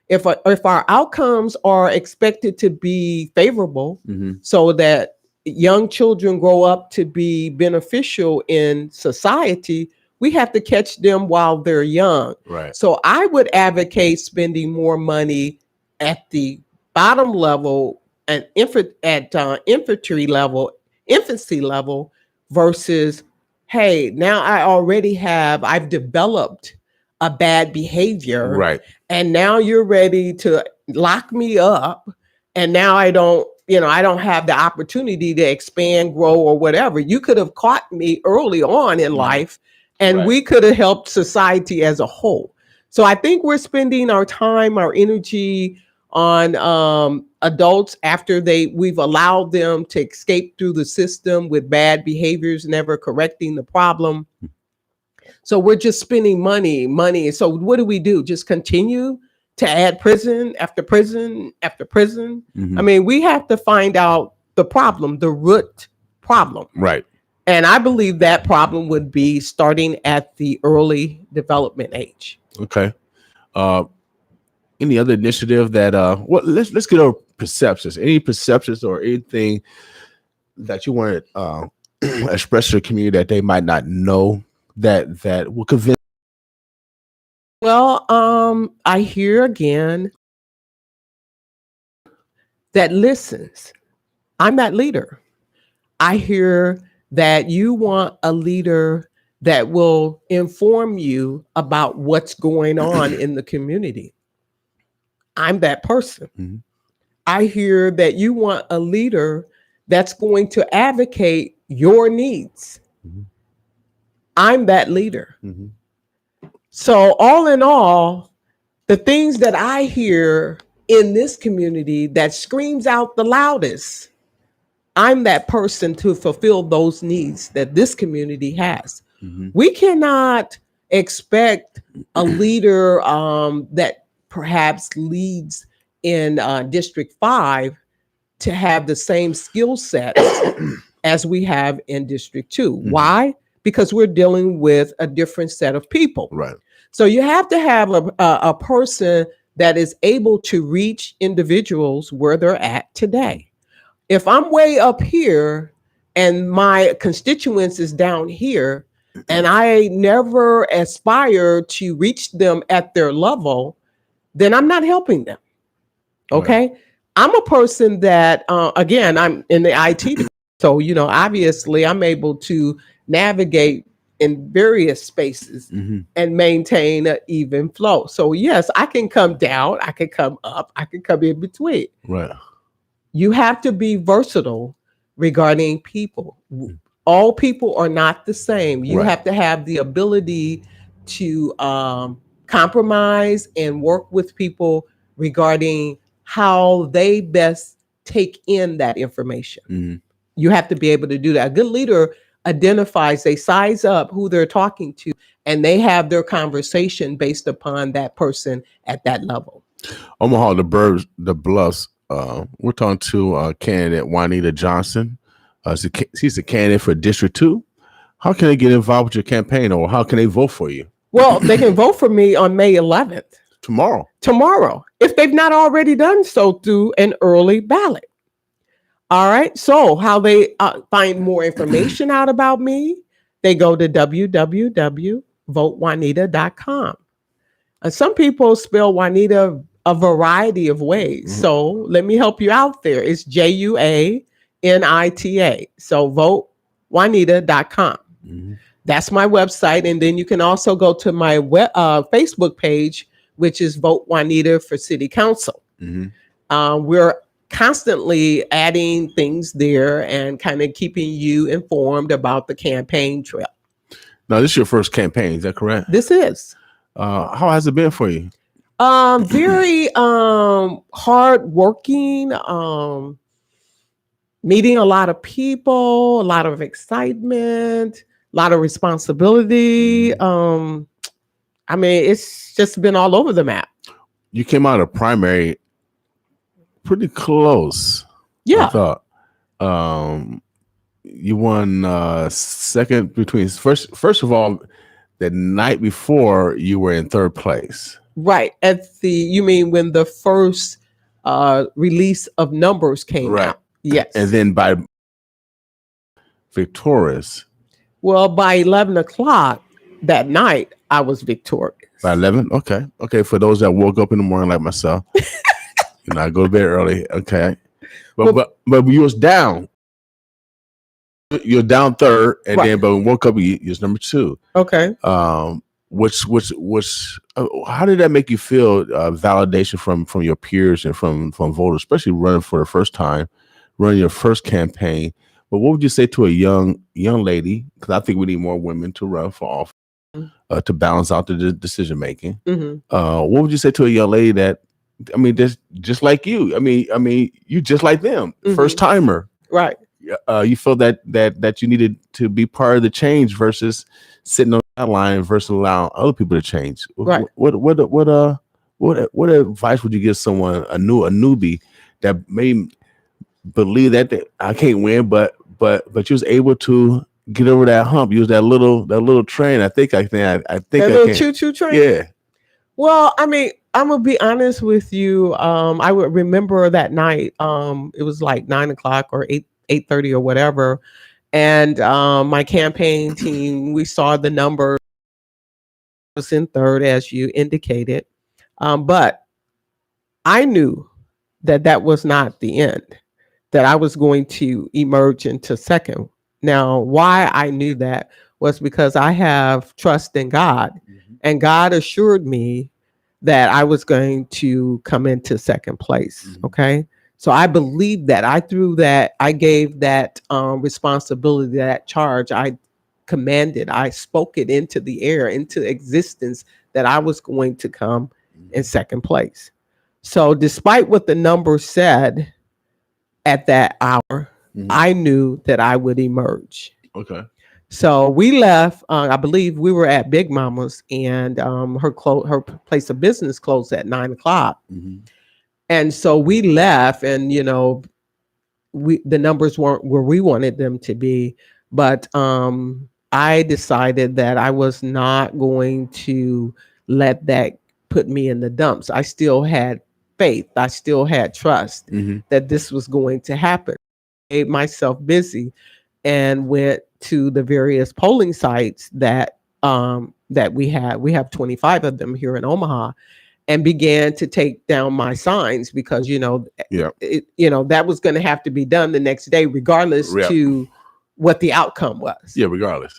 If our outcomes are expected to be favorable, so that young children grow up to be beneficial in society, we have to catch them while they're young. Right. So I would advocate spending more money at the bottom level and infancy level versus, hey, now I've developed a bad behavior. Right. And now you're ready to lock me up. And now I don't have the opportunity to expand, grow, or whatever. You could have caught me early on in life, and we could have helped society as a whole. So I think we're spending our time, our energy on adults after we've allowed them to escape through the system with bad behaviors, never correcting the problem. So we're just spending money. So what do? Just continue to add prison after prison after prison? I mean, we have to find out the problem, the root problem. Right. And I believe that problem would be starting at the early development age. Okay. Any other initiative that let's get over perceptions. Any perceptions or anything that you want to express to the community that they might not know that will convince? Well, I hear again that listens. I'm that leader. I hear that you want a leader that will inform you about what's going on in the community. I'm that person. I hear that you want a leader that's going to advocate your needs. I'm that leader. So all in all, the things that I hear in this community that screams out the loudest I'm that person to fulfill those needs that this community has. Mhm. We cannot expect a leader that perhaps leads in District 5 to have the same skill sets as we have in District 2. Why? Because we're dealing with a different set of people. Right. So you have to have a person that is able to reach individuals where they're at today. If I'm way up here and my constituents is down here, and I never aspire to reach them at their level, then I'm not helping them. Okay. Right. I'm a person that, again, I'm in the IT. So, obviously I'm able to navigate in various spaces and maintain an even flow. So yes, I can come down, I can come up, I can come in between. Right. You have to be versatile regarding people. All people are not the same. You have to have the ability to compromise and work with people regarding how they best take in that information. You have to be able to do that. A good leader identifies, they size up who they're talking to, and they have their conversation based upon that person at that level. Omaha, the Bluffs. We're talking to candidate Juanita Johnson. She's a candidate for District 2. How can they get involved with your campaign, or how can they vote for you? Well, they can vote for me on May 11th. Tomorrow, if they've not already done so through an early ballot. All right. So how they find more information out about me, they go to www.votejuanita.com. And some people spell Juanita a variety of ways. So let me help you out there. It's JUANITA. So votejuanita.com. That's my website. And then you can also go to my Facebook page, which is Vote Juanita for City Council. We're constantly adding things there and kind of keeping you informed about the campaign trail. Now, this is your first campaign, is that correct? This is. How has it been for you? Very hard working, meeting a lot of people, a lot of excitement, a lot of responsibility. It's just been all over the map. You came out of primary pretty close. Yeah. I thought. You won second between first of all, the night before you were in third place. Right. You mean when the first release of numbers came out? Yes. And then by victorious. Well, by 11 o'clock that night, I was victorious. By 11? Okay. Okay. For those that woke up in the morning like myself, I go to bed early. Okay. But you was down. You're down third, and then but when you woke up, you was number 2. Okay. Which how did that make you feel? Validation from your peers and from voters, especially running for the first time, running your first campaign. But what would you say to a young lady? Because I think we need more women to run for office to balance out the decision making. What would you say to a young lady that, just like you? You just like them, first timer, right? You feel that you needed to be part of the change versus sitting on that line versus allowing other people to change. Right. What advice would you give someone a newbie that may believe that I can't win, but you was able to get over that hump, use that little train? I think that little choo-choo train. Yeah. Well, I'm gonna be honest with you. I would remember that night. It was like 9 o'clock or 8:30 or whatever. And my campaign team, we saw the number. I was in third, as you indicated. But I knew that was not the end, that I was going to emerge into second. Now, why I knew that was because I have trust in God, and God assured me that I was going to come into second place. Okay. So I believed that. I gave that responsibility, that charge. I commanded, I spoke it into the air, into existence, that I was going to come in second place. So despite what the numbers said at that hour, I knew that I would emerge. Okay. So we left. I believe we were at Big Mama's, and her place of business closed at 9:00. And so we left, and the numbers weren't where we wanted them to be. But I decided that I was not going to let that put me in the dumps. I still had faith. I still had trust that this was going to happen. I made myself busy and went to the various polling sites that we had. We have 25 of them here in Omaha, and began to take down my signs because that was going to have to be done the next day, regardless to what the outcome was. Yeah, regardless.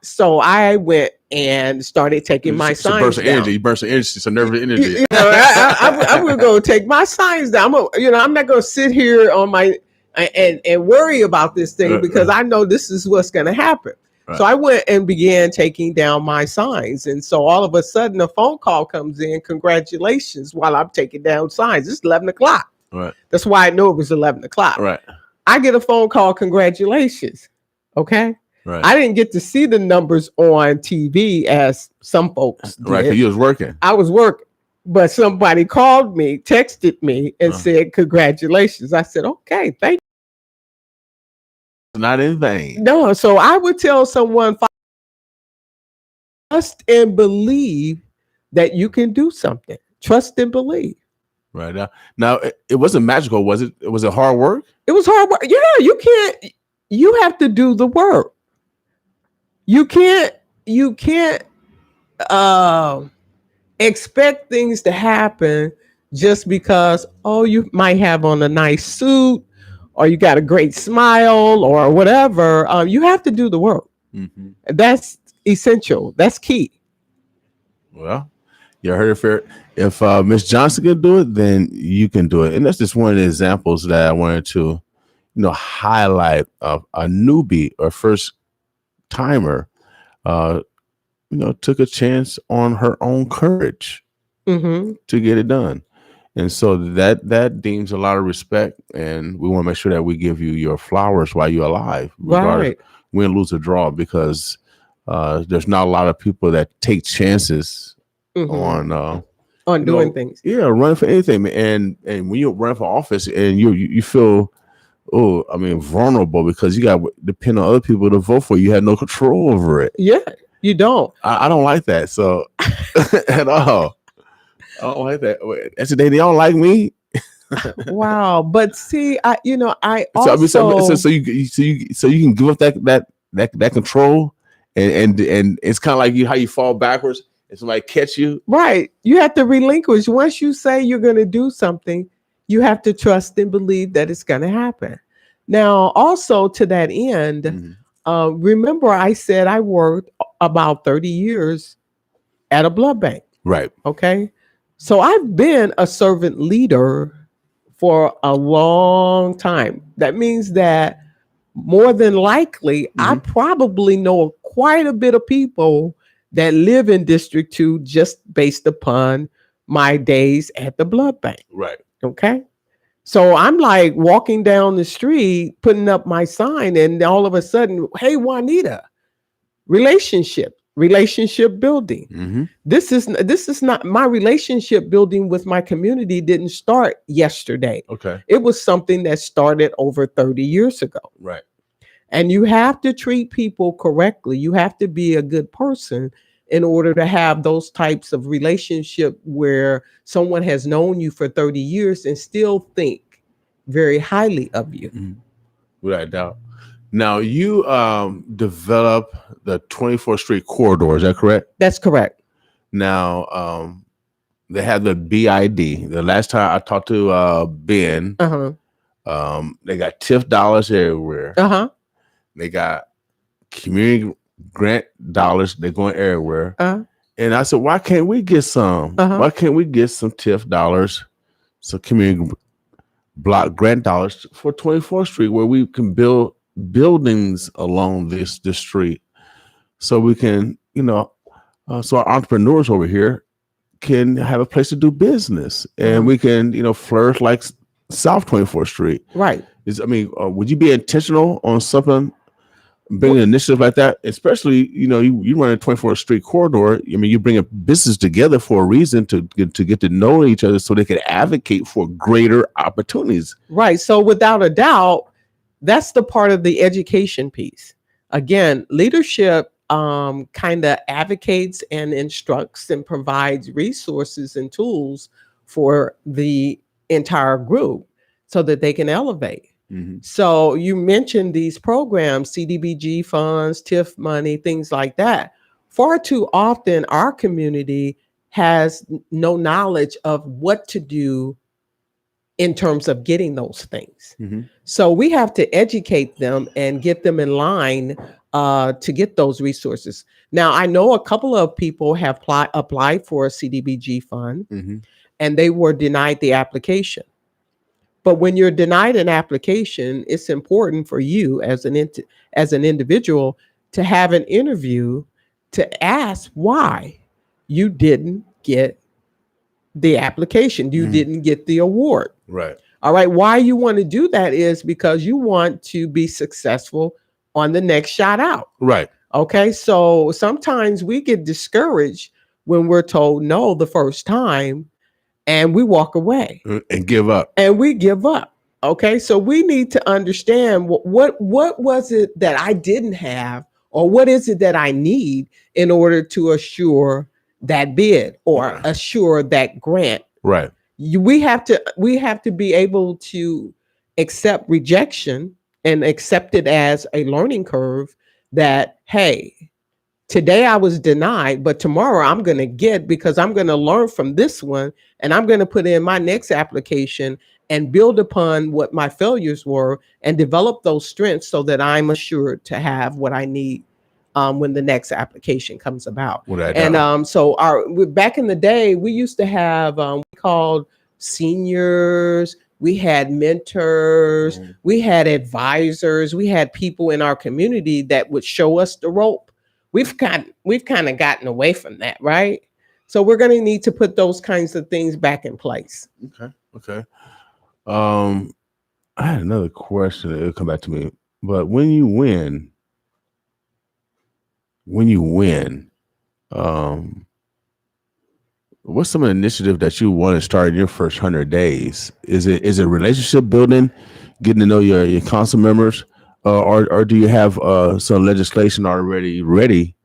So I went and started taking my signs burst of down. energy. You burst of energy. It's a nervous energy. I'm going to go take my signs down. I'm not going to sit here on my and worry about this thing because I know this is what's going to happen. Right. So I went and began taking down my signs. And so all of a sudden a phone call comes in, congratulations, while I'm taking down signs. It's 11:00. Right. That's why I know it was 11:00. Right. I get a phone call, congratulations. Okay. Right. I didn't get to see the numbers on TV as some folks did. Right. Because you was working. I was working. But somebody called me, texted me, and said, congratulations. I said, okay, thank you. Not in vain. No, so I would tell someone, trust and believe that you can do something. Trust and believe. Right. Now it wasn't magical, was it? Was it hard work? It was hard work. You have to do the work. You can't expect things to happen just because, you might have on a nice suit, or you got a great smile or whatever. You have to do the work. That's essential. That's key. Well, you heard it. If Miss Johnson can do it, then you can do it. And that's just one of the examples that I wanted to, highlight of a newbie or first timer, took a chance on her own courage to get it done. And so that deems a lot of respect, and we want to make sure that we give you your flowers while you're alive. Right. Win, lose, or draw, because there's not a lot of people that take chances on doing things. Yeah, running for anything. And when you run for office and you feel, vulnerable because you got to depend on other people to vote for you. You have no control over it. Yeah, you don't. I don't like that. So at all. I don't like that. That's the day they don't like me. Wow. But see, I also so you can give up that control and it's kind of like how you fall backwards and somebody catch you. Right. You have to relinquish. Once you say you're going to do something, you have to trust and believe that it's going to happen. Now, also to that end, remember I said I worked about 30 years at a blood bank. Right. Okay. So I've been a servant leader for a long time. That means that more than likely, I probably know quite a bit of people that live in District 2 just based upon my days at the blood bank. Right. Okay. So I'm like walking down the street, putting up my sign, and all of a sudden, hey, Juanita, relationship building. This is not my relationship building with my community didn't start yesterday. Okay. It was something that started over 30 years ago. Right. And you have to treat people correctly. You have to be a good person in order to have those types of relationship where someone has known you for 30 years and still think very highly of you. Without doubt. Now you develop the 24th Street corridor. Is that correct? That's correct. Now they have the BID. The last time I talked to Ben, they got TIF dollars everywhere. They got community grant dollars. They're going everywhere. And I said, why can't we get some? Why can't we get some TIF dollars, some community block grant dollars for 24th Street where we can build buildings along this street so we can, so our entrepreneurs over here can have a place to do business and we can, flourish like South 24th Street. Right. would you be intentional on something, bringing an initiative like that? Especially, you run a 24th Street corridor. I mean, you bring a business together for a reason to get to know each other so they can advocate for greater opportunities. Right. So without a doubt, that's the part of the education piece. Again, leadership kind of advocates and instructs and provides resources and tools for the entire group so that they can elevate. Mm-hmm. So you mentioned these programs, CDBG funds, TIF money, things like that. Far too often, our community has no knowledge of what to do in terms of getting those things. Mm-hmm. So we have to educate them and get them in line to get those resources. Now, I know a couple of people have applied for a CDBG fund, mm-hmm. and they were denied the application. But when you're denied an application, it's important for you as an individual to have an interview to ask why you didn't get the application, you didn't get the award. Right. All right. Why you want to do that is because you want to be successful on the next shot out. Right. Okay. So sometimes we get discouraged when we're told no the first time and we walk away and give up. And we give up. Okay. So we need to understand what was it that I didn't have, or what is it that I need in order to assure that bid or assure that grant. Right. We have to be able to accept rejection and accept it as a learning curve that, hey, today I was denied, but tomorrow I'm going to get, because I'm going to learn from this one and I'm going to put in my next application and build upon what my failures were and develop those strengths so that I'm assured to have what I need when the next application comes about. And so back in the day, we used to have we called seniors, we had mentors, we had advisors, we had people in our community that would show us the rope. We've kind of gotten away from that, right? So we're going to need to put those kinds of things back in place. Okay. I had another question. It'll come back to me. But when you win, what's some initiative that you want to start in your first 100 days? Is it relationship building, getting to know your council members, or do you have some legislation already ready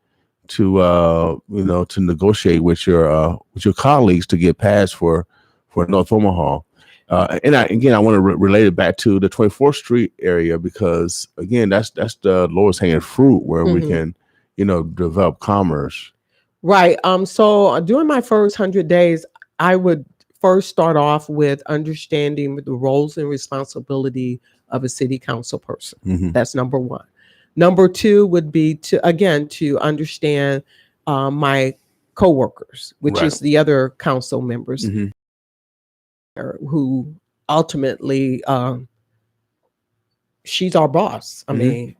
to to negotiate with your colleagues to get passed for North Omaha? And I want to relate it back to the 24th Street area, because again, that's the lowest hanging fruit where we can develop commerce. Right. So during my first 100 days, I would first start off with understanding the roles and responsibility of a city council person. Mm-hmm. That's number one. Number two would be to understand my coworkers, which is the other council members, who ultimately she's our boss. I mean,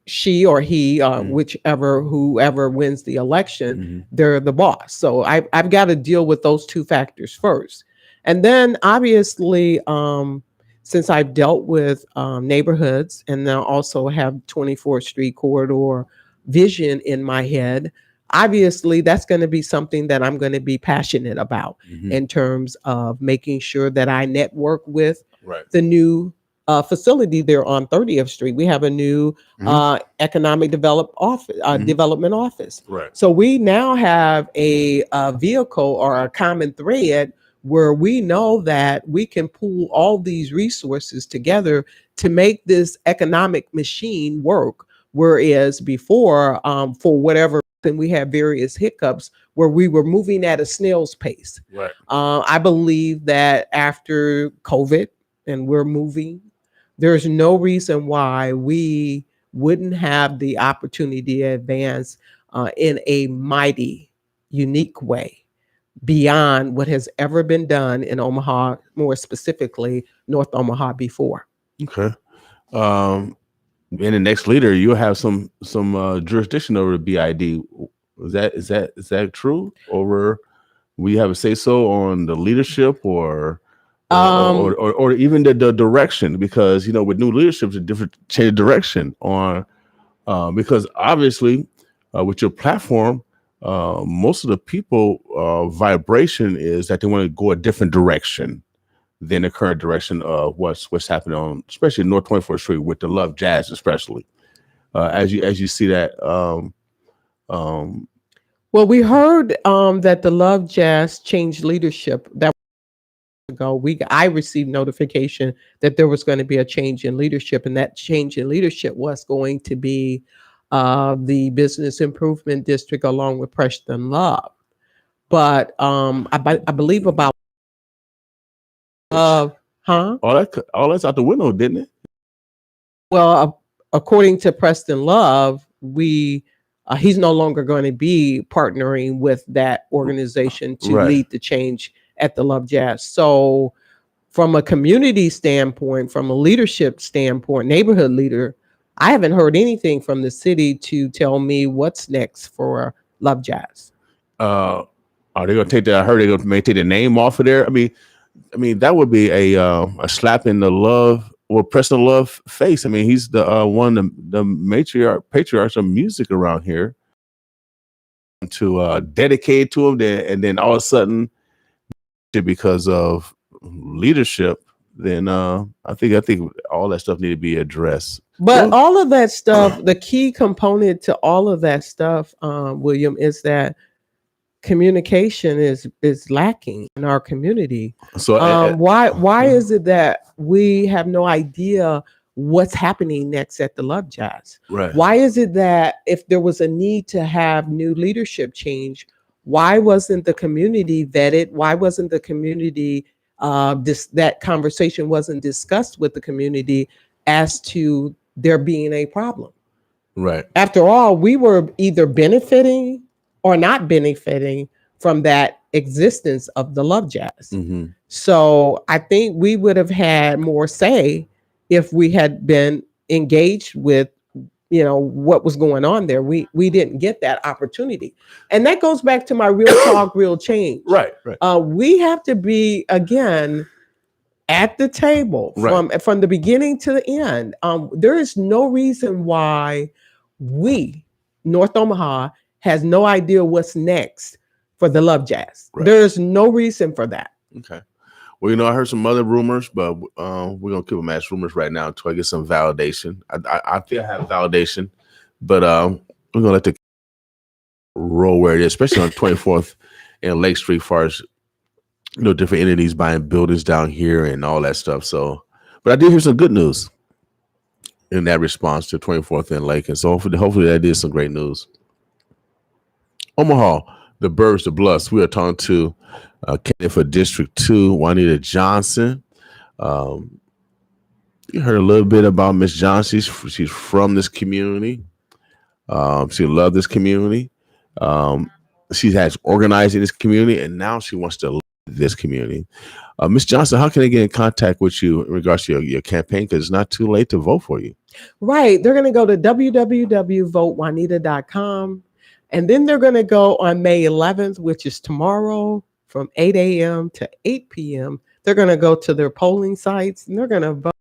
she or he, whoever wins the election, they're the boss. So I've got to deal with those two factors first. And then obviously, since I've dealt with neighborhoods and now also have 24th Street corridor vision in my head, obviously that's going to be something that I'm going to be passionate about in terms of making sure that I network with the new facility there on 30th Street. We have a new economic development office. Right. So we now have a vehicle or a common thread where we know that we can pool all these resources together to make this economic machine work. Whereas before, for whatever reason, we had various hiccups where we were moving at a snail's pace. Right. I believe that after COVID and we're moving, there's no reason why we wouldn't have the opportunity to advance in a mighty, unique way beyond what has ever been done in Omaha, more specifically North Omaha before. Okay. And the next leader, you'll have some jurisdiction over the BID. Is that true? Over, we have a say so on the leadership, or or even the direction, because with new leadership, it's a different change of direction on because obviously with your platform, most of the people vibration is that they want to go a different direction than the current direction of what's happening on, especially North 24th Street with the Love Jazz, especially as you see that. Well, we heard that the Love Jazz changed leadership. That ago, I received notification that there was going to be a change in leadership, and that change in leadership was going to be the Business Improvement District along with Preston Love. But I believe about all that's out the window, didn't it? Well, according to Preston Love, he's no longer going to be partnering with that organization to lead the change at the Love Jazz. So from a community standpoint, from a leadership standpoint, neighborhood leader, I haven't heard anything from the city to tell me what's next for Love Jazz. Are they going to take that? I heard they're going to take the name off of there. I mean, that would be a slap in the Love or Preston Love face. I mean, he's the one of the patriarchs of music around here. To dedicate to him, and then all of a sudden, because of leadership, then I think all that stuff need to be addressed. But all of that stuff, the key component to all of that stuff, William, is that communication is lacking in our community. So why is it that we have no idea what's happening next at the Love Jazz? Right. Why is it that if there was a need to have new leadership change, why wasn't the community vetted? Why wasn't the community that conversation wasn't discussed with the community as to there being a problem? Right. After all, we were either benefiting or not benefiting from that existence of the Love Jazz. Mm-hmm. So I think we would have had more say if we had been engaged with, what was going on there. We didn't get that opportunity. And that goes back to my real talk, real change. Right. We have to be, again, at the table from the beginning to the end. There is no reason why North Omaha, has no idea what's next for the Love Jazz. Right. There's no reason for that. Okay. Well, I heard some other rumors, but we're going to keep them as rumors right now until I get some validation. I think I have validation, but we're going to let the roll where it is, especially on 24th and Lake Street, as far as, different entities buying buildings down here and all that stuff. So, but I did hear some good news in that response to 24th and Lake. And so hopefully that is some great news. Omaha, the Burbs, the Bluffs. We are talking to candidate for District 2, Juanita Johnson. You heard a little bit about Miss Johnson. She's from this community. She loved this community. She has organized in this community, and now she wants to lead this community. Miss Johnson, how can they get in contact with you in regards to your campaign? Because it's not too late to vote for you. Right. They're going to go to www.votejuanita.com. And then they're going to go on May 11th, which is tomorrow, from 8 a.m. to 8 p.m. They're going to go to their polling sites, and they're going to vote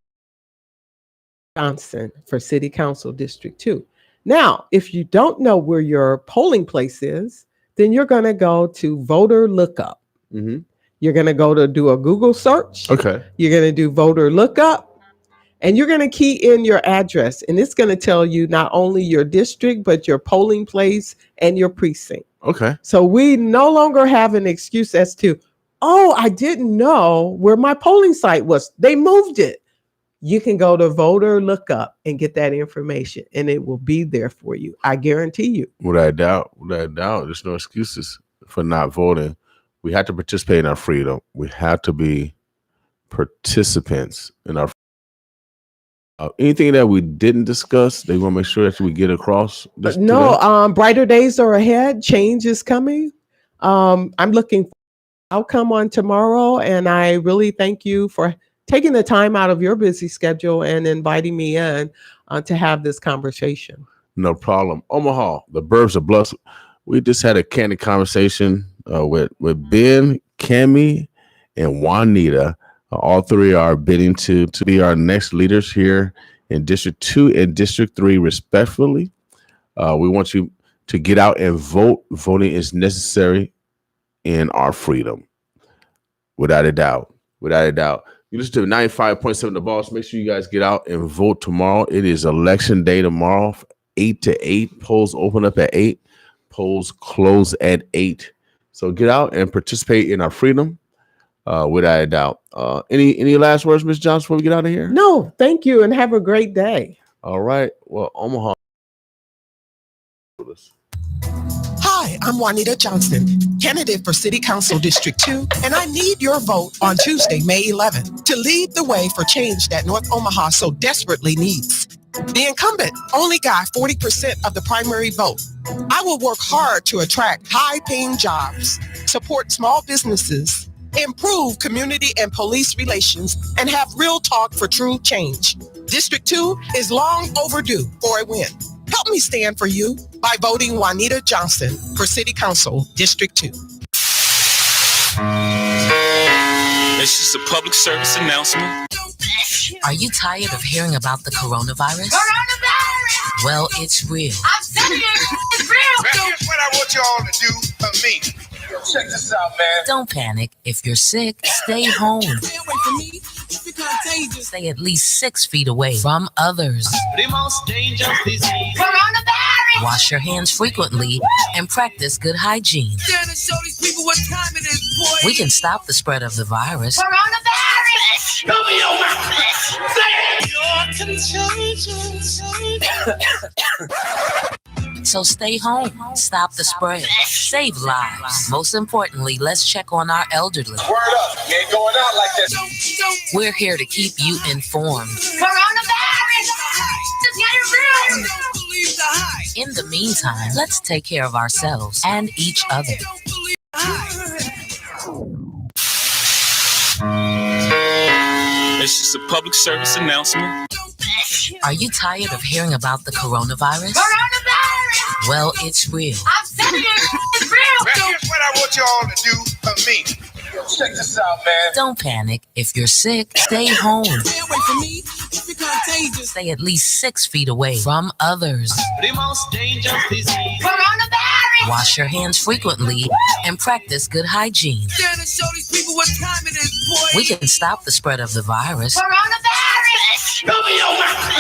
Johnson for City Council District 2. Now, if you don't know where your polling place is, then you're going to go to Voter Lookup. Mm-hmm. You're going to go to do a Google search. Okay. You're going to do Voter Lookup. And you're going to key in your address, and it's going to tell you not only your district, but your polling place and your precinct. Okay. So we no longer have an excuse as to, I didn't know where my polling site was. They moved it. You can go to Voter Lookup and get that information, and it will be there for you. I guarantee you. Without a doubt. There's no excuses for not voting. We have to participate in our freedom. We have to be participants in our freedom. Anything that we didn't discuss, they want to make sure that we get across this. Brighter days are ahead. Change is coming. I'm looking for outcome on tomorrow, and I really thank you for taking the time out of your busy schedule and inviting me in to have this conversation. No problem. Omaha, the Burbs, the Bluffs. We just had a candid conversation with Ben, Cammy, and Juanita All three are bidding to be our next leaders here in District 2 and District 3, respectfully. We want you to get out and vote. Voting is necessary in our freedom. Without a doubt. Without a doubt. You listen to 95.7 The Boss. Make sure you guys get out and vote tomorrow. It is election day tomorrow, 8 to 8. Polls open up at 8. Polls close at 8. So get out and participate in our freedom. Without a doubt. Any last words, Ms. Johnson, before we get out of here? No, thank you, and have a great day. All right. Well, Omaha. Hi, I'm Juanita Johnson, candidate for City Council District 2, and I need your vote on Tuesday, May 11th, to lead the way for change that North Omaha so desperately needs. The incumbent only got 40% of the primary vote. I will work hard to attract high-paying jobs, support small businesses, improve community and police relations, and have real talk for true change. District 2 is long overdue for a win. Help me stand for you by voting Juanita Johnson for City Council District 2. It's just a public service announcement. Are you tired of hearing about the coronavirus? Well, it's real. I'm telling you, it's real. Now here's what I want you all to do for me. Check this out, man. Don't panic. If you're sick, stay home. Stay at least 6 feet away from others. The most dangerous disease. Coronavirus. Wash your hands frequently and practice good hygiene. Show these people what time it is, boy. We can stop the spread of the virus. Coronavirus. Show me your mouth. So stay home. Stop the spread. Save lives. Most importantly, let's check on our elderly. Word up. You ain't going out like that. We're here to keep you informed. Coronavirus. In the meantime, let's take care of ourselves and each other. It's just a public service announcement. Are you tired of hearing about the coronavirus? Well, it's real. I'm telling you, it's real. Now here's what I want you all to do for me. Check this out, man. Don't panic. If you're sick, stay home. Stay away from me if you're contagious. Stay at least 6 feet away from others. The most dangerous disease. Coronavirus. Wash your hands frequently and practice good hygiene. Show these people what time it is, boy. We can stop the spread of the virus. Coronavirus. Show me your mouth.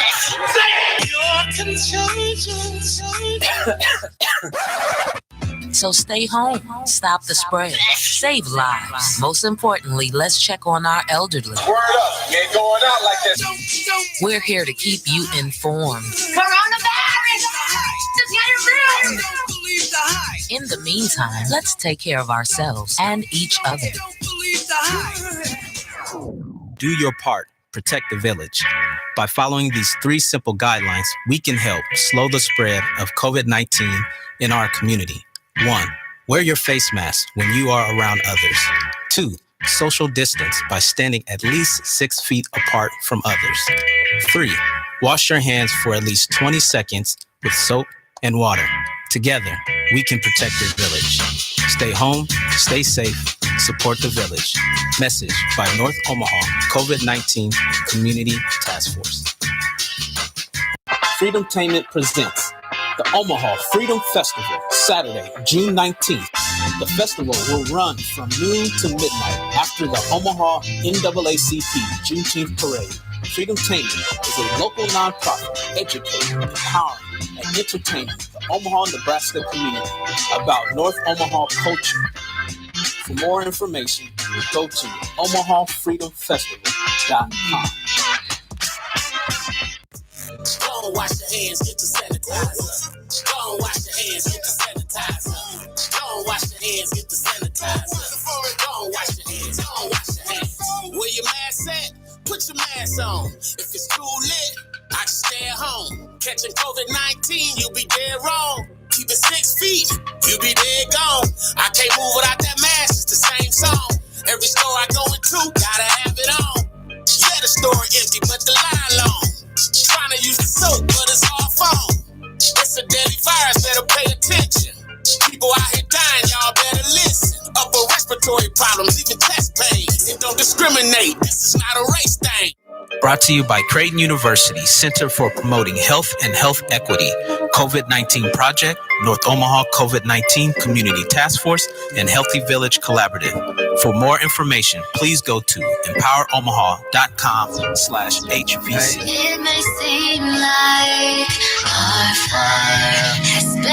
So stay home. Stop the spread. Save lives. Most importantly, let's check on our elderly. Word up. You ain't going out like that. We're here to keep you informed. Coronavirus. In the meantime, let's take care of ourselves and each other. Do your part. Protect the village. By following these 3 simple guidelines, we can help slow the spread of COVID-19 in our community. 1. Wear your face mask when you are around others. 2. Social distance by standing at least 6 feet apart from others. 3. Wash your hands for at least 20 seconds with soap and water. Together, we can protect this village. Stay home, stay safe, support the village. Message by North Omaha COVID-19 Community Task Force. Freedomtainment presents the Omaha Freedom Festival, Saturday, June 19th. The festival will run from noon to midnight after the Omaha NAACP Juneteenth Parade. Freedomtainment is a local nonprofit educating, empowering, and entertaining the Omaha, Nebraska community about North Omaha culture. For more information, go to omahafreedomfestival.com. Go wash your hands, get the sanitizer. Go wash your hands, get the sanitizer. Go wash your hands, get the sanitizer. Go wash your hands, go wash your hands. Where your mask at? Put your mask on. If it's too lit, I just stay at home. Catching COVID-19, you'll be dead wrong. Keep it 6 feet, you be dead gone. I can't move without that mask, it's the same song. Every store I go into, gotta have it on. Yeah, the store empty, but the line long. Trying to use the soap, but it's all phone. It's a deadly virus, better pay attention. People out here dying, y'all better listen. Upper respiratory problems, even chest pain. It don't don't discriminate. This is not a race thing. Brought to you by Creighton University Center for Promoting Health and Health Equity, COVID-19 Project, North Omaha COVID-19 Community Task Force, and Healthy Village Collaborative. For more information, please go to empoweromaha.com/HVC. It may seem